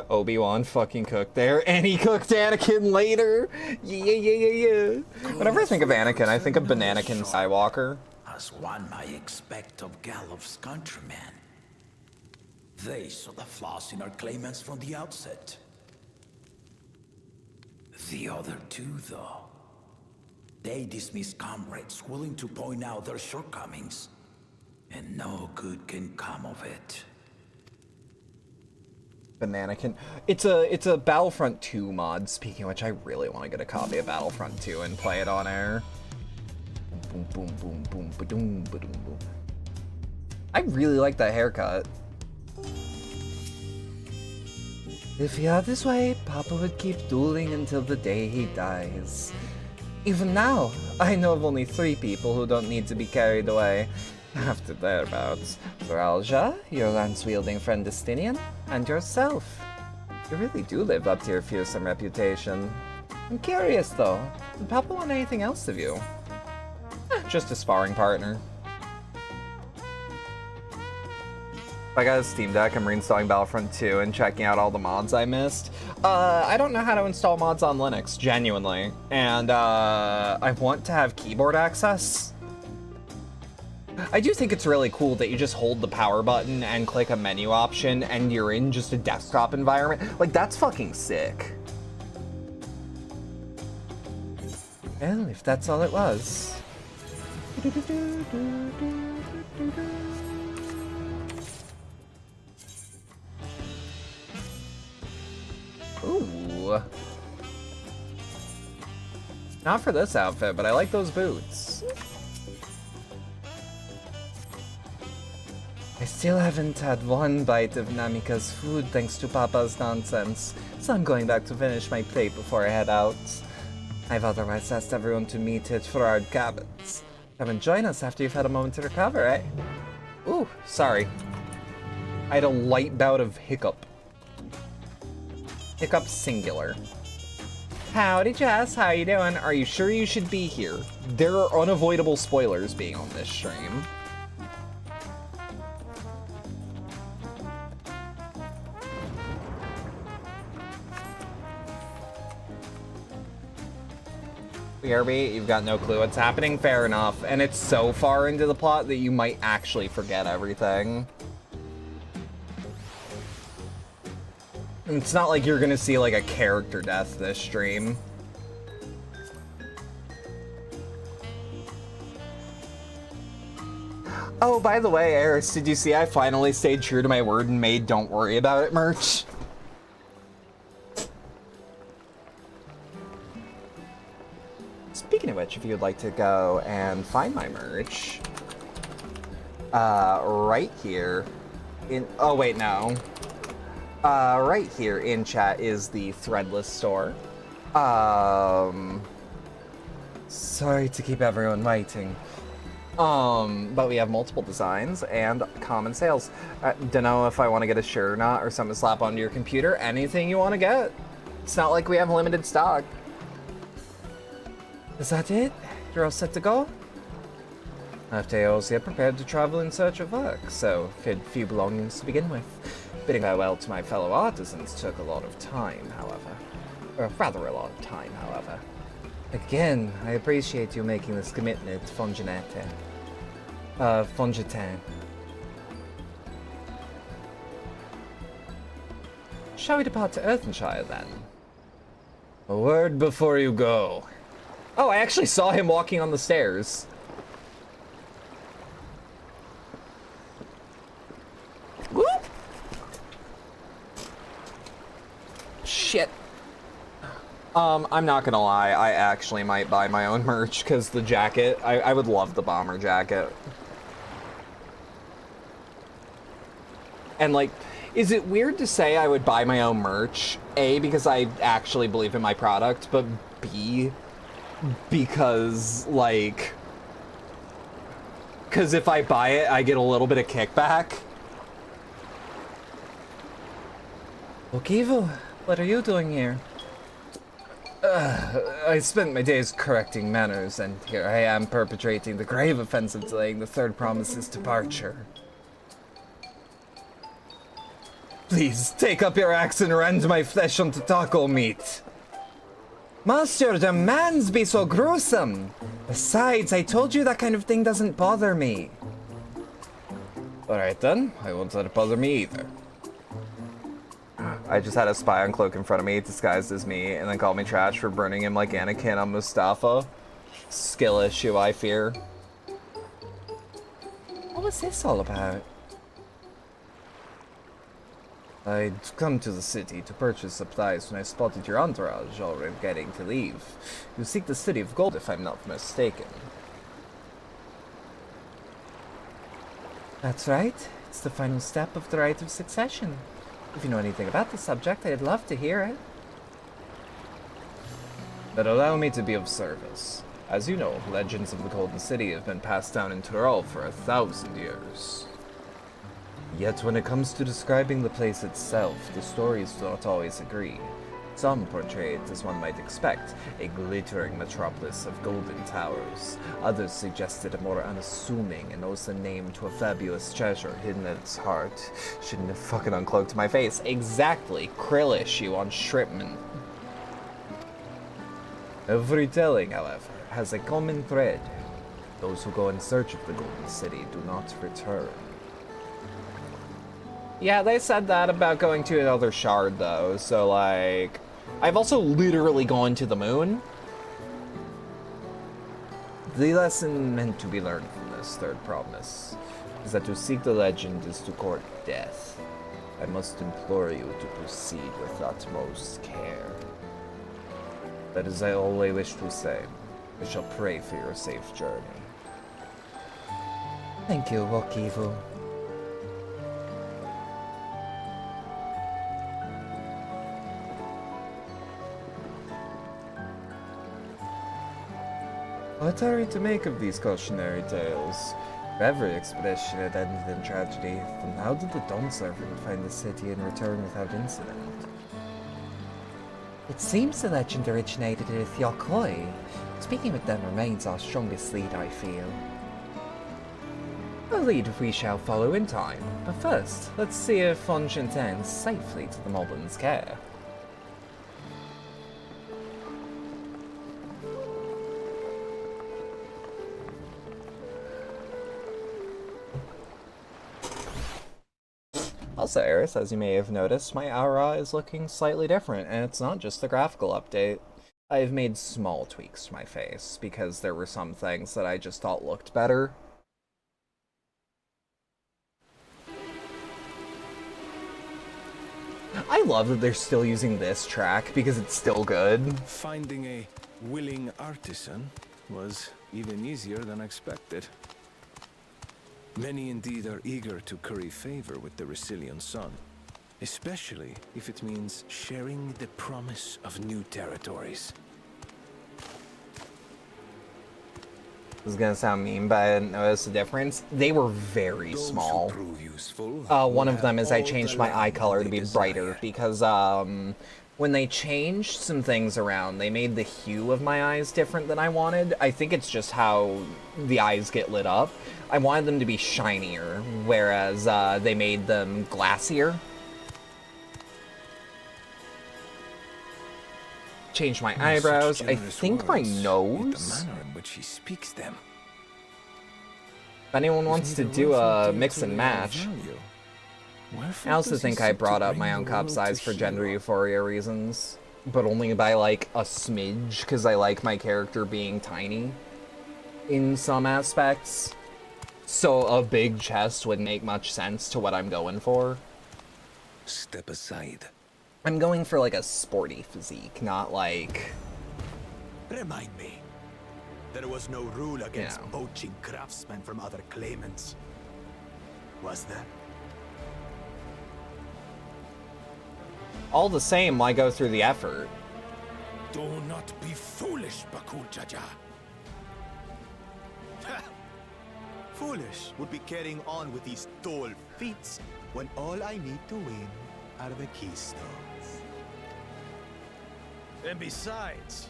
Obi-Wan fucking cooked there, and he cooked Anakin later. Yeah. Whenever I think of Anakin, I think of Bananakin Skywalker. As one might expect of Gallup's countrymen. They saw the flaws in our claimants from the outset. The other two, though, they dismiss comrades willing to point out their shortcomings, and no good can come of it. Bananakin. It's a Battlefront 2 mod, speaking of which I really want to get a copy of Battlefront 2 and play it on air. Boom, boom, boom, boom, ba-doom, ba-doom, boom. I really like that haircut. If he had his way, Papa would keep dueling until the day he dies. Even now, I know of only 3 people who don't need to be carried away. After thereabouts, Zoralja, your lance-wielding friend Destinian, and yourself. You really do live up to your fearsome reputation. I'm curious though, did Papa want anything else of you? Just a sparring partner. I got a Steam Deck, I'm reinstalling Battlefront 2 and checking out all the mods I missed. I don't know how to install mods on Linux, genuinely. And I want to have keyboard access. I do think it's really cool that you just hold the power button and click a menu option and you're in just a desktop environment. Like, that's fucking sick. Well, if that's all it was. Ooh. Not for this outfit, but I like those boots. I still haven't had one bite of Namika's food thanks to Papa's nonsense, so I'm going back to finish my plate before I head out. I've otherwise asked everyone to meet at Frard Cabins. Come and join us after you've had a moment to recover, eh? Ooh, sorry. I had a light bout of hiccup. Hiccup singular. Howdy, Jess. How you doing? Are you sure you should be here? There are unavoidable spoilers being on this stream. BRB, you've got no clue what's happening? Fair enough. And it's so far into the plot that you might actually forget everything. It's not like you're gonna see, like, a character death this stream. Oh, by the way, Eris, did you see I finally stayed true to my word and made Don't Worry About It merch? Speaking of which, if you'd like to go and find my merch, right here in, oh wait, no. Right here in chat is the Threadless store. Sorry to keep everyone waiting. But we have multiple designs and common sales. Don't know if I want to get a shirt or not, or something to slap onto your computer. Anything you want to get. It's not like we have limited stock. Is that it? You're all set to go? After I was here prepared to travel in search of work, so few belongings to begin with. Bidding farewell to my fellow artisans took a lot of time, however. Or rather a lot of time, however. Again, I appreciate you making this commitment, Fonginete. Fongitan. Shall we depart to Earthenshire, then? A word before you go. Oh, I actually saw him walking on the stairs. Whoop! Shit. I'm not gonna lie, I actually might buy my own merch, because the jacket, I would love the bomber jacket. And like, is it weird to say I would buy my own merch? A, because I actually believe in my product, but B, because, like, because if I buy it, I get a little bit of kickback. Okivo, what are you doing here? I spent my days correcting manners, and here I am perpetrating the grave offense of delaying the third promise's departure. Please, take up your axe and rend my flesh onto taco meat. Master, the demands be so gruesome. Besides, I told you that kind of thing doesn't bother me. Alright then, I won't let it bother me either. I just had a spy on cloak in front of me, disguised as me, and then called me trash for burning him like Anakin on Mustafa. Skill issue, I fear. What was this all about? I'd come to the city to purchase supplies when I spotted your entourage already getting to leave. You seek the City of Gold, if I'm not mistaken. That's right. It's the final step of the rite of succession. If you know anything about the subject, I'd love to hear it. But allow me to be of service. As you know, legends of the Golden City have been passed down in Tyrol for 1,000 years. Yet when it comes to describing the place itself, the stories do not always agree. Some portray it as one might expect, a glittering metropolis of golden towers. Others suggested a more unassuming and also name to a fabulous treasure hidden at its heart. Shouldn't have fucking uncloaked my face. Exactly. Krill issue on shipment. Every telling, however, has a common thread. Those who go in search of the Golden City do not return. Yeah, they said that about going to another shard, though, so, like... I've also literally gone to the moon. The lesson meant to be learned from this third promise is that to seek the legend is to court death. I must implore you to proceed with utmost care. That is all I wish to say. I shall pray for your safe journey. Thank you, Wokivu. What are we to make of these cautionary tales? If every expedition had ended in tragedy, then how did the Dawn Servant find the city and return without incident? It seems the legend originated with Yokoi. Speaking with them remains our strongest lead, I feel. A lead we shall follow in time, but first, let's see if Fon ends safely to the Moblins' care. Also, Eris, as you may have noticed, my aura is looking slightly different, and it's not just the graphical update. I've made small tweaks to my face, because there were some things that I just thought looked better. I love that they're still using this track, because it's still good. Finding a willing artisan was even easier than expected. Many indeed are eager to curry favor with the Resilient Sun, especially if it means sharing the promise of new territories. This is gonna sound mean, but I didn't notice the difference. They were very small. One of them is I changed my eye color to be brighter, because when they changed some things around, they made the hue of my eyes different than I wanted. I think it's just how the eyes get lit up. I wanted them to be shinier, whereas they made them glassier. Changed my eyebrows. I think my nose. The manner in which he speaks them. If anyone wants to do a mix and match. I also think I brought up my own cup size for gender euphoria reasons, but only by like a smidge, because I like my character being tiny in some aspects. So a big chest wouldn't make much sense to what I'm going for. Step aside. I'm going for like a sporty physique, not like... Remind me, there was no rule against Yeah. poaching craftsmen from other claimants, was there? All the same, why go through the effort? Do not be foolish, Bakujaja. Foolish would be carrying on with these dull feats when all I need to win are the keystones. And besides,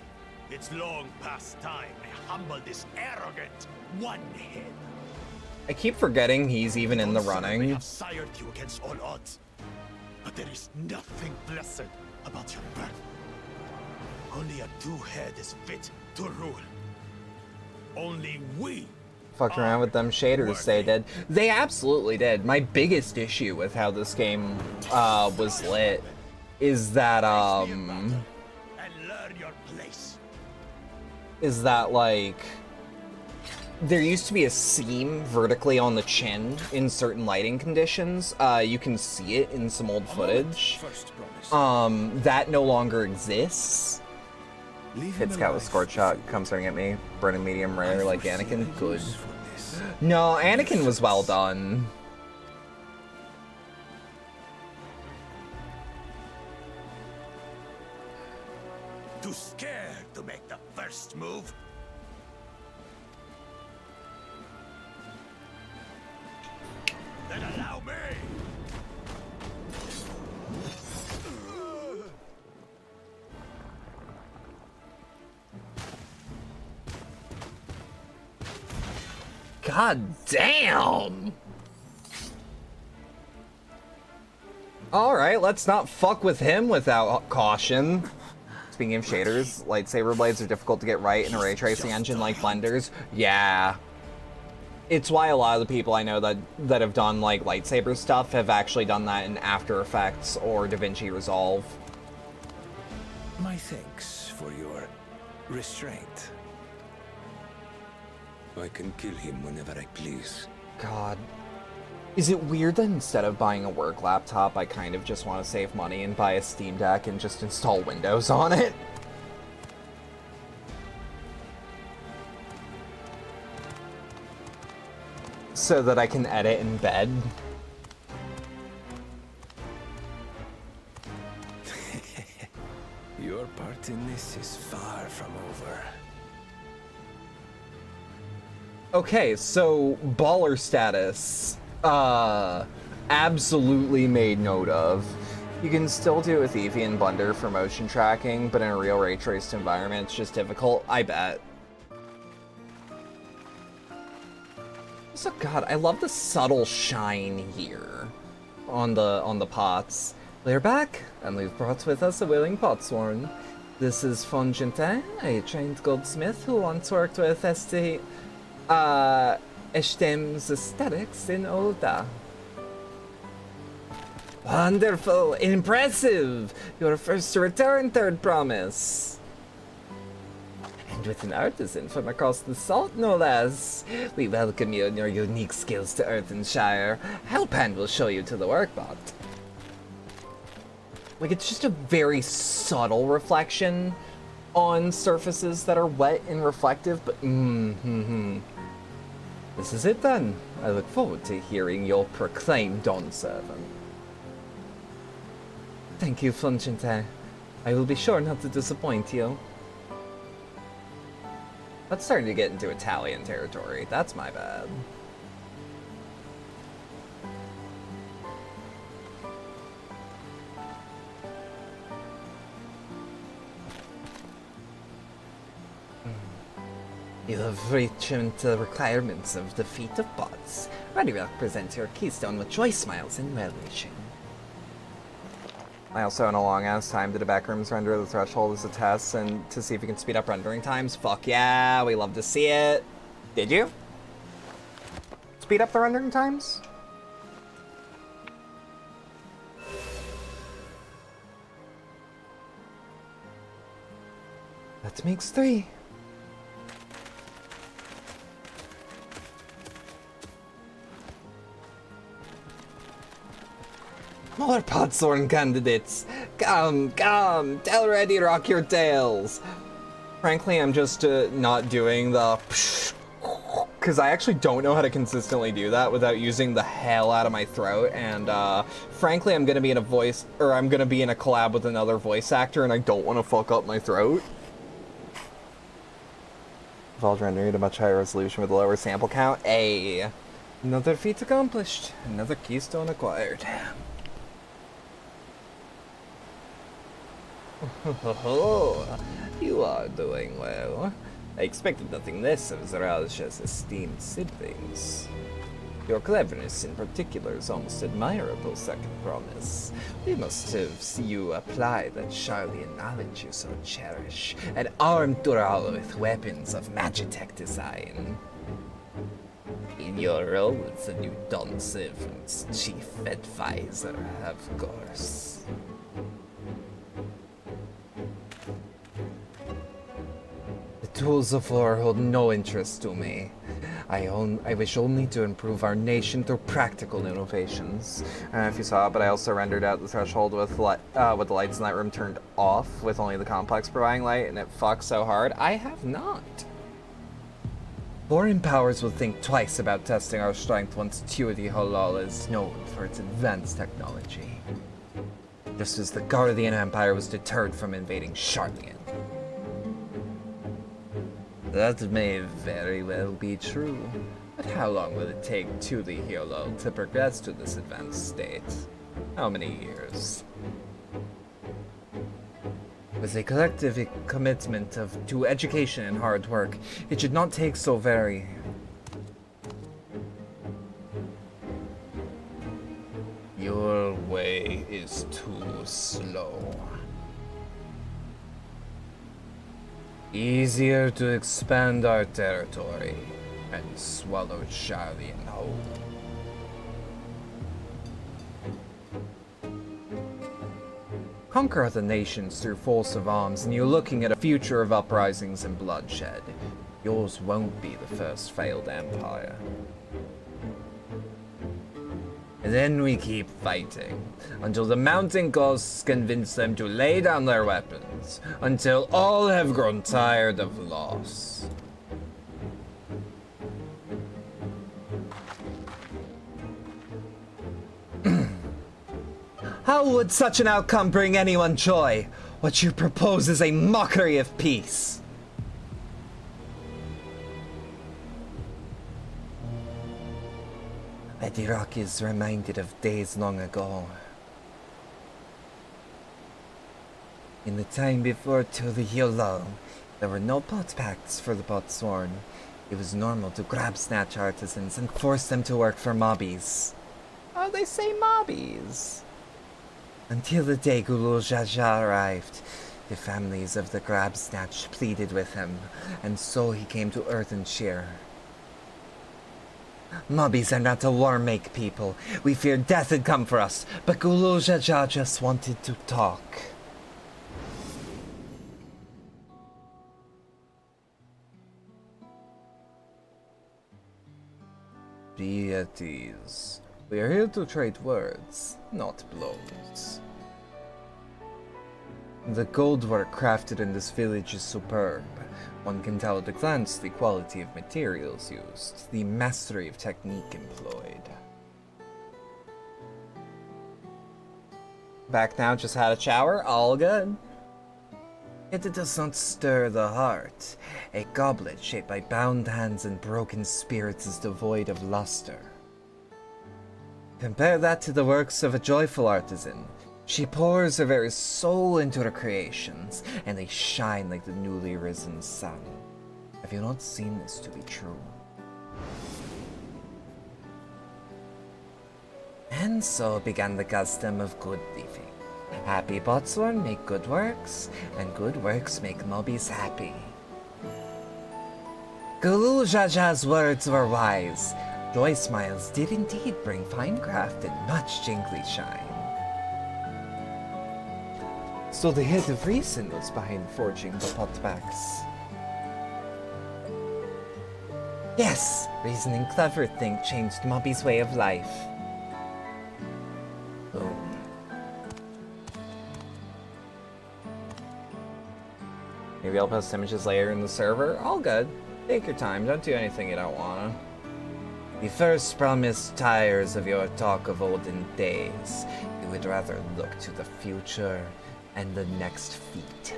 it's long past time I humble this arrogant one-head. I keep forgetting he's even in the May running. have sired you against all odds, but there is nothing blessed about your birth. Only a two-head is fit to rule. Only we Fucked around with them shaders, they did. They absolutely did. My biggest issue with how this game was lit is that, and learn your place. is that, like, there used to be a seam vertically on the chin in certain lighting conditions. You can see it in some old footage. First promise. That no longer exists. Leave him Hit scout with alive scorch shot, for comes running at me, burning medium I rare like foresee Anakin. a Good. use for this. No, Anakin was well done. Too scared to make the first move? Then allow me! God damn! Alright, let's not fuck with him without caution. Speaking of shaders, lightsaber blades are difficult to get right in a ray tracing engine like Blender's. Yeah. It's why a lot of the people I know that have done like lightsaber stuff have actually done that in After Effects or DaVinci Resolve. My thanks for your restraint. I can kill him whenever I please. God. Is it weird that instead of buying a work laptop, I kind of just want to save money and buy a Steam Deck and just install Windows on it? So that I can edit in bed? Your part in this is far from over. Okay, so baller status. Absolutely made note of. You can still do it with Eevee and Blender for motion tracking, but in a real ray traced environment, it's just difficult. I bet. So God, I love the subtle shine here on the pots. We're back, and we've brought with us a willing potsworn. This is Fongentin, a trained goldsmith who once worked with Eshtem's aesthetics in Olda. Wonderful! Impressive! Your first to return, Third Promise! And with an artisan from across the salt, no less. We welcome you and your unique skills to Earthenshire. Hellpan will show you to the workbot. Like, it's just a very subtle reflection on surfaces that are wet and reflective, but This is it then. I look forward to hearing your proclaimed Dawn Servant. Thank you, Flunchente. I will be sure not to disappoint you. That's starting to get into Italian territory. That's my bad. You have reached the requirements of the feat of bots. Ready to present your keystone with choice smiles and well-wishing. I also, in a long-ass time, did a backrooms render of the threshold as a test and to see if we can speed up rendering times. Fuck yeah, we love to see it. Did you? Speed up the rendering times? That makes 3. More Potsworn candidates! Come, come! Tell ready, rock your tails! Frankly, I'm just not doing the because I actually don't know how to consistently do that without using the hell out of my throat, and frankly, I'm gonna be in a collab with another voice actor, and I don't want to fuck up my throat. Evolved rendering at a much higher resolution with a lower sample count. Another feat accomplished. Another keystone acquired. You are doing well. I expected nothing less of Zaralja's esteemed siblings. Your cleverness in particular is almost admirable, Second Promise. We must have seen you apply that Charlian knowledge you so cherish, and arm Dural with weapons of Magitech design. In your role as the new Dawn Servant's chief advisor, of course. Tools of war hold no interest to me. I wish only to improve our nation through practical innovations. I don't know if you saw it, but I also rendered out the threshold with the lights in that room turned off, with only the complex providing light, and it fucks so hard. I have not. Foreign powers will think twice about testing our strength once Tuity Halal is known for its advanced technology. Just as the Guardian Empire was deterred from invading Charlian. That may very well be true, but how long will it take Tuli Hilo to progress to this advanced state? How many years? With a collective commitment to education and hard work, it should not take so very... go. Easier to expand our territory and swallow Charlie and whole. Conquer other nations through force of arms, and you're looking at a future of uprisings and bloodshed. Yours won't be the first failed empire. And then we keep fighting, until the mounting costs convince them to lay down their weapons, until all have grown tired of loss. How would such an outcome bring anyone joy? What you propose is a mockery of peace. Edirach is reminded of days long ago. In the time before Tuliyola, there were no pot pacts for the potsworn. It was normal to grab snatch artisans and force them to work for mobbies. Oh, they say mobbies. Until the day Gulul Jaja arrived, the families of the grab snatch pleaded with him, and so he came to Earthenshire. Mobbies are not a war-make people. We feared death had come for us, but Gulul Jaja just wanted to talk. Be at ease. We are here to trade words, not blows. The gold work crafted in this village is superb. One can tell at a glance the quality of materials used, the mastery of technique employed. Back now, just had a shower, all good. Yet it does not stir the heart. A goblet shaped by bound hands and broken spirits is devoid of luster. Compare that to the works of a joyful artisan. She pours her very soul into her creations, and they shine like the newly risen sun. Have you not seen this to be true? And so began the custom of good living. Happy potsworn make good works, and good works make mobbies happy. Gulul Jaja's words were wise. Joy smiles did indeed bring fine craft and much jingly shine. So the head of reason was behind forging the potbacks. Yes, reason and clever think changed Mobby's way of life. Boom. Maybe I'll post images later in the server. All good. Take your time, don't do anything you don't wanna. The first promise tires of your talk of olden days. You would rather look to the future and the next feat.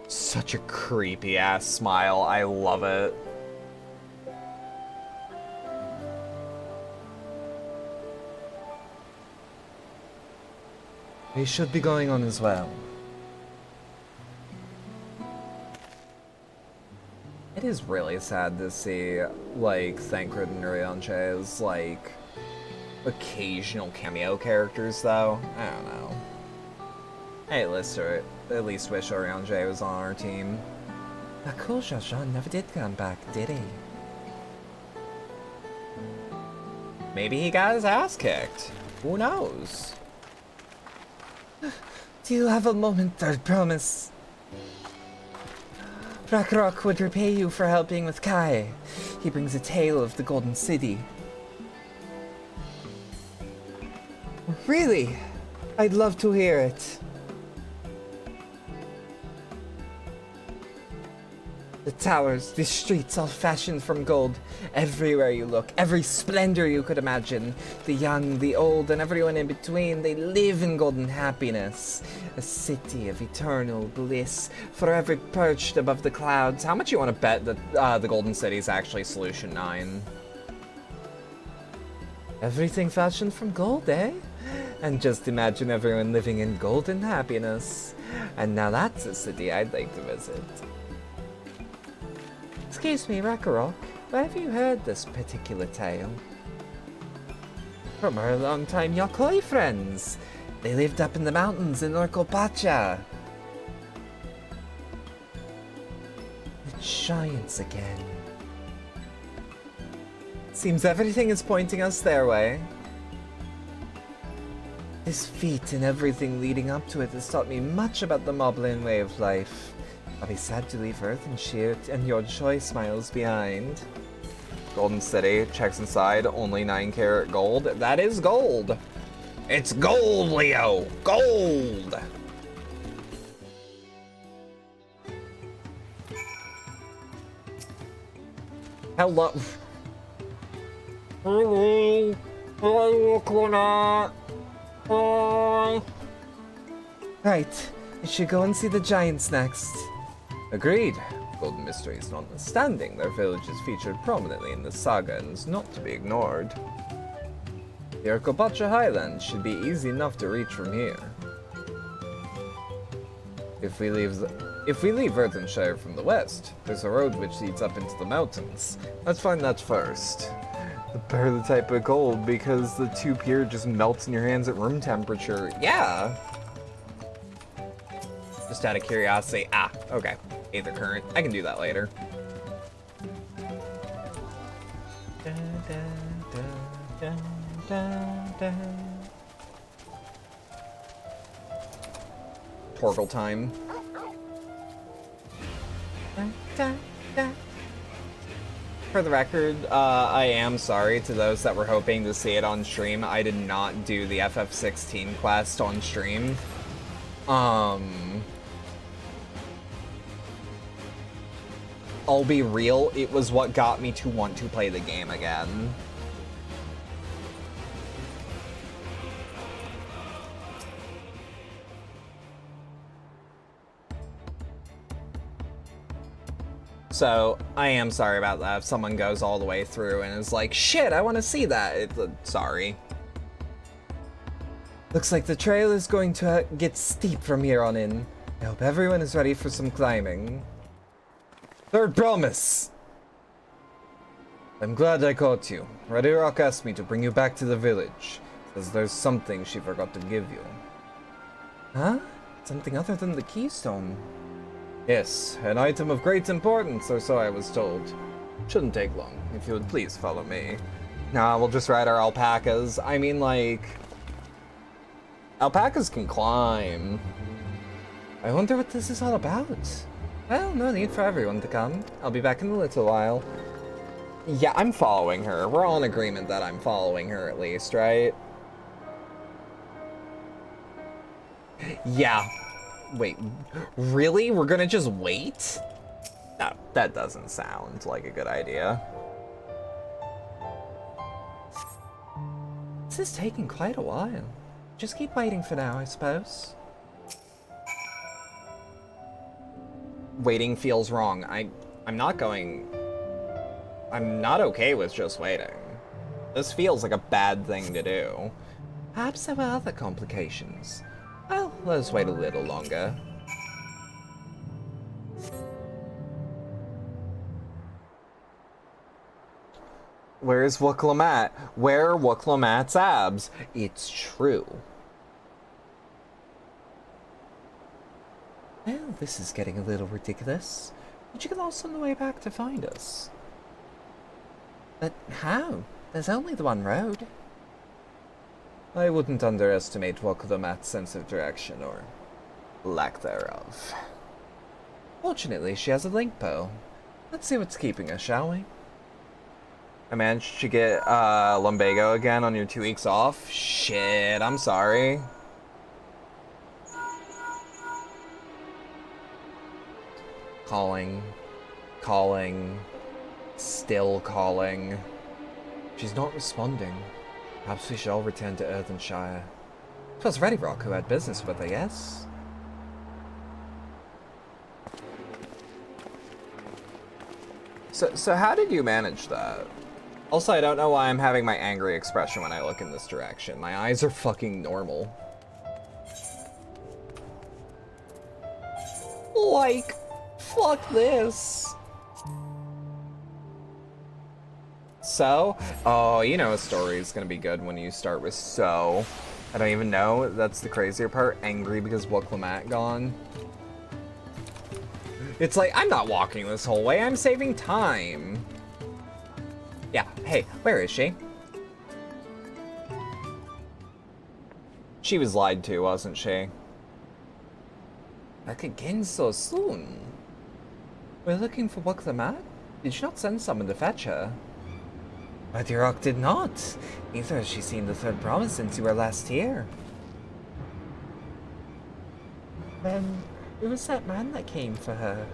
Such a creepy ass smile. I love it. He should be going on as well. It is really sad to see, like, Thancred and Ryonche's, like, occasional cameo characters, though. I don't know. I at least wish Ryonche was on our team. Gulul Jaja never did come back, did he? Maybe he got his ass kicked. Who knows? Do you have a moment, I promise? Ragnarok would repay you for helping with Kai. He brings a tale of the Golden City. Really? I'd love to hear it. The towers, the streets, all fashioned from gold. Everywhere you look, every splendor you could imagine. The young, the old, and everyone in between, they live in golden happiness. A city of eternal bliss, forever perched above the clouds. How much you want to bet that the Golden City is actually Solution 9? Everything fashioned from gold, eh? And just imagine everyone living in golden happiness. And now that's a city I'd like to visit. Excuse me, Ragnarok. Where have you heard this particular tale? From our long-time Yokoi friends. They lived up in the mountains in Orkopacha. The giants again. Seems everything is pointing us their way. This feat and everything leading up to it has taught me much about the Moblin way of life. I'll be sad to leave Earth and your joy smiles behind. Golden City, checks inside, only 9-carat gold. That is gold! It's gold, Leo! Gold! Hello. Hello. Hello, Aquana. Hi. Right, we should go and see the giants next. Agreed. Golden mysteries notwithstanding, their village is featured prominently in the saga and is not to be ignored. The Orkopacha Highlands should be easy enough to reach from here. If we leave Earthenshire from the west, there's a road which leads up into the mountains. Let's find that first. The barely type of gold because the 2 pier just melts in your hands at room temperature. Yeah! Just out of curiosity. Ah, okay. Aether current. I can do that later. Torgle time. For the record, I am sorry to those that were hoping to see it on stream. I did not do the FF16 quest on stream. I'll be real, it was what got me to want to play the game again. So, I am sorry about that if someone goes all the way through and is like, shit, I want to see that. Sorry. Looks like the trail is going to get steep from here on in. I hope everyone is ready for some climbing. Third promise! I'm glad I caught you. Ready Rock asked me to bring you back to the village. Says there's something she forgot to give you. Huh? Something other than the keystone? Yes, an item of great importance, or so I was told. Shouldn't take long, if you would please follow me. Nah, we'll just ride our alpacas. I mean, like... alpacas can climb. I wonder what this is all about. Well, no need for everyone to come. I'll be back in a little while. Yeah, I'm following her. We're all in agreement that I'm following her at least, right? Yeah. Wait, really? We're gonna just wait? No, that doesn't sound like a good idea. This is taking quite a while. Just keep waiting for now, I suppose. Waiting feels wrong. I'm not okay with just waiting. This feels like a bad thing to do. Perhaps there were other complications. Well, let us wait a little longer. Where's Wooklamat? Where are Wooklamat's abs? It's true. Well, this is getting a little ridiculous. Did you get lost on the way back to find us? But how? There's only the one road. I wouldn't underestimate Wooklamat's sense of direction, or lack thereof. Fortunately, she has a link bow. Let's see what's keeping us, shall we? I managed to get lumbago again on your 2 weeks off. Shit, I'm sorry. Calling, still calling. She's not responding. Perhaps we should all return to Earthenshire. 'Twas Reddy Rock who had business with her, yes? So how did you manage that? Also, I don't know why I'm having my angry expression when I look in this direction. My eyes are fucking normal. Like, fuck this. So? Oh, you know a story is gonna be good when you start with so. I don't even know. That's the crazier part. Angry because Wuklemat gone. It's like, I'm not walking this whole way. I'm saving time. Yeah. Hey, where is she? She was lied to, wasn't she? Back again so soon. We're looking for Wuklemat? Did you not send someone to fetch her? Dirok did not. Neither has she seen the third promise since you were last here. Then, who was that man that came for her?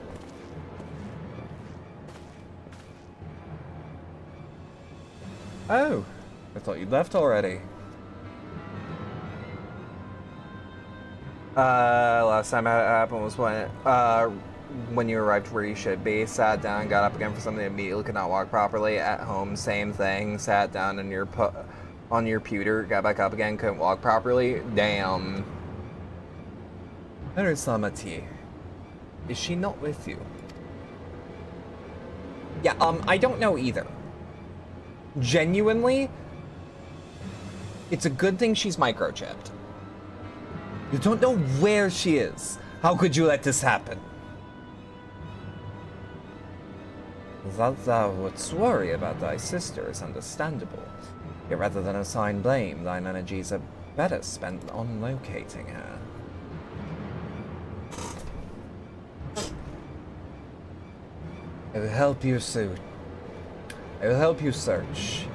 Oh, I thought you'd left already. Last time it happened was when you arrived where you should be, sat down, got up again for something, immediately could not walk properly. At home, same thing, sat down on your pewter, got back up again, couldn't walk properly. Damn. Where is Lamati? Is she not with you? Yeah, I don't know either. Genuinely, it's a good thing she's microchipped. You don't know where she is. How could you let this happen? That thou wouldst worry about thy sister is understandable. Yet rather than assign blame, thine energies are better spent on locating her. I will help you soon. I will help you search.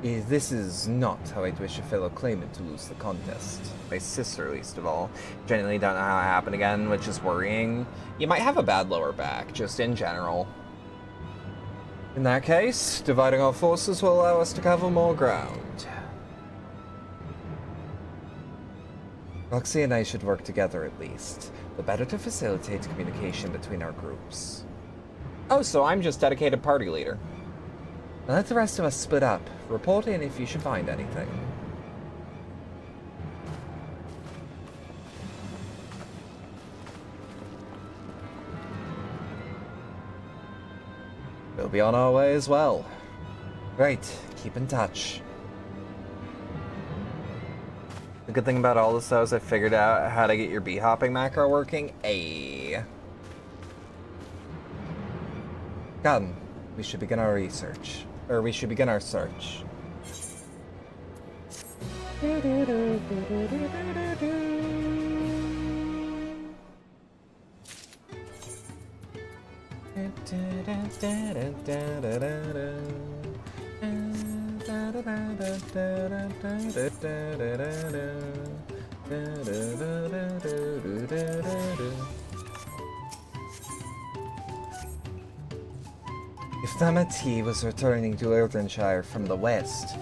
This is not how I'd wish a fellow claimant to lose the contest. My sister, least of all. Genuinely don't know how it happened again, which is worrying. You might have a bad lower back, just in general. In that case, dividing our forces will allow us to cover more ground. Roxy and I should work together at least. The better to facilitate communication between our groups. Oh, so I'm just dedicated party leader. Now let the rest of us split up. Report in if you should find anything. We'll be on our way as well. Great. Keep in touch. The good thing about all this, though, is I figured out how to get your bee-hopping macro working. Come. We should begin our research. Or we should begin our search. If Tamati was returning to Earthenshire from the west,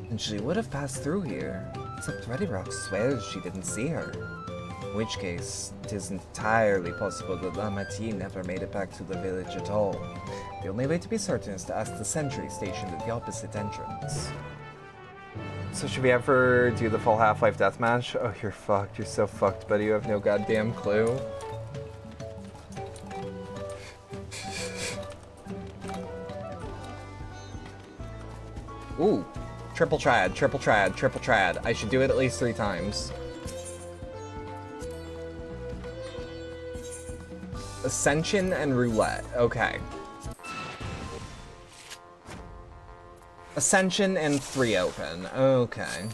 then she would have passed through here. Except Ready Rock swears she didn't see her. In which case, it is entirely possible that Tamati never made it back to the village at all. The only way to be certain is to ask the sentry stationed at the opposite entrance. So should we ever do the full Half-Life deathmatch? Oh, you're fucked. You're so fucked, buddy. You have no goddamn clue. Ooh, triple triad, triple triad, triple triad. I should do it at least 3 times. Ascension and roulette. Okay. Ascension and 3 open. Okay.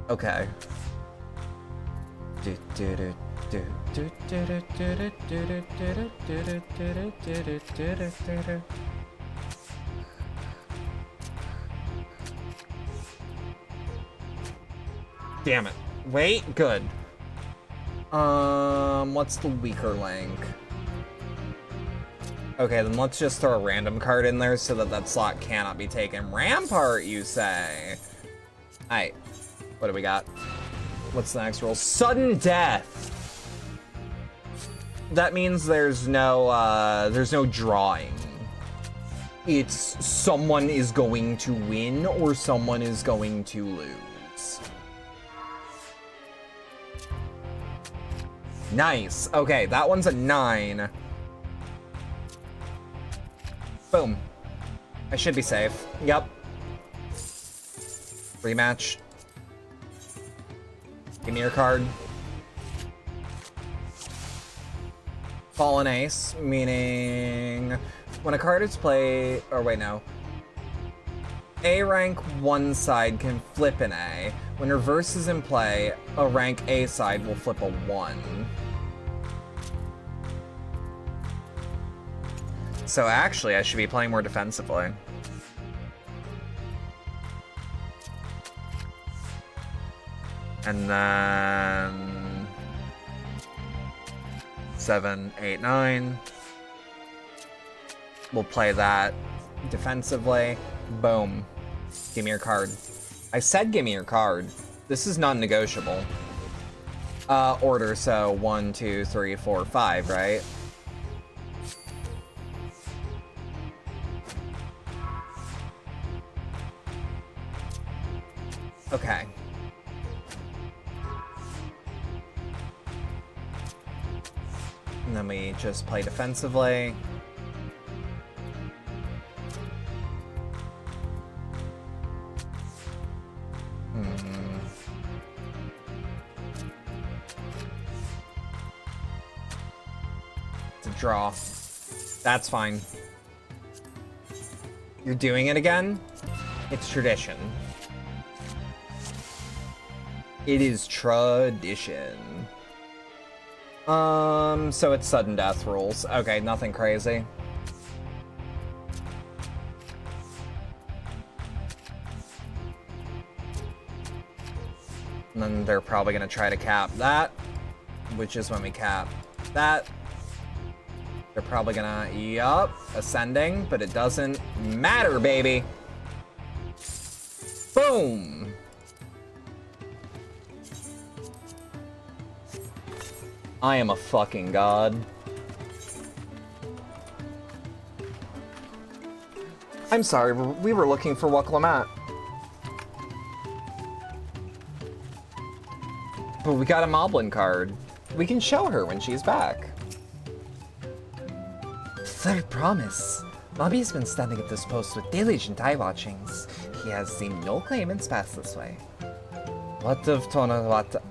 Okay. Damn it. Wait, good. What's the weaker link? Okay, then let's just throw a random card in there so that that slot cannot be taken. Rampart, you say? Alright. What do we got? What's the next roll? Sudden death! That means there's no drawing. It's someone is going to win or someone is going to lose. Nice. Okay, that one's a 9. Boom. I should be safe. Yep. Rematch. Give me your card. Fallen Ace, meaning when a card is played, or wait, no. A rank 1 side can flip an A. When reverse is in play, a rank A side will flip a 1. So actually, I should be playing more defensively. And then 7, 8, 9. We'll play that defensively. Boom. Give me your card. I said give me your card. This is non-negotiable. Order, so 1, 2, 3, 4, 5, right? Okay. And then we just play defensively. It's a draw. That's fine. You're doing it again? It's tradition. It is tradition. So it's sudden death rules. Okay, nothing crazy. And then they're probably gonna try to cap that, which is when we cap that. They're probably gonna, yup, ascending, but it doesn't matter, baby. Boom. I am a fucking god. I'm sorry, we were looking for Waklamat. But we got a Moblin card. We can show her when she's back. Third promise. Bobby's been standing at this post with diligent eye watchings. He has seen no claimants pass this way. What of Tonawata,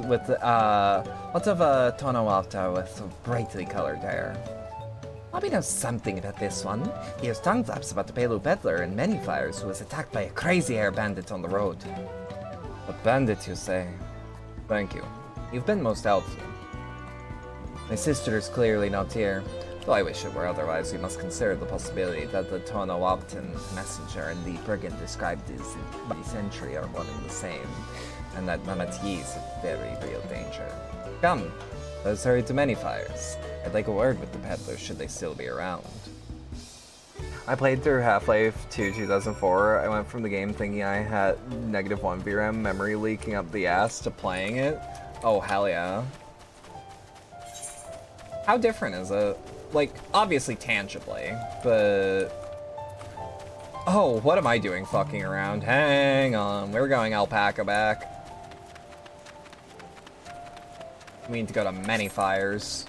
with brightly colored hair? Bobby knows something about this one. He has tongue flaps about the Pelu peddler and many flyers who was attacked by a crazy hair bandit on the road. A bandit, you say? Thank you. You've been most helpful. My sister is clearly not here. Though I wish it were otherwise, we must consider the possibility that the Tonawabtan messenger and the brigand described as the sentry are one and the same, and that Mamati is a very real danger. Come, let us hurry to many fires. I'd like a word with the peddlers should they still be around. I played through Half-Life 2 2004. I went from the game thinking I had -1 VRAM memory leaking up the ass to playing it. Oh, hell yeah. How different is it? Like, obviously tangibly, but... Oh, what am I doing fucking around? Hang on, we're going alpaca back. We need to go to many fires.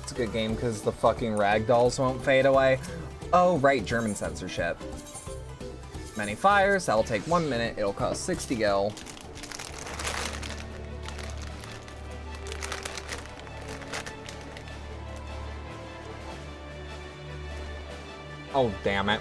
It's a good game because the fucking ragdolls won't fade away. Oh, right, German censorship. Many fires, that'll take 1 minute, it'll cost 60 gil. Oh, damn it.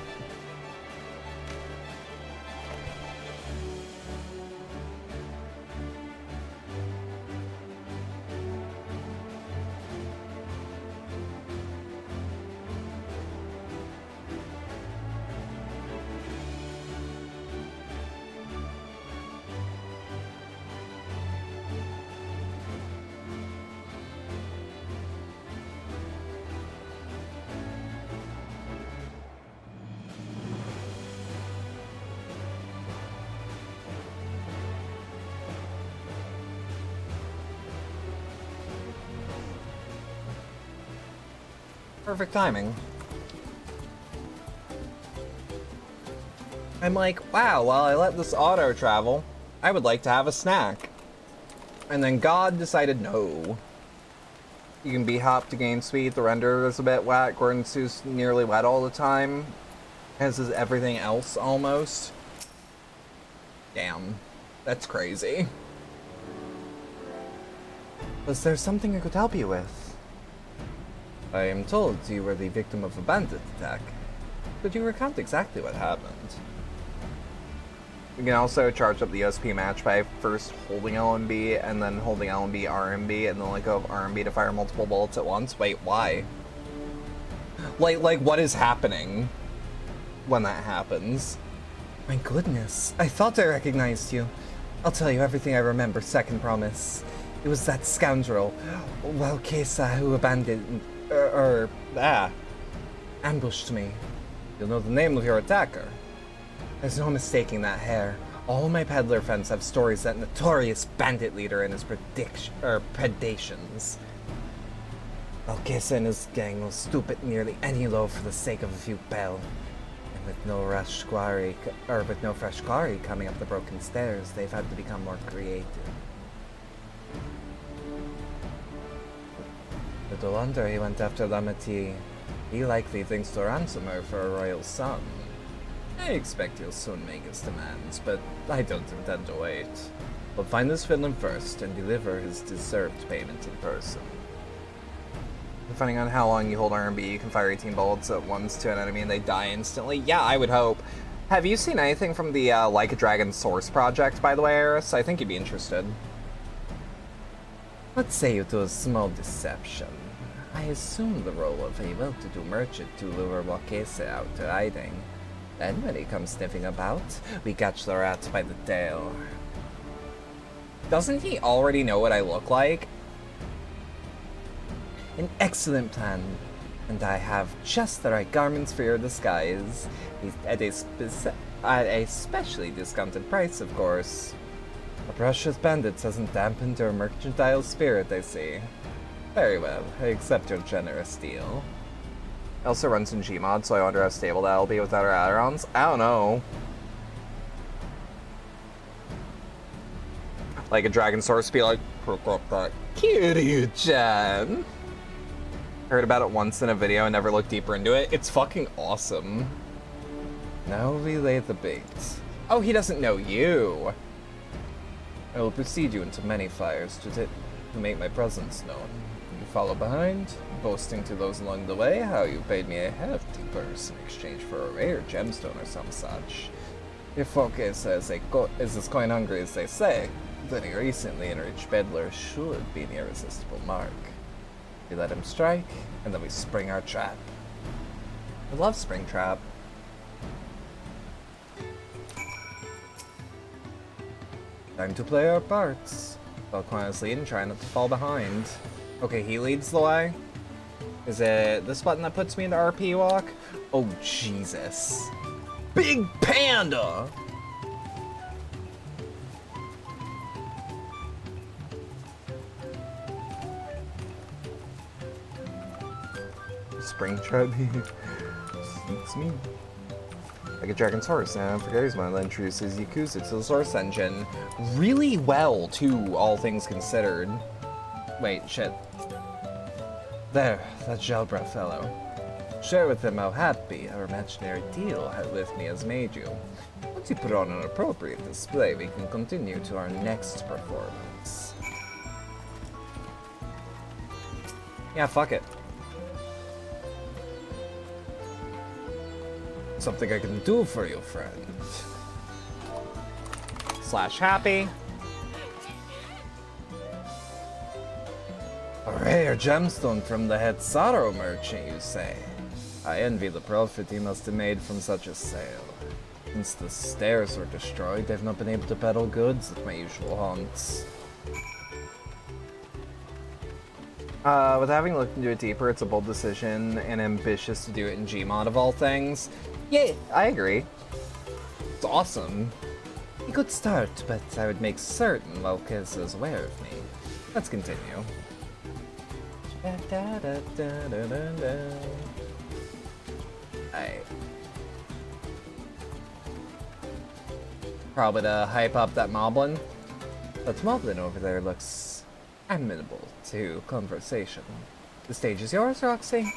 Perfect timing. I'm like, wow, while I let this auto travel, I would like to have a snack. And then God decided no. You can be hop to gain speed, the render is a bit wet, Gordon Sue's nearly wet all the time, as is everything else almost. Damn, that's crazy. Was there something I could help you with? I am told you were the victim of a bandit attack. Could you recount exactly what happened? You can also charge up the SP match by first holding LMB and then holding LMB RMB and then let go of RMB to fire multiple bullets at once. Wait, why? Like what is happening when that happens? My goodness, I thought I recognized you. I'll tell you everything I remember, second promise. It was that scoundrel, Walkesa, who abandoned, ambushed me. You'll know the name of your attacker. There's no mistaking that hair. All my peddler friends have stories that notorious bandit leader and his predations. Walkesa and his gang will stoop at nearly any low for the sake of a few bell. And with no fresh quarry coming up the broken stairs, they've had to become more creative. Little wonder he went after Lamati. He likely thinks to ransom her for a royal son. I expect he'll soon make his demands, but I don't intend to wait. We'll find this villain first and deliver his deserved payment in person. Depending on how long you hold RMB, you can fire 18 bullets at once to an enemy and they die instantly. Yeah, I would hope. Have you seen anything from the Like a Dragon Source project, by the way, Eris? I think you'd be interested. What say you to a small deception? I assume the role of a well-to-do merchant to lure Walkesa out to hiding. Then when he comes sniffing about, we catch the rat by the tail. Doesn't he already know what I look like? An excellent plan. And I have just the right garments for your disguise. At a specially discounted price, of course. A brush with bandits hasn't dampened your mercantile spirit, I see. Very well, I accept your generous deal. It also runs in Gmod, so I wonder how stable that'll be without our add-ons. I don't know. Like a dragon source be like, pick up that Kiryu-chan. Heard about it once in a video and never looked deeper into it. It's fucking awesome. Now we lay the bait. Oh, he doesn't know you. I will precede you into many fires to make my presence known. You follow behind, boasting to those along the way how you paid me a hefty purse in exchange for a rare gemstone or some such. If Walkesa is as coin hungry as they say, then a recently enriched peddler should be an irresistible mark. We let him strike, and then we spring our trap. I love Springtrap. Time to play our parts. Valquana's leading, trying not to fall behind. Okay, he leads the way. Is it this button that puts me into RP walk? Oh, Jesus. Big Panda! Springtrap suits me. Like a Dragon's Horse, and for Charisma, that introduces Yakuza to the Source Engine. Really well, too, all things considered. Wait, shit. There, that Jalbra fellow. Share with him how happy our imaginary deal with me has made you. Once you put on an appropriate display, we can continue to our next performance. Yeah, fuck it. Something I can do for you, friend. Slash happy. A rare gemstone from the head sorrow merchant, you say? I envy the profit he must have made from such a sale. Since the stairs were destroyed, I've not been able to peddle goods at my usual haunts. With having looked into it deeper, it's a bold decision and ambitious to do it in Gmod of all things. Yeah, I agree. It's awesome. A good start, but I would make certain Walkesa is aware of me. Let's continue. Aye. Probably to hype up that Moblin. But Moblin over there looks amenable to conversation. The stage is yours, Roxy.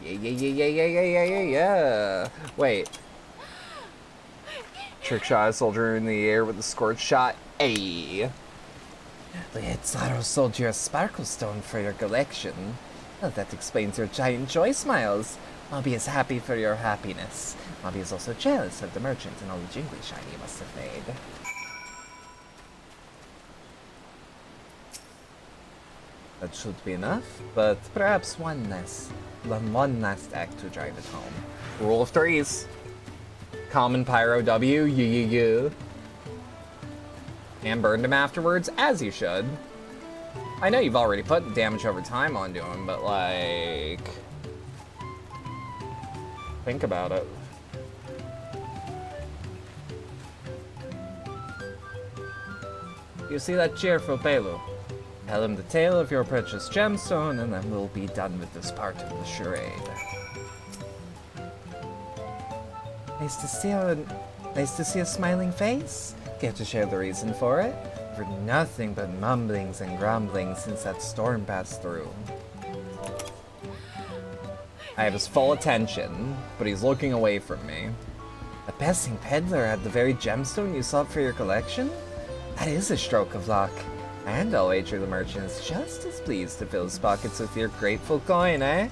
Yeah. Wait. Trick shot a soldier in the air with a scored shot. Ayy. The head Sorrow sold you a sparkle stone for your collection. Well, that explains your giant joy smiles. Mobby is happy for your happiness. Mobby is also jealous of the merchant and all the jingly shiny you must have made. That should be enough, but perhaps one last act to drive it home. Rule of threes. Common Pyro W, yeah. And burned him afterwards, as you should. I know you've already put damage over time onto him, but like... think about it. You see that cheerful Pelu? Tell him the tale of your precious gemstone, and then we'll be done with this part of the charade. Nice to see a smiling face. Care to share the reason for it? For nothing but mumblings and grumblings since that storm passed through. I have his full attention, but he's looking away from me. A passing peddler had the very gemstone you sought for your collection? That is a stroke of luck. And I'll wager the merchant is just as pleased to fill his pockets with your grateful coin, eh?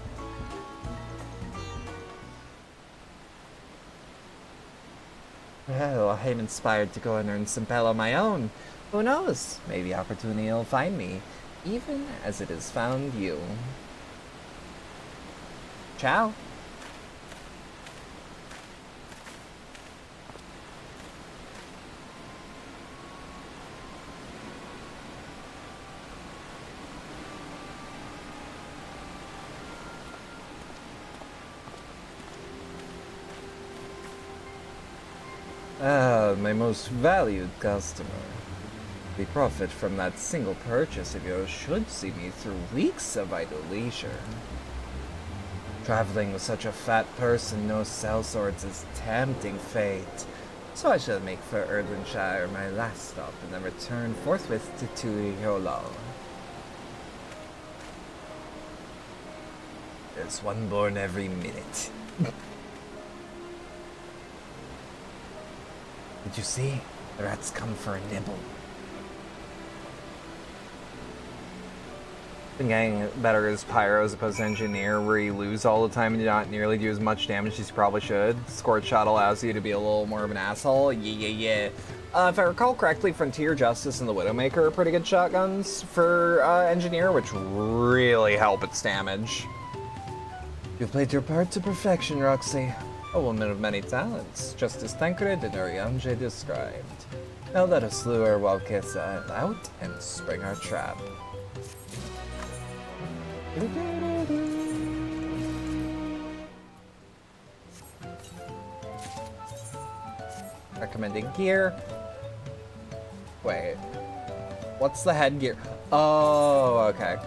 Well, I'm inspired to go and earn some pel on my own. Who knows? Maybe opportunity will find me, even as it has found you. Ciao. Ah, my most valued customer. The profit from that single purchase of yours should see me through weeks of idle leisure. Traveling with such a fat person, no sellswords is tempting fate. So I shall make for Erdwinshire my last stop and then return forthwith to Tuiolo. There's one born every minute. Did you see? The rats come for a nibble. Been getting better as Pyro as opposed to Engineer, where you lose all the time and do not nearly do as much damage as you probably should. Scored shot allows you to be a little more of an asshole. Yeah. If I recall correctly, Frontier Justice and the Widowmaker are pretty good shotguns for Engineer, which really help its damage. You've played your part to perfection, Roxy. A woman of many talents, just as Tancred and Uriange described. Now let us lure Walkesa out and spring our trap. Recommended gear. Wait. What's the headgear? Oh, okay.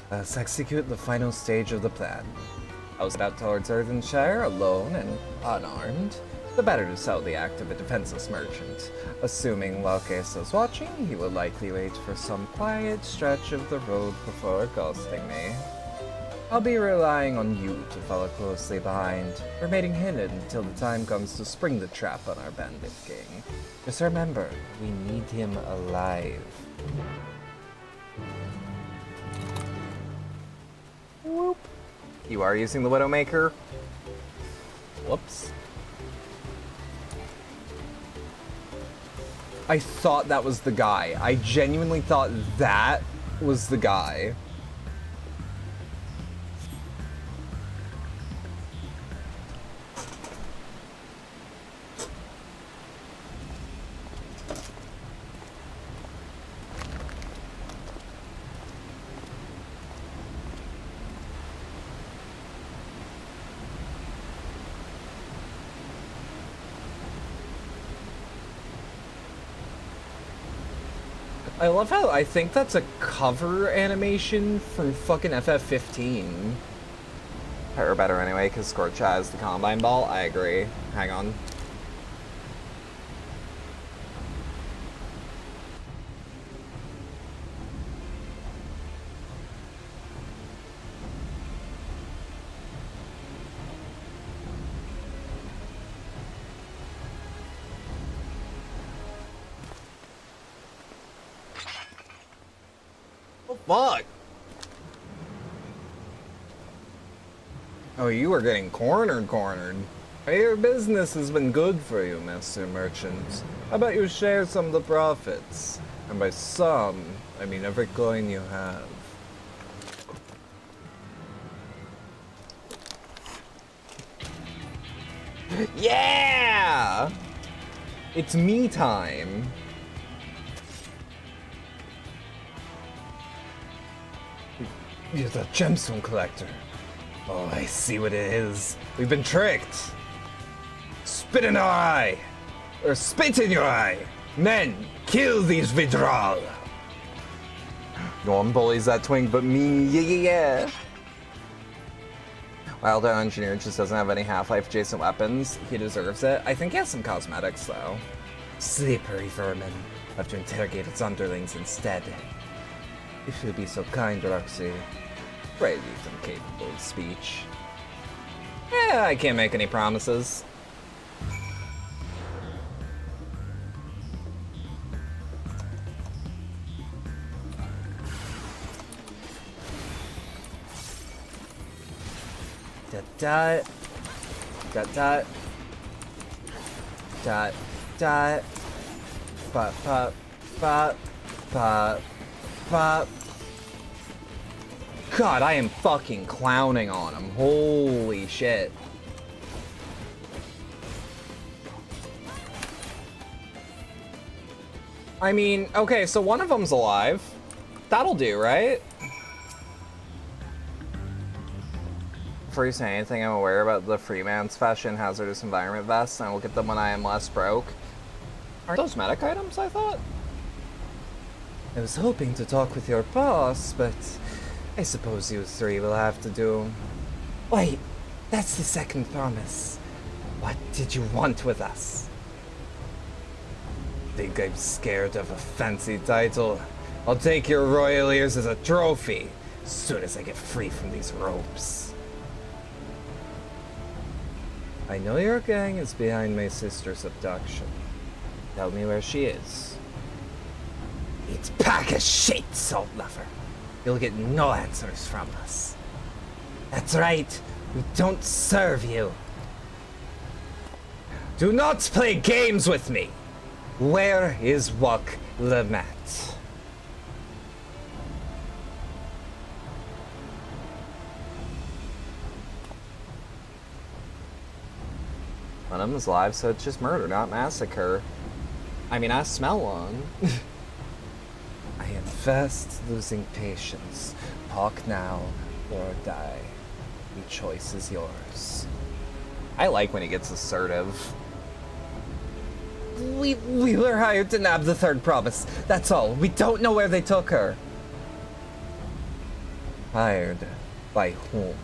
Let's execute the final stage of the plan. I was out towards Erdwinshire alone and unarmed. The better to sell the act of a defenseless merchant. Assuming Walkesa's watching, he will likely wait for some quiet stretch of the road before ghosting me. I'll be relying on you to follow closely behind, remaining hidden until the time comes to spring the trap on our bandit king. Just remember, we need him alive. Whoop. You are using the Widowmaker? Whoops. I thought that was the guy. I genuinely thought that was the guy. I love how I think that's a cover animation from fucking FF15. Or better anyway, because Scorch has the Combine Ball. I agree. Hang on. Oh, fuck! Oh, you are getting cornered. Your business has been good for you, Mr. Merchant. How about you share some of the profits? And by some, I mean every coin you have. Yeah! It's me time. You're the gemstone collector. Oh, I see what it is. We've been tricked. Spit in our eye! Or spit in your eye! Men, kill these Vidral! No one bullies that twink but me, yeah! Wild Engineer just doesn't have any Half-Life adjacent weapons. He deserves it. I think he has some cosmetics, though. Slippery vermin. I have to interrogate its underlings instead. If you'll be so kind, Roxy. Pray be some capable of speech. Yeah, I can't make any promises. Dot dot dot dot dot pop pop pop pop pop. God, I am fucking clowning on him. Holy shit. I mean, okay, so one of them's alive. That'll do, right? Before you say anything, I'm aware about the Freeman's Fashion Hazardous Environment Vests, and I will get them when I am less broke. Aren't those medic items, I thought? I was hoping to talk with your boss, but I suppose you three will have to do. Wait, that's the second promise. What did you want with us? Think I'm scared of a fancy title? I'll take your royal ears as a trophy, as soon as I get free from these ropes. I know your gang is behind my sister's abduction. Tell me where she is. It's pack of shit, Salt Lover. You'll get no answers from us. That's right, we don't serve you. Do not play games with me. Where is Wuk Lamat? One of them is alive, so it's just murder, not massacre. I mean, I smell one. I am fast losing patience. Talk now or die. Your choice is yours. I like when he gets assertive. We were hired to nab the third promise. That's all. We don't know where they took her. Hired by whom?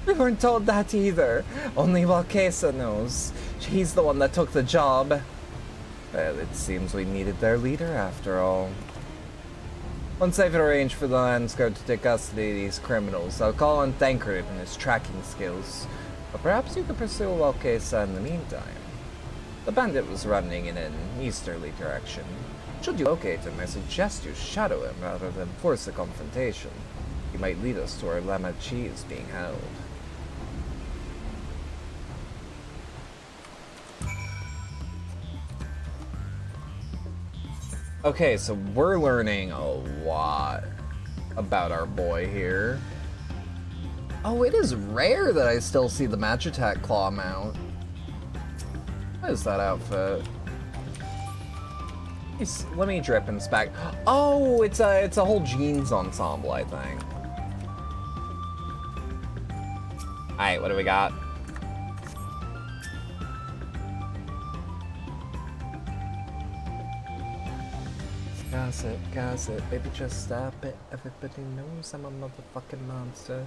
We weren't told that either. Only Walkesa knows. He's the one that took the job. Well, it seems we needed their leader after all. Once I've arranged for the Landsguard to take custody of these criminals, I'll call on Thancred and his tracking skills. But perhaps you could pursue Walkesa in the meantime. The bandit was running in an easterly direction. Should you locate him, I suggest you shadow him rather than force a confrontation. He might lead us to where Lamachi is being held. Okay, so we're learning a lot about our boy here. Oh, it is rare that I still see the Match Attack Claw mount. What is that outfit? Let me drip inspect. Oh, it's a whole jeans ensemble, I think. Alright, what do we got? Gossip, baby, just stop it. Everybody knows I'm a motherfucking monster.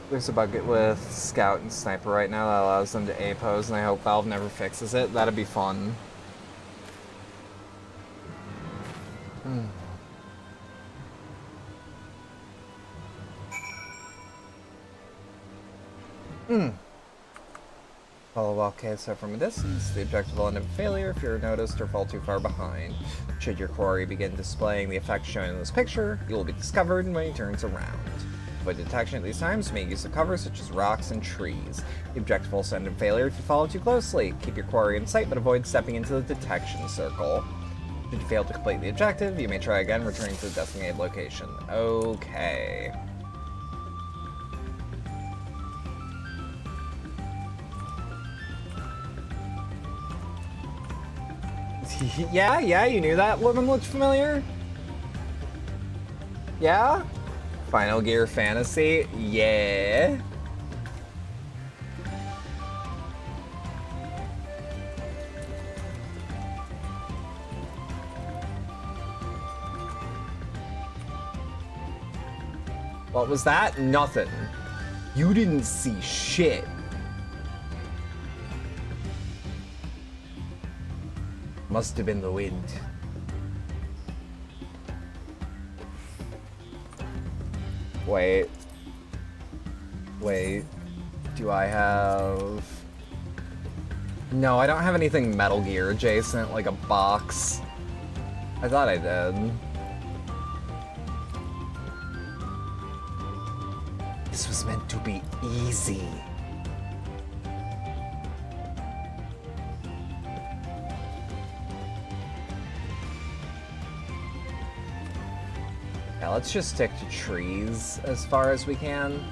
There's a bug with Scout and Sniper right now that allows them to A-pose, and I hope Valve never fixes it. That'd be fun. Follow Wildcaster from a distance. The objective will end in failure if you're noticed or fall too far behind. Should your quarry begin displaying the effects shown in this picture, you will be discovered when he turns around. Avoid detection at these times. Make use of cover such as rocks and trees. The objective will end in failure if you follow too closely. Keep your quarry in sight, but avoid stepping into the detection circle. Should you fail to complete the objective, you may try again, returning to the designated location. Okay. Yeah, you knew that woman looked familiar? Yeah? Final Gear Fantasy? Yeah. What was that? Nothing. You didn't see shit. Must have been the wind. Wait. Do I have... No, I don't have anything Metal Gear adjacent, like a box. I thought I did. This was meant to be easy. Yeah, let's just stick to trees as far as we can.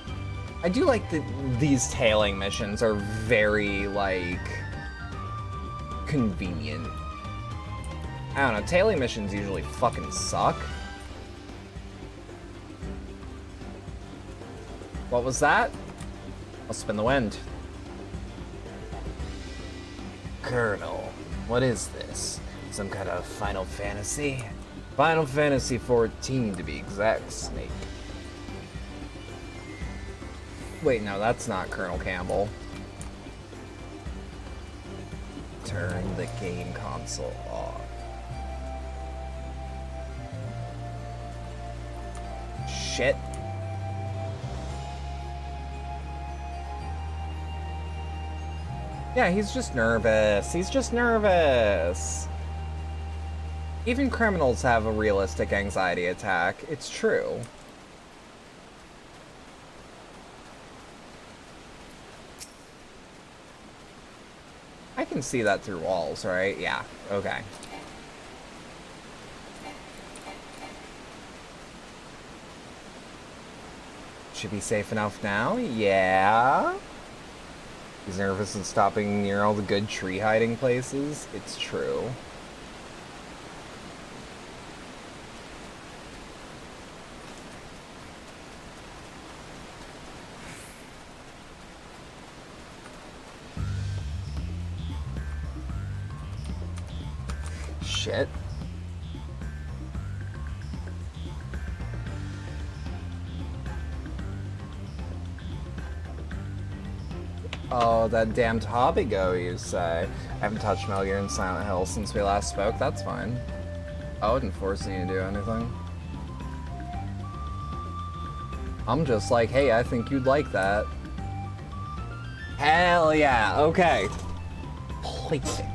I do like that these tailing missions are very, like, convenient. I don't know, tailing missions usually fucking suck. What was that? I'll spin the wind. Colonel, what is this? Some kind of Final Fantasy? Final Fantasy XIV to be exact, Snake. Wait, no, that's not Colonel Campbell. Turn the game console off. Shit. Yeah, he's just nervous. He's just nervous. Even criminals have a realistic anxiety attack. It's true. I can see that through walls, right? Yeah, okay. Should be safe enough now? Yeah. He's nervous and stopping near all the good tree hiding places. It's true. Shit. Oh, that damned hobby go, you say. I haven't touched Metal Gear and Silent Hill since we last spoke. That's fine. I wouldn't force you to do anything. I'm just like, hey, I think you'd like that. Hell yeah, okay. Perfect.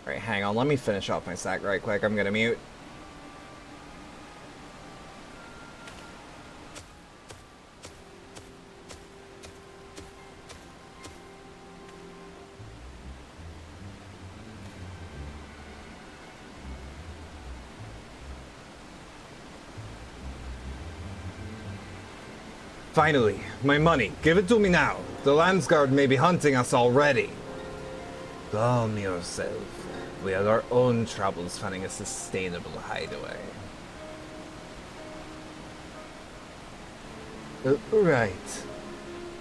Alright, hang on, let me finish off my sack right quick. I'm gonna mute. Finally, my money. Give it to me now. The Landsguard may be hunting us already. Calm yourself. We have our own troubles finding a sustainable hideaway. Right.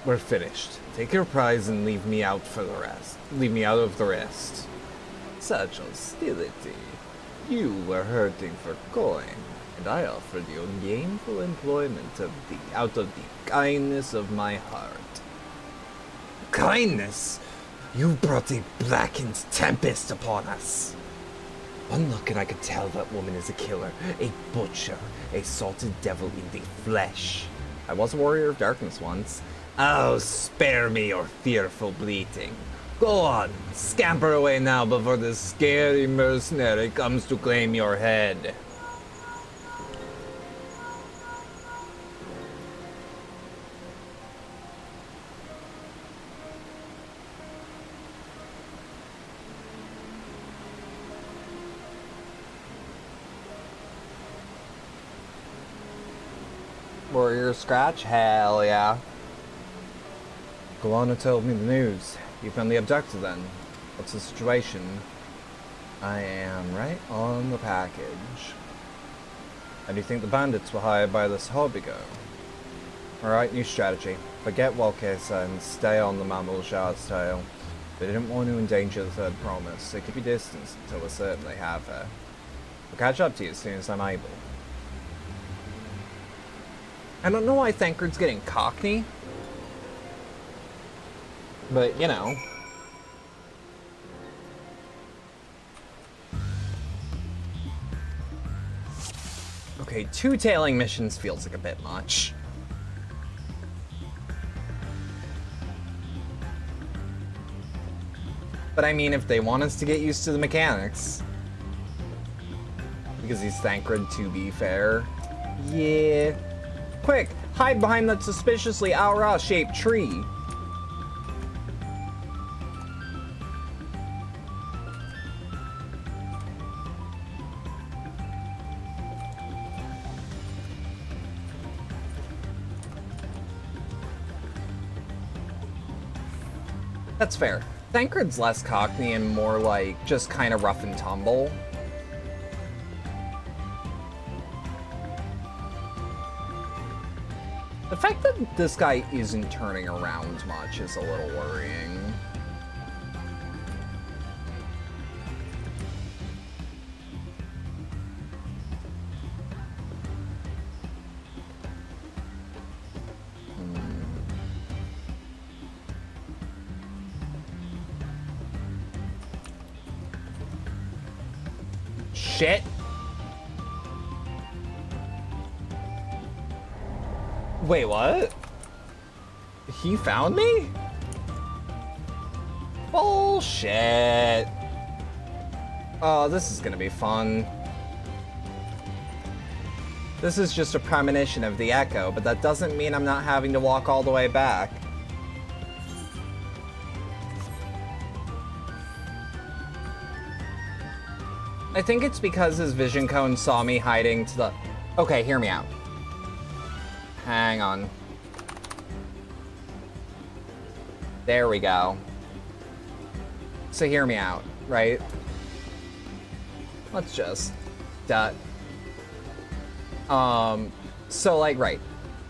We're finished. Take your prize and leave me out for the rest. Leave me out of the rest. Such hostility. You were hurting for coin. and I offered you gainful employment out of the kindness of my heart. Kindness? You brought a blackened tempest upon us. One look and I could tell that woman is a killer, a butcher, a salted devil in the flesh. I was a warrior of darkness once. Oh, spare me your fearful bleating. Go on, scamper away now before the scary mercenary comes to claim your head. Warrior scratch? Hell yeah. Go on and tell me the news. You found the abductor then? What's the situation? I am right on the package. And you think the bandits were hired by this Hobbigo? Alright, new strategy. Forget Walkesa and stay on the Mammal Shard's tail. They didn't want to endanger the third promise, so keep your distance until we're certain they have her. I'll catch up to you as soon as I'm able. I don't know why Thancred's getting cockney. But, you know. Okay, 2 tailing missions feels like a bit much. But I mean, if they want us to get used to the mechanics. Because he's Thancred, to be fair. Yeah. Quick, hide behind that suspiciously Aura-shaped tree. That's fair. Thancred's less cockney and more like just kind of rough and tumble. The fact that this guy isn't turning around much is a little worrying. Shit. Wait, what? He found me? Bullshit. Oh, this is gonna be fun. This is just a premonition of the echo, but that doesn't mean I'm not having to walk all the way back. I think it's because his vision cone saw me hiding to the... Okay, hear me out. Hang on. There we go. So hear me out, right? Let's just... So, like, right.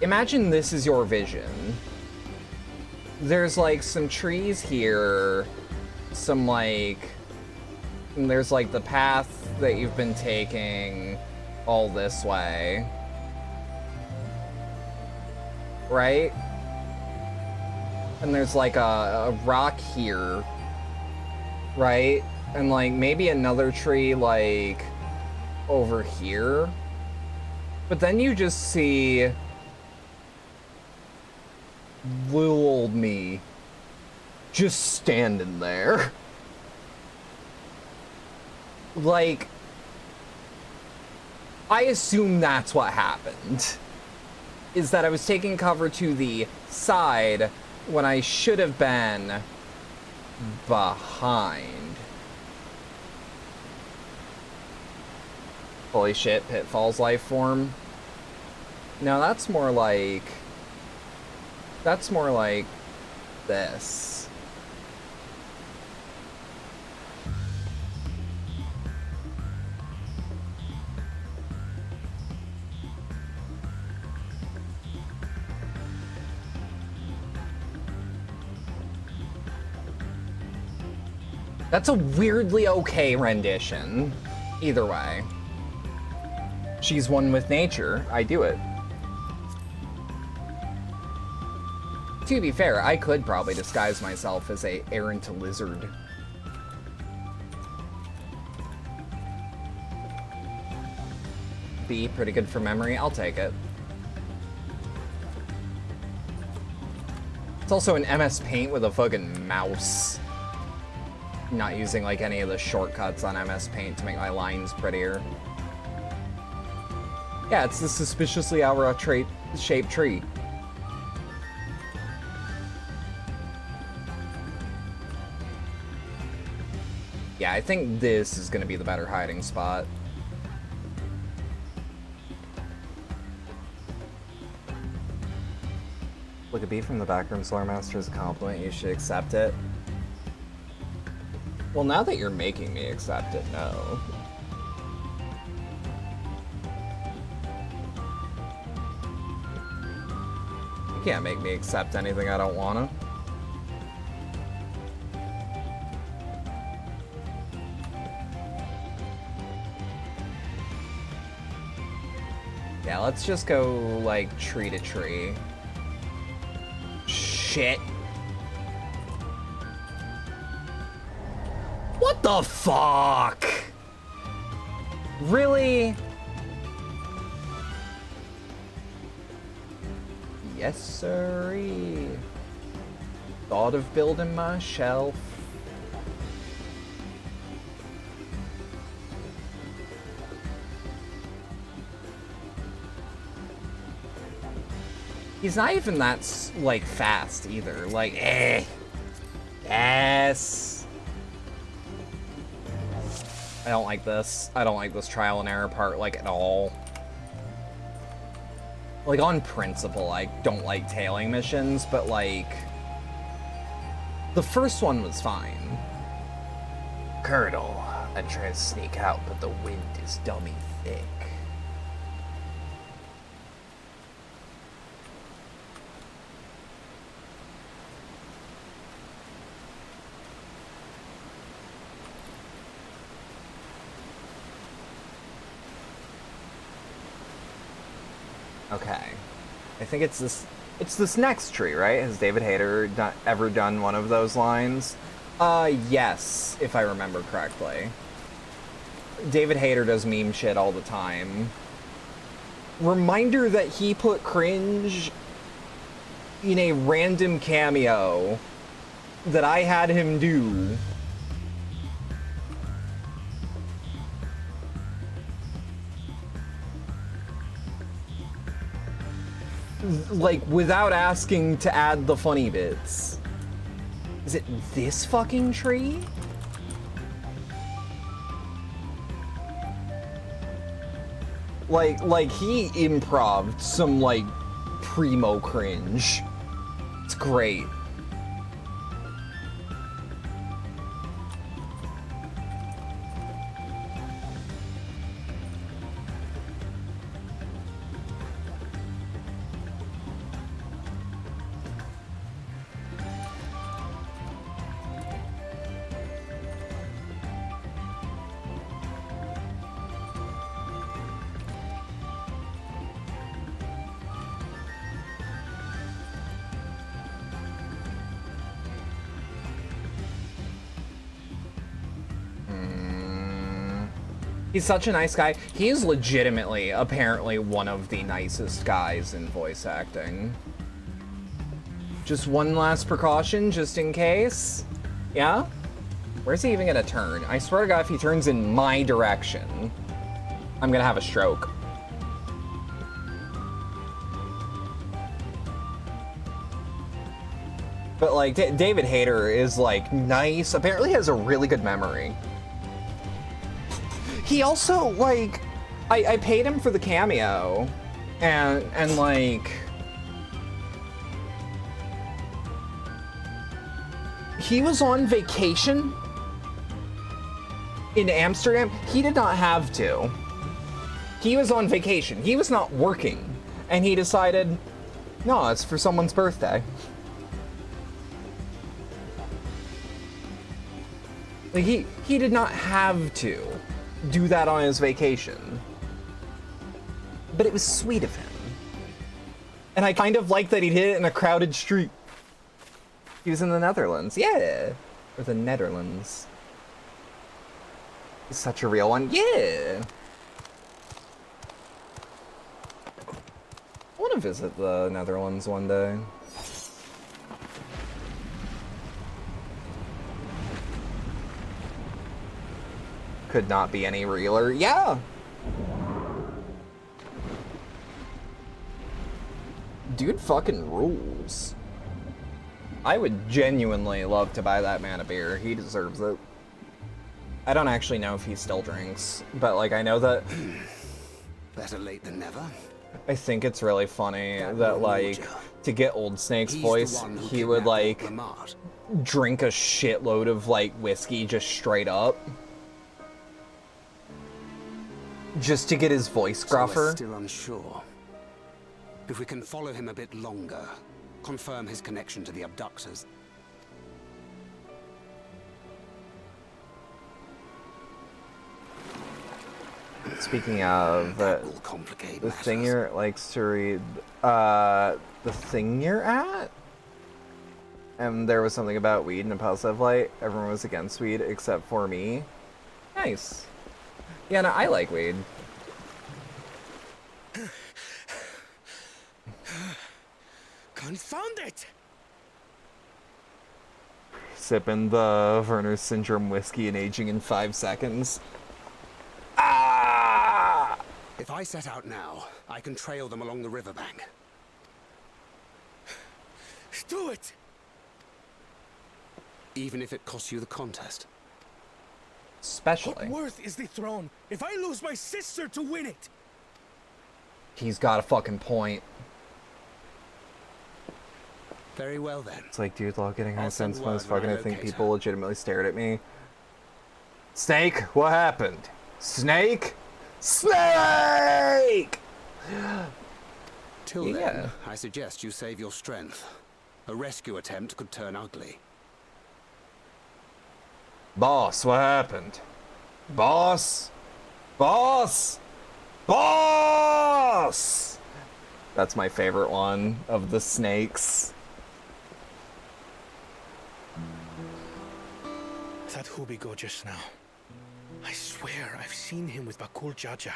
Imagine this is your vision. There's, like, some trees here. Some, like... And there's, like, the path that you've been taking all this way. Right? And there's, like, a rock here. Right? And, like, maybe another tree, like, over here. But then you just see little old me just standing there. Like, I assume that's what happened. Is that I was taking cover to the side when I should have been behind. Holy shit, Pitfall's life form. No, that's more like this. That's a weirdly okay rendition. Either way. She's one with nature. I do it. To be fair, I could probably disguise myself as a errant lizard. B, pretty good for memory. I'll take it. It's also an MS Paint with a fucking mouse. Not using like any of the shortcuts on MS Paint to make my lines prettier. Yeah, it's the suspiciously aura shaped tree. Yeah, I think this is gonna be the better hiding spot. Look, a B from the backroom Solar Master is a compliment. You should accept it. Well, now that you're making me accept it, no. You can't make me accept anything I don't wanna. Yeah, let's just go, like, tree to tree. Shit. What the fuck? Really? Yes, sirree. Thought of building my shelf. He's not even that, like, fast either. Like, Yes. I don't like this. I don't like this trial and error part, like, at all. Like, on principle, I don't like tailing missions, but, like, the first one was fine. Colonel, I try to sneak out, but the wind is dummy thick. Okay. I think it's this next tree, right? Has David Hayter ever done one of those lines? Yes, if I remember correctly. David Hayter does meme shit all the time. Reminder that he put cringe in a random cameo that I had him do. Like, without asking to add the funny bits. Is it this fucking tree? Like he improv'd some, like, primo cringe. It's great. He's such a nice guy. He is legitimately, apparently, one of the nicest guys in voice acting. Just one last precaution, just in case. Yeah? Where's he even gonna turn? I swear to God, if he turns in my direction, I'm gonna have a stroke. But, like, David Hayter is, like, nice. Apparently has a really good memory. He also, like, I paid him for the cameo, and like, he was on vacation in Amsterdam. He did not have to. He was on vacation. He was not working, and he decided, no, it's for someone's birthday. Like, he did not have to do that on his vacation. but it was sweet of him. And I kind of like that he did it in a crowded street. He was in the Netherlands, yeah. Or the Netherlands. He's such a real one, yeah. I want to visit the Netherlands one day. Could not be any realer, yeah. Dude fucking rules. I would genuinely love to buy that man a beer. He deserves it. I don't actually know if he still drinks, but like I know that... Better late than never. I think it's really funny that like, to get Old Snake's voice, he would like drink a shitload of like whiskey just straight up. Just to get his voice gruffer. So we're still unsure. If we can follow him a bit longer, confirm his connection to the abductors. Speaking of, the thing you're likes to read, the thing you're at? And there was something about weed and a positive light. Everyone was against weed except for me. Nice. Yeah, no, I like weed. Confound it! Sipping the Werner's Syndrome whiskey and aging in 5 seconds. Ah! If I set out now, I can trail them along the riverbank. Do it! Even if it costs you the contest. Especially. What worth is the throne if I lose my sister to win it? He's got a fucking point. Very well then. It's like, dude, love getting high I'll send sense when I was word when fucking. I I think locate people her. legitimately stared at me. Snake, what happened? Snake? Snake! Till Yeah. then, I suggest you save your strength. A rescue attempt could turn ugly. Boss, what happened? Boss? Boss? Boss! That's my favorite one of the snakes. That Hubigo just now. I swear I've seen him with Bakul Jaja.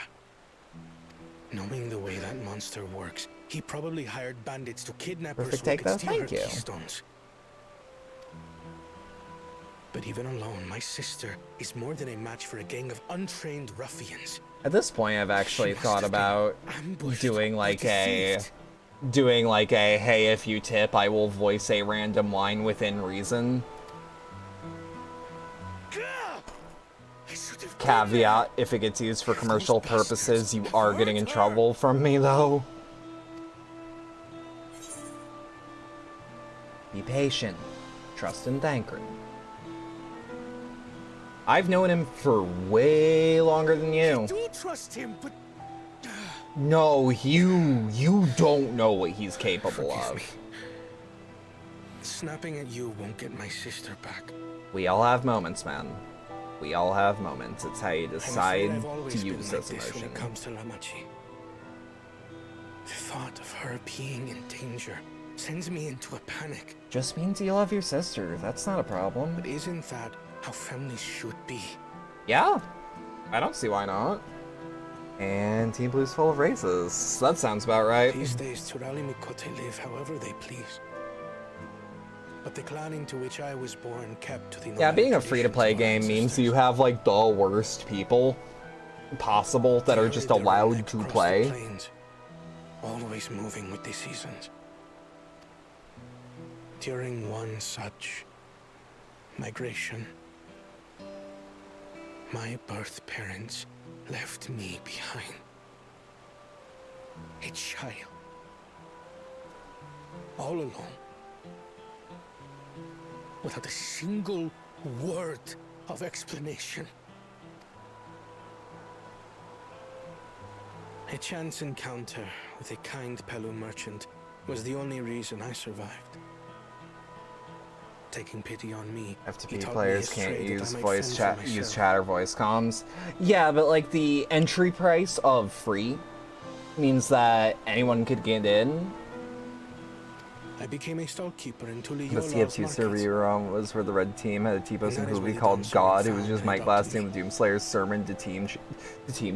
Knowing the way that monster works, he probably hired bandits to kidnap her Perfect so they take could though, steal her thank you. keystones. But even alone, my sister is more than a match for a gang of untrained ruffians. At this point, I've actually She must thought have been about ambushed doing or like a... deceived. Doing like a, hey, if you tip, I will voice a random line within reason. I should have Caveat, if it gets used for commercial purposes, you are getting in trouble from me, though. Be patient. Trust and thank her. I've known him for way longer than you. I do trust him, but No, you don't know what he's capable forgive of. me. Snapping at you won't get my sister back. We all have moments, man. We all have moments. It's how you I'm afraid decide I've to always been use like this this when emotion. it comes to Lamachi. The thought of her being in danger sends me into a panic. Just means you love your sister. That's not a problem. But isn't that how families should be? Yeah, I don't see why not. And Team Blue's full of races. That sounds about right. These days, Turali Mikote live however they please. But the clan into which I was born kept to the Yeah, nomadic being a free-to-play traditions of our game means ancestors. you have like the worst people possible that are just Carried their allowed neck to across the play. plains, always moving with the seasons. During one such migration, my birth parents left me behind. A child. All alone. Without a single word of explanation. A chance encounter with a kind Pelu merchant was the only reason I survived. Taking pity on me, he FTP taught me players his can't trade that I use might voice fend chat, for use myself. chat or voice comms. Yeah, but like the entry price of free means that anyone could get in. I became a stallkeeper in The Tuliola's CF2 server you were on was where the red team had a T-post And and that is movie where the called Dawn Sword God. It was found just and Mike adopted blasting me. the Doomslayer's sermon to team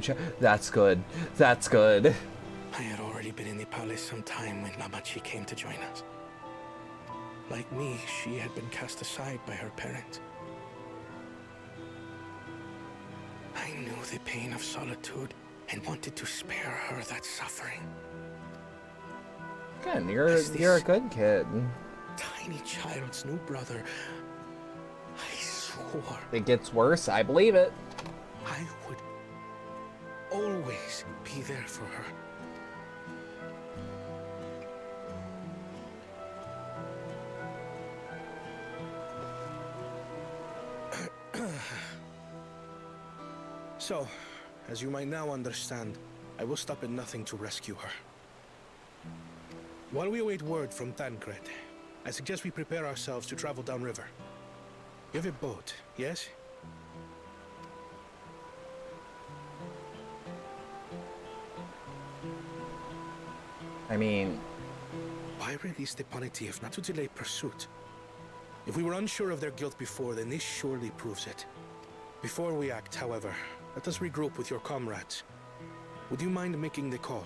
chat. That's good. That's good. I had already been in the palace some time when Namachi came to join us. Like me, she had been cast aside by her parents. I knew the pain of solitude and wanted to spare her that suffering. Good, As you're a this good kid. tiny child's new brother, I swore It gets worse, I believe it. I would always be there for her. So, as you might now understand, I will stop at nothing to rescue her. While we await word from Tancred, I suggest we prepare ourselves to travel downriver. You have a boat, yes? I mean, Why release the Ponity if not to delay pursuit? If we were unsure of their guilt before, then this surely proves it. Before we act, however, let us regroup with your comrades. Would you mind making the call?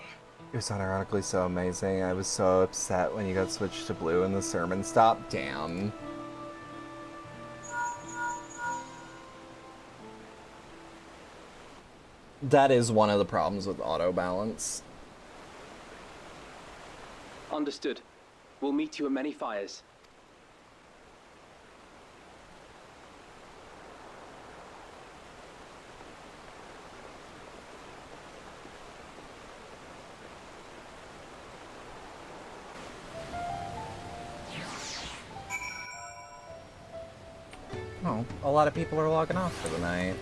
it was unironically so amazing. I was so upset when you got switched to blue and the sermon stopped. Damn. That is one of the problems with auto balance. Understood. We'll meet you at many fires. Oh, a lot of people are logging off for the night.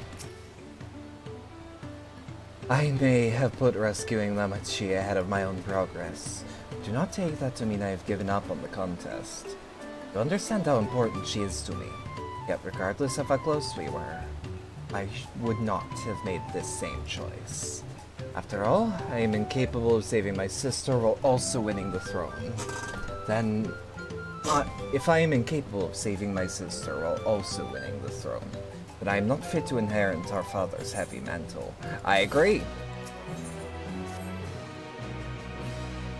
I may have put rescuing Namachi ahead of my own progress. Do not take that to mean I have given up on the contest. You understand how important she is to me. Yet regardless of how close we were, I would not have made this same choice. After all, I am incapable of saving my sister while also winning the throne. Then, if I am incapable of saving my sister while also winning the throne, then I am not fit to inherit our father's heavy mantle. I agree.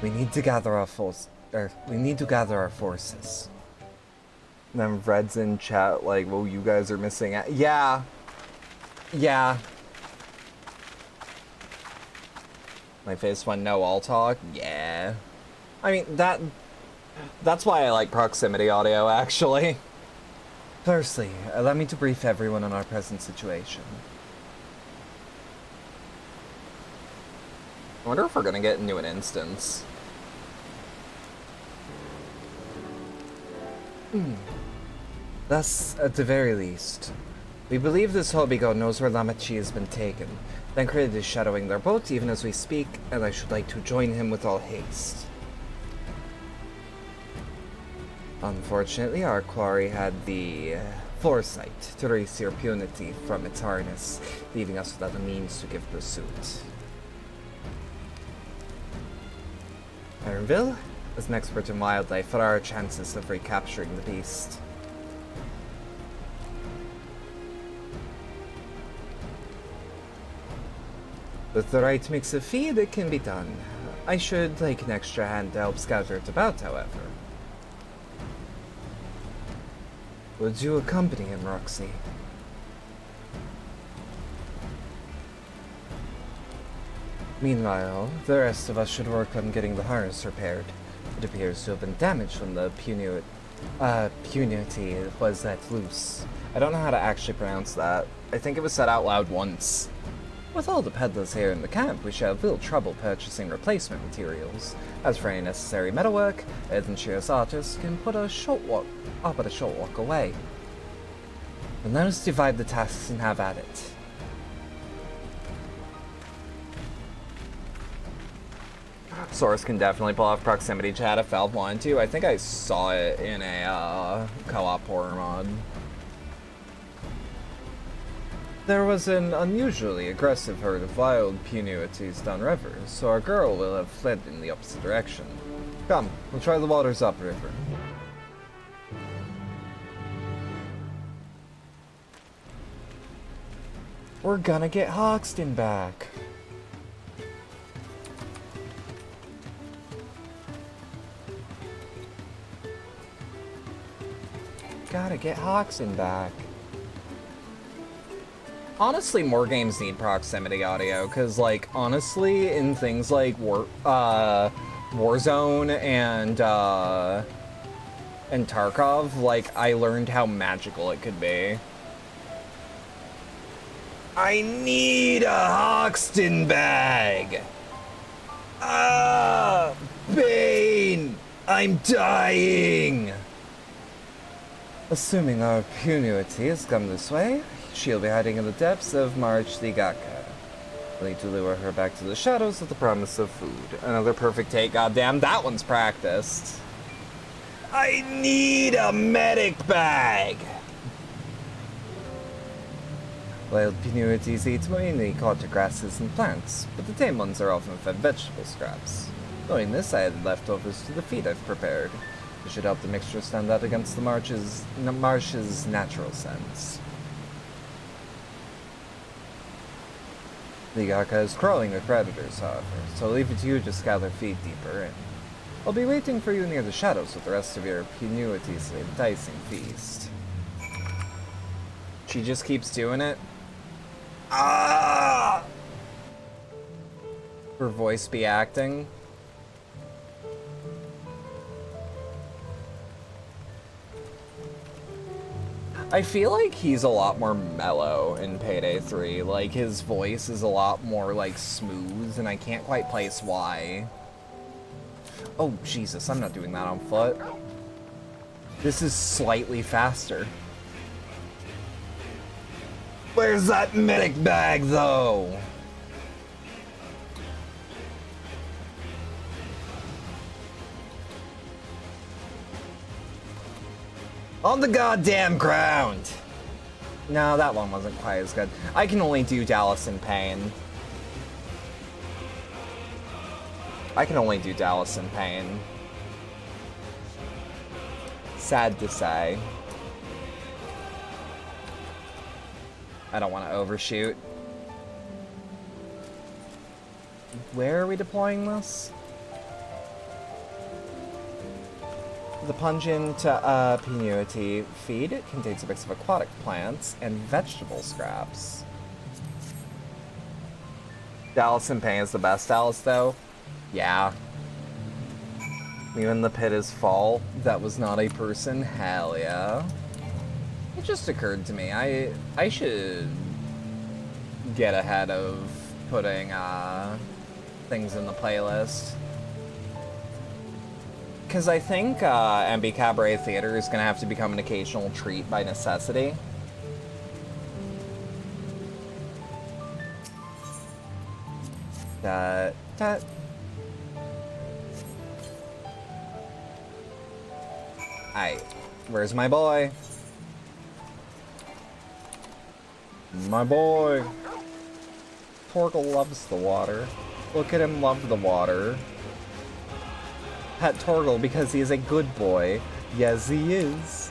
We need to gather our forces. And then Red's in chat like, well, you guys are missing out. Yeah. Yeah. My face went no all talk. Yeah. I mean, that's why I like proximity audio, actually. Firstly, allow me to brief everyone on our present situation. I wonder if we're gonna get into an instance. Thus, at the very least, we believe this Hobigo knows where Namachi has been taken. Tancred is shadowing their boat even as we speak, and I should like to join him with all haste. Unfortunately, our quarry had the foresight to release your punity from its harness, leaving us without the means to give pursuit. Ironville, as an expert in wildlife, what are our chances of recapturing the beast? With the right mix of feed, it can be done. I should like an extra hand to help scatter it about, however. Would you accompany him, Roxy? Meanwhile, the rest of us should work on getting the harness repaired. It appears to have been damaged when the punity was let loose. I don't know how to actually pronounce that. I think it was said out loud once. With all the peddlers here in the camp, we shall have little trouble purchasing replacement materials. As for any necessary metalwork, Earthenshires artists can put a short walk away. And let us divide the tasks and have at it. Source can definitely pull off proximity chat if Valve wanted to. I think I saw it in a co-op horror mod. There was an unusually aggressive herd of wild punuities downriver, so our girl will have fled in the opposite direction. Come, we'll try the waters upriver. We're gonna get Hoxton back. Gotta get Hoxton back. Honestly, more games need proximity audio, because, like, honestly, in things like Warzone and Tarkov, like, I learned how magical it could be. I need a Hoxton bag! Ah! Bane! I'm dying! Assuming our punuity has come this way, she'll be hiding in the depths of March Ligaka. We'll need to lure her back to the shadows with the promise of food. Another perfect take, goddamn, that one's practiced. I need a medic bag! Wild punuities eat mainly caught grasses and plants, but the tame ones are often fed vegetable scraps. Knowing this, I added leftovers to the feed I've prepared. It should help the mixture stand out against the marsh's natural scents. The Ligaka is crawling with predators, however, so I'll leave it to you to scout their feet deeper in. I'll be waiting for you near the shadows with the rest of your punuities enticing feast. She just keeps doing it. Ah! Her voice be acting. I feel like he's a lot more mellow in Payday 3. Like, his voice is a lot more, like, smooth, and I can't quite place why. Oh, Jesus, I'm not doing that on foot. This is slightly faster. Where's that medic bag, though? On the goddamn ground! No, that one wasn't quite as good. I can only do Dallas in Pain. I can only do Dallas in Pain. Sad to say. I don't want to overshoot. Where are we deploying this? The pungent punuity feed contains a mix of aquatic plants and vegetable scraps. Dallas in Pain is the best Dallas, though. Yeah. Even the pit is full. That was not a person. Hell yeah. It just occurred to me, I should get ahead of putting things in the playlist. Because I think MB Cabaret Theater is going to have to become an occasional treat by necessity. Aight, where's my boy? My boy. Torgal loves the water. Look at him love the water. Pet Torgal because he is a good boy. Yes, he is.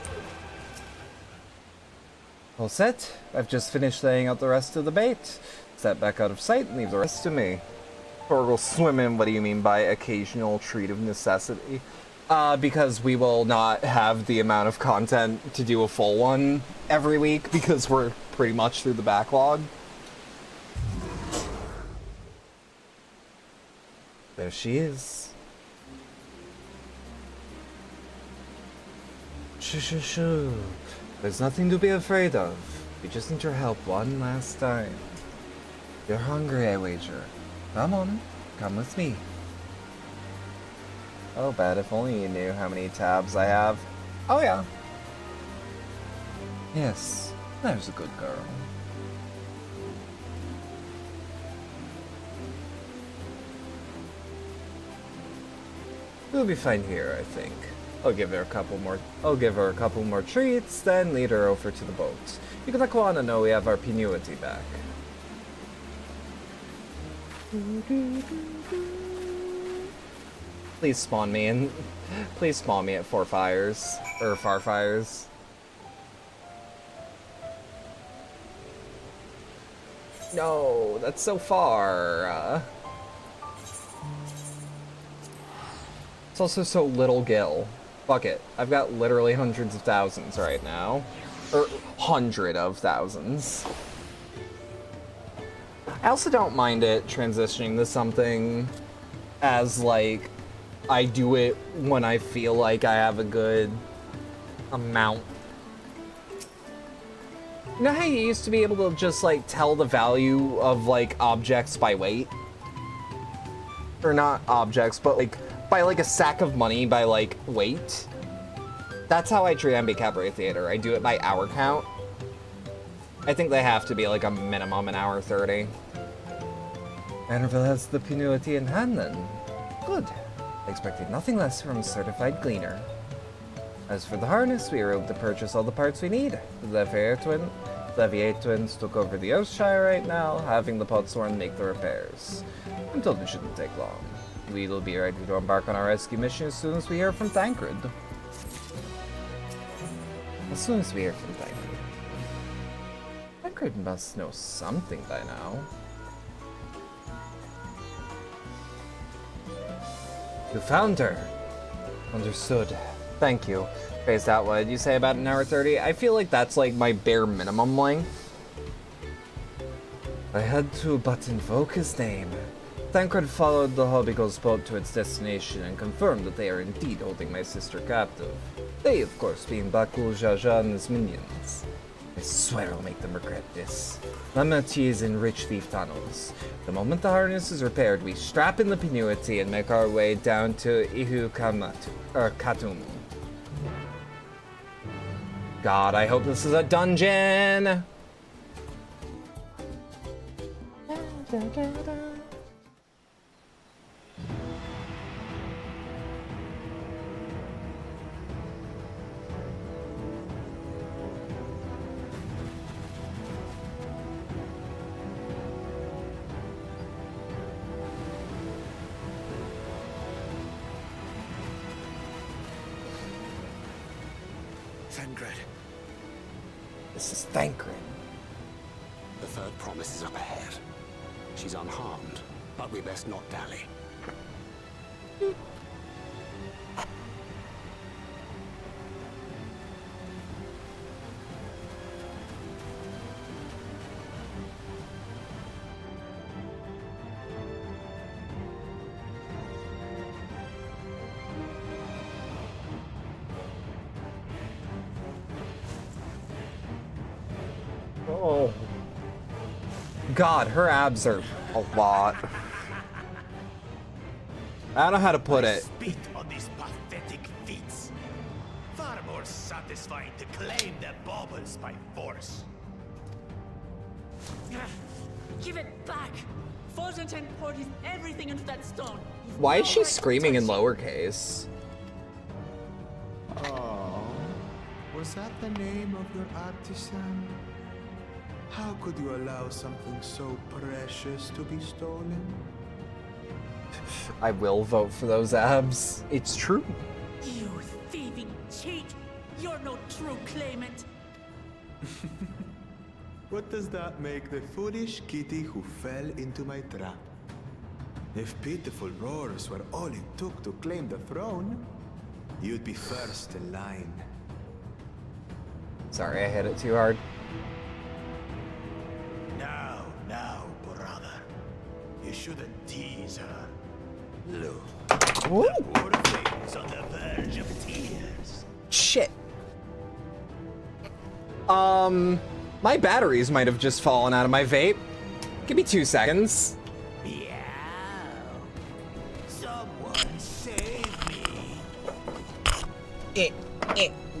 All set. I've just finished laying out the rest of the bait. Step back out of sight and leave the rest to me. Torgal swimming, what do you mean by occasional treat of necessity? Because we will not have the amount of content to do a full one every week because we're pretty much through the backlog. There she is. Shoo. There's nothing to be afraid of. We just need your help one last time. You're hungry, I wager. Come on, come with me. Oh, bad, if only you knew how many tabs I have. Oh, yeah. Yes, there's a good girl. We'll be fine here, I think. I'll give her a couple more treats, then lead her over to the boat. You can let Kwana know we have our Pinuity back. Please spawn me at Four Fires or Far Fires. No, that's so far. It's also so little gil. Fuck it. I've got literally hundreds of thousands right now. Or 100 of thousands. I also don't mind it transitioning to something as, like, I do it when I feel like I have a good amount. You know how you used to be able to just, like, tell the value of, like, objects by weight? Or not objects, but, like, by, like, a sack of money by, like, weight? That's how I treat MB Cabaret Theater. I do it by hour count. I think they have to be, like, a minimum an hour 30. Annabelle has the Pinuity in hand, then. Good. I expected nothing less from a certified gleaner. As for the harness, we were able to purchase all the parts we need. The Levier twins took over the Oathshire right now, having the Podsworn make the repairs. I'm told it shouldn't take long. We'll be ready to embark on our rescue mission as soon as we hear from Thancred. Thancred must know something by now. You found her. Understood. Thank you. Phased out, what did you say, about an hour 30? I feel like that's like my bare minimum length. I had to but invoke his name. Thancred followed the Hobbigo's boat to its destination and confirmed that they are indeed holding my sister captive. They, of course, being Bakul, Jaja, and his minions. I swear I'll make them regret this. Lamati is in rich thief tunnels. The moment the harness is repaired, we strap in the Pinuity and make our way down to Khatum. God, I hope this is a dungeon! Thancred. This is Thancred. The third promise is up ahead. She's unharmed, but we best not dally. Oh. God, her abs are a lot. I don't know how to put it. Spit on these pathetic feats. Far more satisfying to claim their baubles by force. Give it back! Fulgenton poured his everything into that stone. You've Why no is she right to screaming in touch it. lowercase? Oh, was that the name of your artisan? How could you allow something so precious to be stolen? I will vote for those abs. It's true. You thieving cheat! You're no true claimant! What does that make the foolish kitty who fell into my trap? If pitiful roars were all it took to claim the throne, you'd be first in line. Sorry, I hit it too hard. Now, brother. You shouldn't tease her. Look, Ooh. the poor thing's on the verge of tears. Shit. My batteries might have just fallen out of my vape. Give me 2 seconds. Meow. Someone save me.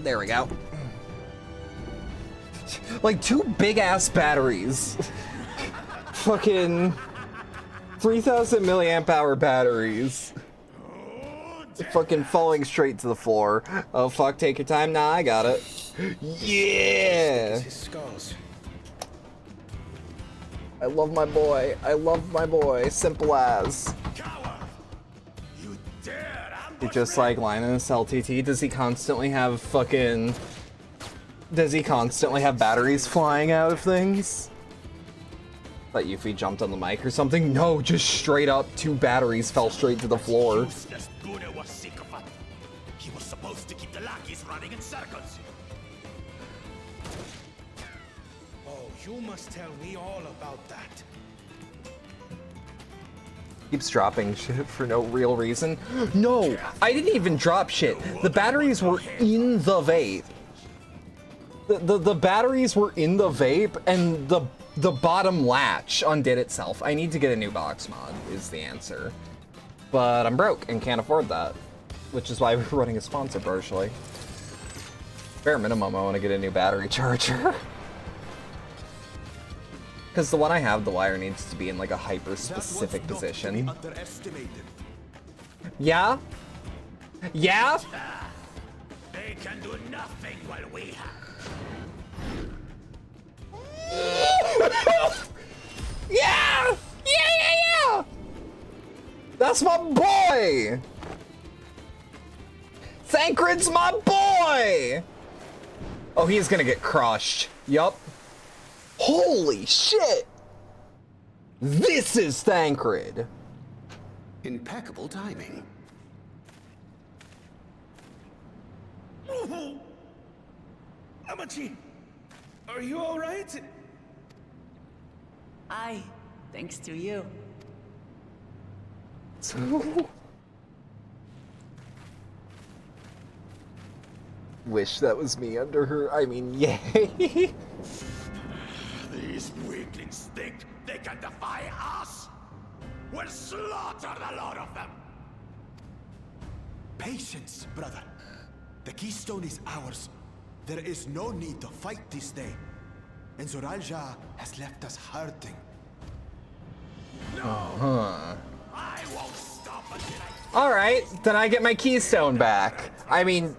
There we go. Like 2 big-ass batteries. Fucking 3,000 milliamp hour batteries. Fucking falling straight to the floor. Oh fuck, take your time. Nah, I got it. Yeah! His skulls. I love my boy. I love my boy. Simple as. Coward! You dare He ambush just me? like Linus LTT. Does he constantly have fucking... Does he constantly have batteries flying out of things? Like Yuffie jumped on the mic or something? No, just straight up 2 batteries fell straight to the floor. Useless Buddha was sick of it. He was supposed to keep the lackeys running in circles. Oh, you must tell me all about that. Keeps dropping shit for no real reason. No, I didn't even drop shit. The batteries were in the vape. The batteries were in the vape, and the bottom latch undid itself. I need to get a new box mod, is the answer. But I'm broke and can't afford that, which is why we're running a sponsor partially. Bare minimum, I want to get a new battery charger. Because the one I have, the wire needs to be in like a hyper-specific position. Yeah? Yeah? They can do nothing while we have. Yeah! Yeah! That's my boy! Thancred's my boy! Oh, he's gonna get crushed. Yup. Holy shit! This is Thancred! Impeccable timing. Amachi, are you alright? Aye, thanks to you. Wish that was me under her. I mean, yay. These weaklings think they can defy us? We'll slaughter the lot of them! Patience, brother. The keystone is ours. There is no need to fight this day. And Zoralja has left us hurting. Huh. I won't stop until Alright, then I get my keystone back. I mean,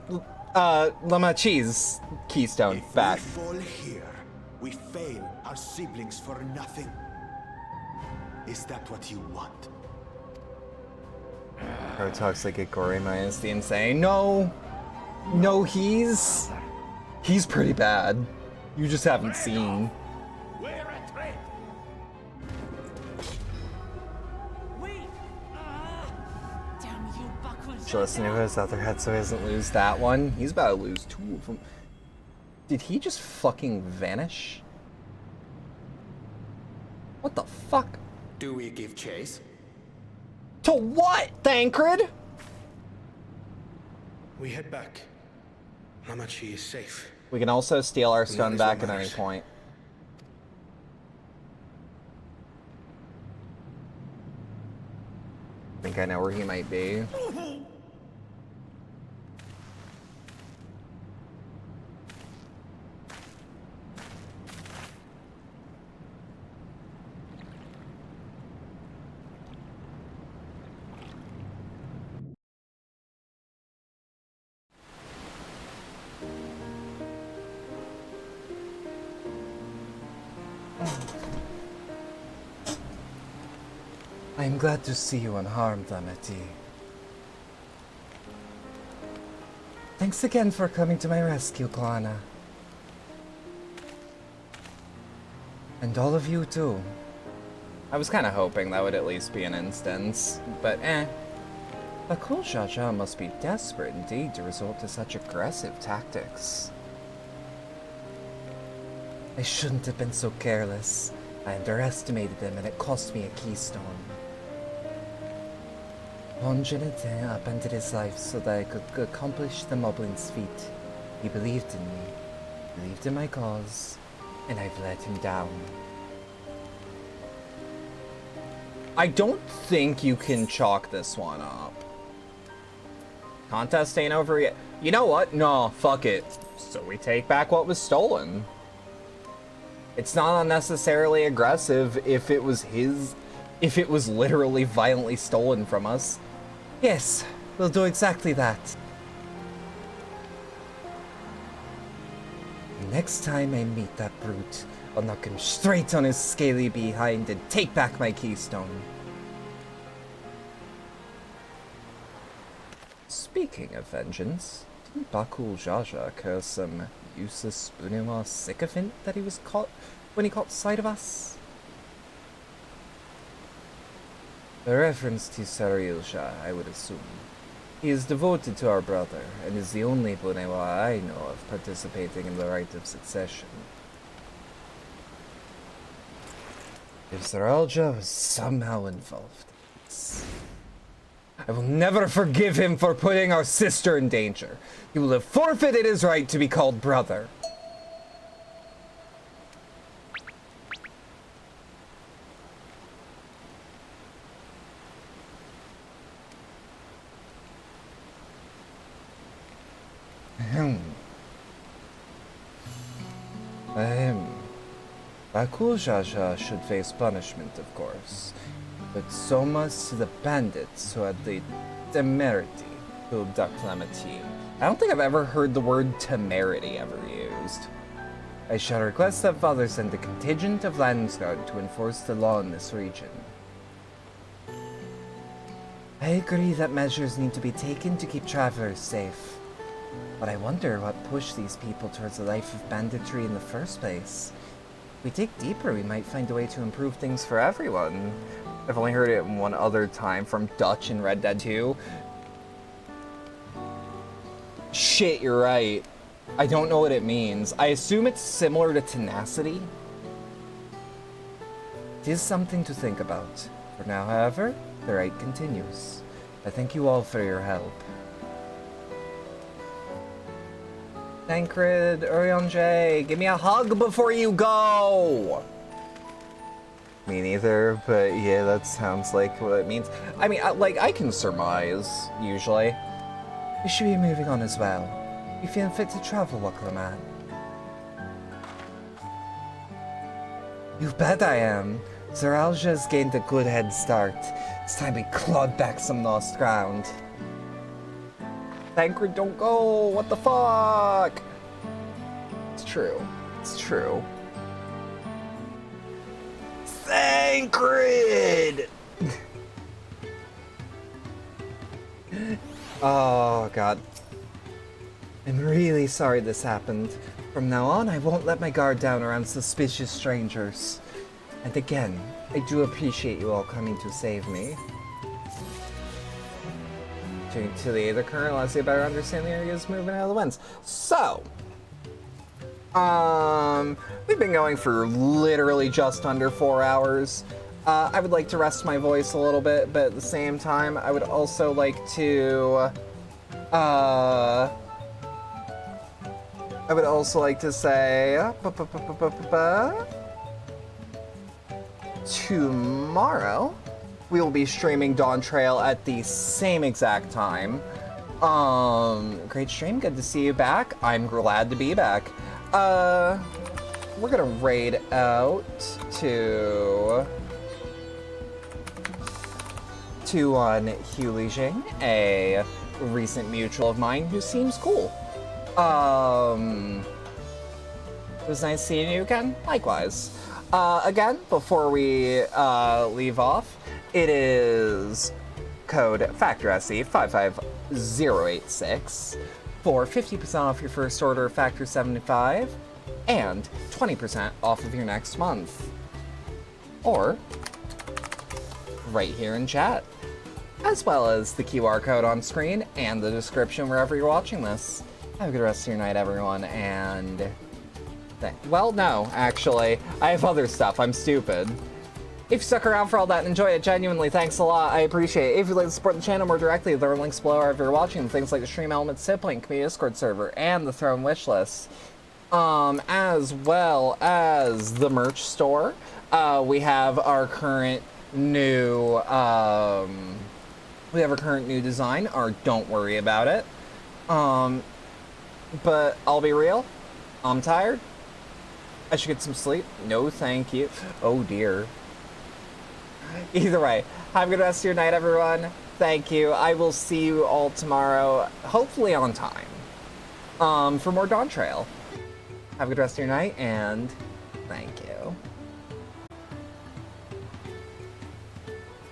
Lamachi's keystone If back. we fall here, we fail our siblings for nothing. Is that what you want? Protoxic Gorima is the insane. No! No, he's pretty bad. You just haven't seen. we're a threat! Wait! Damn you, backwards. Should listen to his other head so he doesn't lose that one. He's about to lose 2 of them. Did he just fucking vanish? What the fuck? Do we give chase? To what, Thancred? We head back. Amachi is safe. We can also steal our And that stone is what back at any matters. point. I think I know where he might be. I am glad to see you unharmed, Amity. Thanks again for coming to my rescue, Klana. And all of you too. I was kind of hoping that would at least be an instance, but eh. The cool Jaja must be desperate indeed to resort to such aggressive tactics. I shouldn't have been so careless. I underestimated them and it cost me a keystone. Genetin upended his life so that I could accomplish the Moblin's feat. He believed in me, believed in my cause, and I've let him down. I don't think you can chalk this one up. Contest ain't over yet. You know what? No, fuck it. So we take back what was stolen. It's not unnecessarily aggressive if it was literally violently stolen from us. Yes, We'll do exactly that. Next time I meet that brute, I'll knock him straight on his scaly behind and take back my keystone. Speaking of vengeance, didn't Bakul Jaja curse some useless Bunema sycophant that he was caught when he caught sight of us? A reference to Sarilja, I would assume. He is devoted to our brother, and is the only Bunewa I know of participating in the rite of succession. If Sarilja was somehow involved in this, I will never forgive him for putting our sister in danger. He will have forfeited his right to be called brother. Bakul Jaja should face punishment, of course, but so much to the bandits who had the temerity to abduct Lamatine. I don't think I've ever heard the word temerity ever used. I shall request that Father send a contingent of Landsguard to enforce the law in this region. I agree that measures need to be taken to keep travelers safe. But I wonder what pushed these people towards a life of banditry in the first place. If we dig deeper, we might find a way to improve things for everyone. I've only heard it one other time from Dutch in Red Dead 2. Shit, you're right. I don't know what it means. I assume it's similar to tenacity. It is something to think about. For now, however, the rite continues. I thank you all for your help. Tancred, Urionje, give me a hug before you go! Me neither, but yeah, that sounds like what it means. I mean, I can surmise, usually. We should be moving on as well. You feeling fit to travel, Waklaman? You bet I am. Zaralja's gained a good head start. It's time we clawed back some lost ground. Tancred, don't go! What the fuck? It's true. It's true. Tancred! Oh, God. I'm really sorry this happened. From now on, I won't let my guard down around suspicious strangers. And again, I do appreciate you all coming to save me. To the other current, let's see a better understanding the area's moving out of the winds. So, we've been going for literally just under 4 hours. I would like to rest my voice a little bit, but at the same time, I would also like to, say, tomorrow, we will be streaming Dawn Trail at the same exact time. Great stream, good to see you back. I'm glad to be back. We're gonna raid out to one Hugh Lijing, a recent mutual of mine who seems cool. It was nice seeing you again. Likewise. Again, before we leave off, it is code FACTORSE 55086 for 50% off your first order of Factor 75 and 20% off of your next month. Or right here in chat, as well as the QR code on screen and the description wherever you're watching this. Have a good rest of your night, everyone, and well, no, actually, I have other stuff. I'm stupid. If you stuck around for all that and enjoy it, genuinely, thanks a lot. I appreciate it. If you'd like to support the channel more directly, there are links below wherever you're watching. Things like the Stream Elements tip link, community Discord server, and the Throne wishlist. As well as the merch store. We have our current new, design, or don't worry about it. But I'll be real, I'm tired. I should get some sleep. No, thank you. Oh dear. Either way, have a good rest of your night, everyone. Thank you. I will see you all tomorrow, hopefully on time, for more Dawn Trail. Have a good rest of your night, and thank you.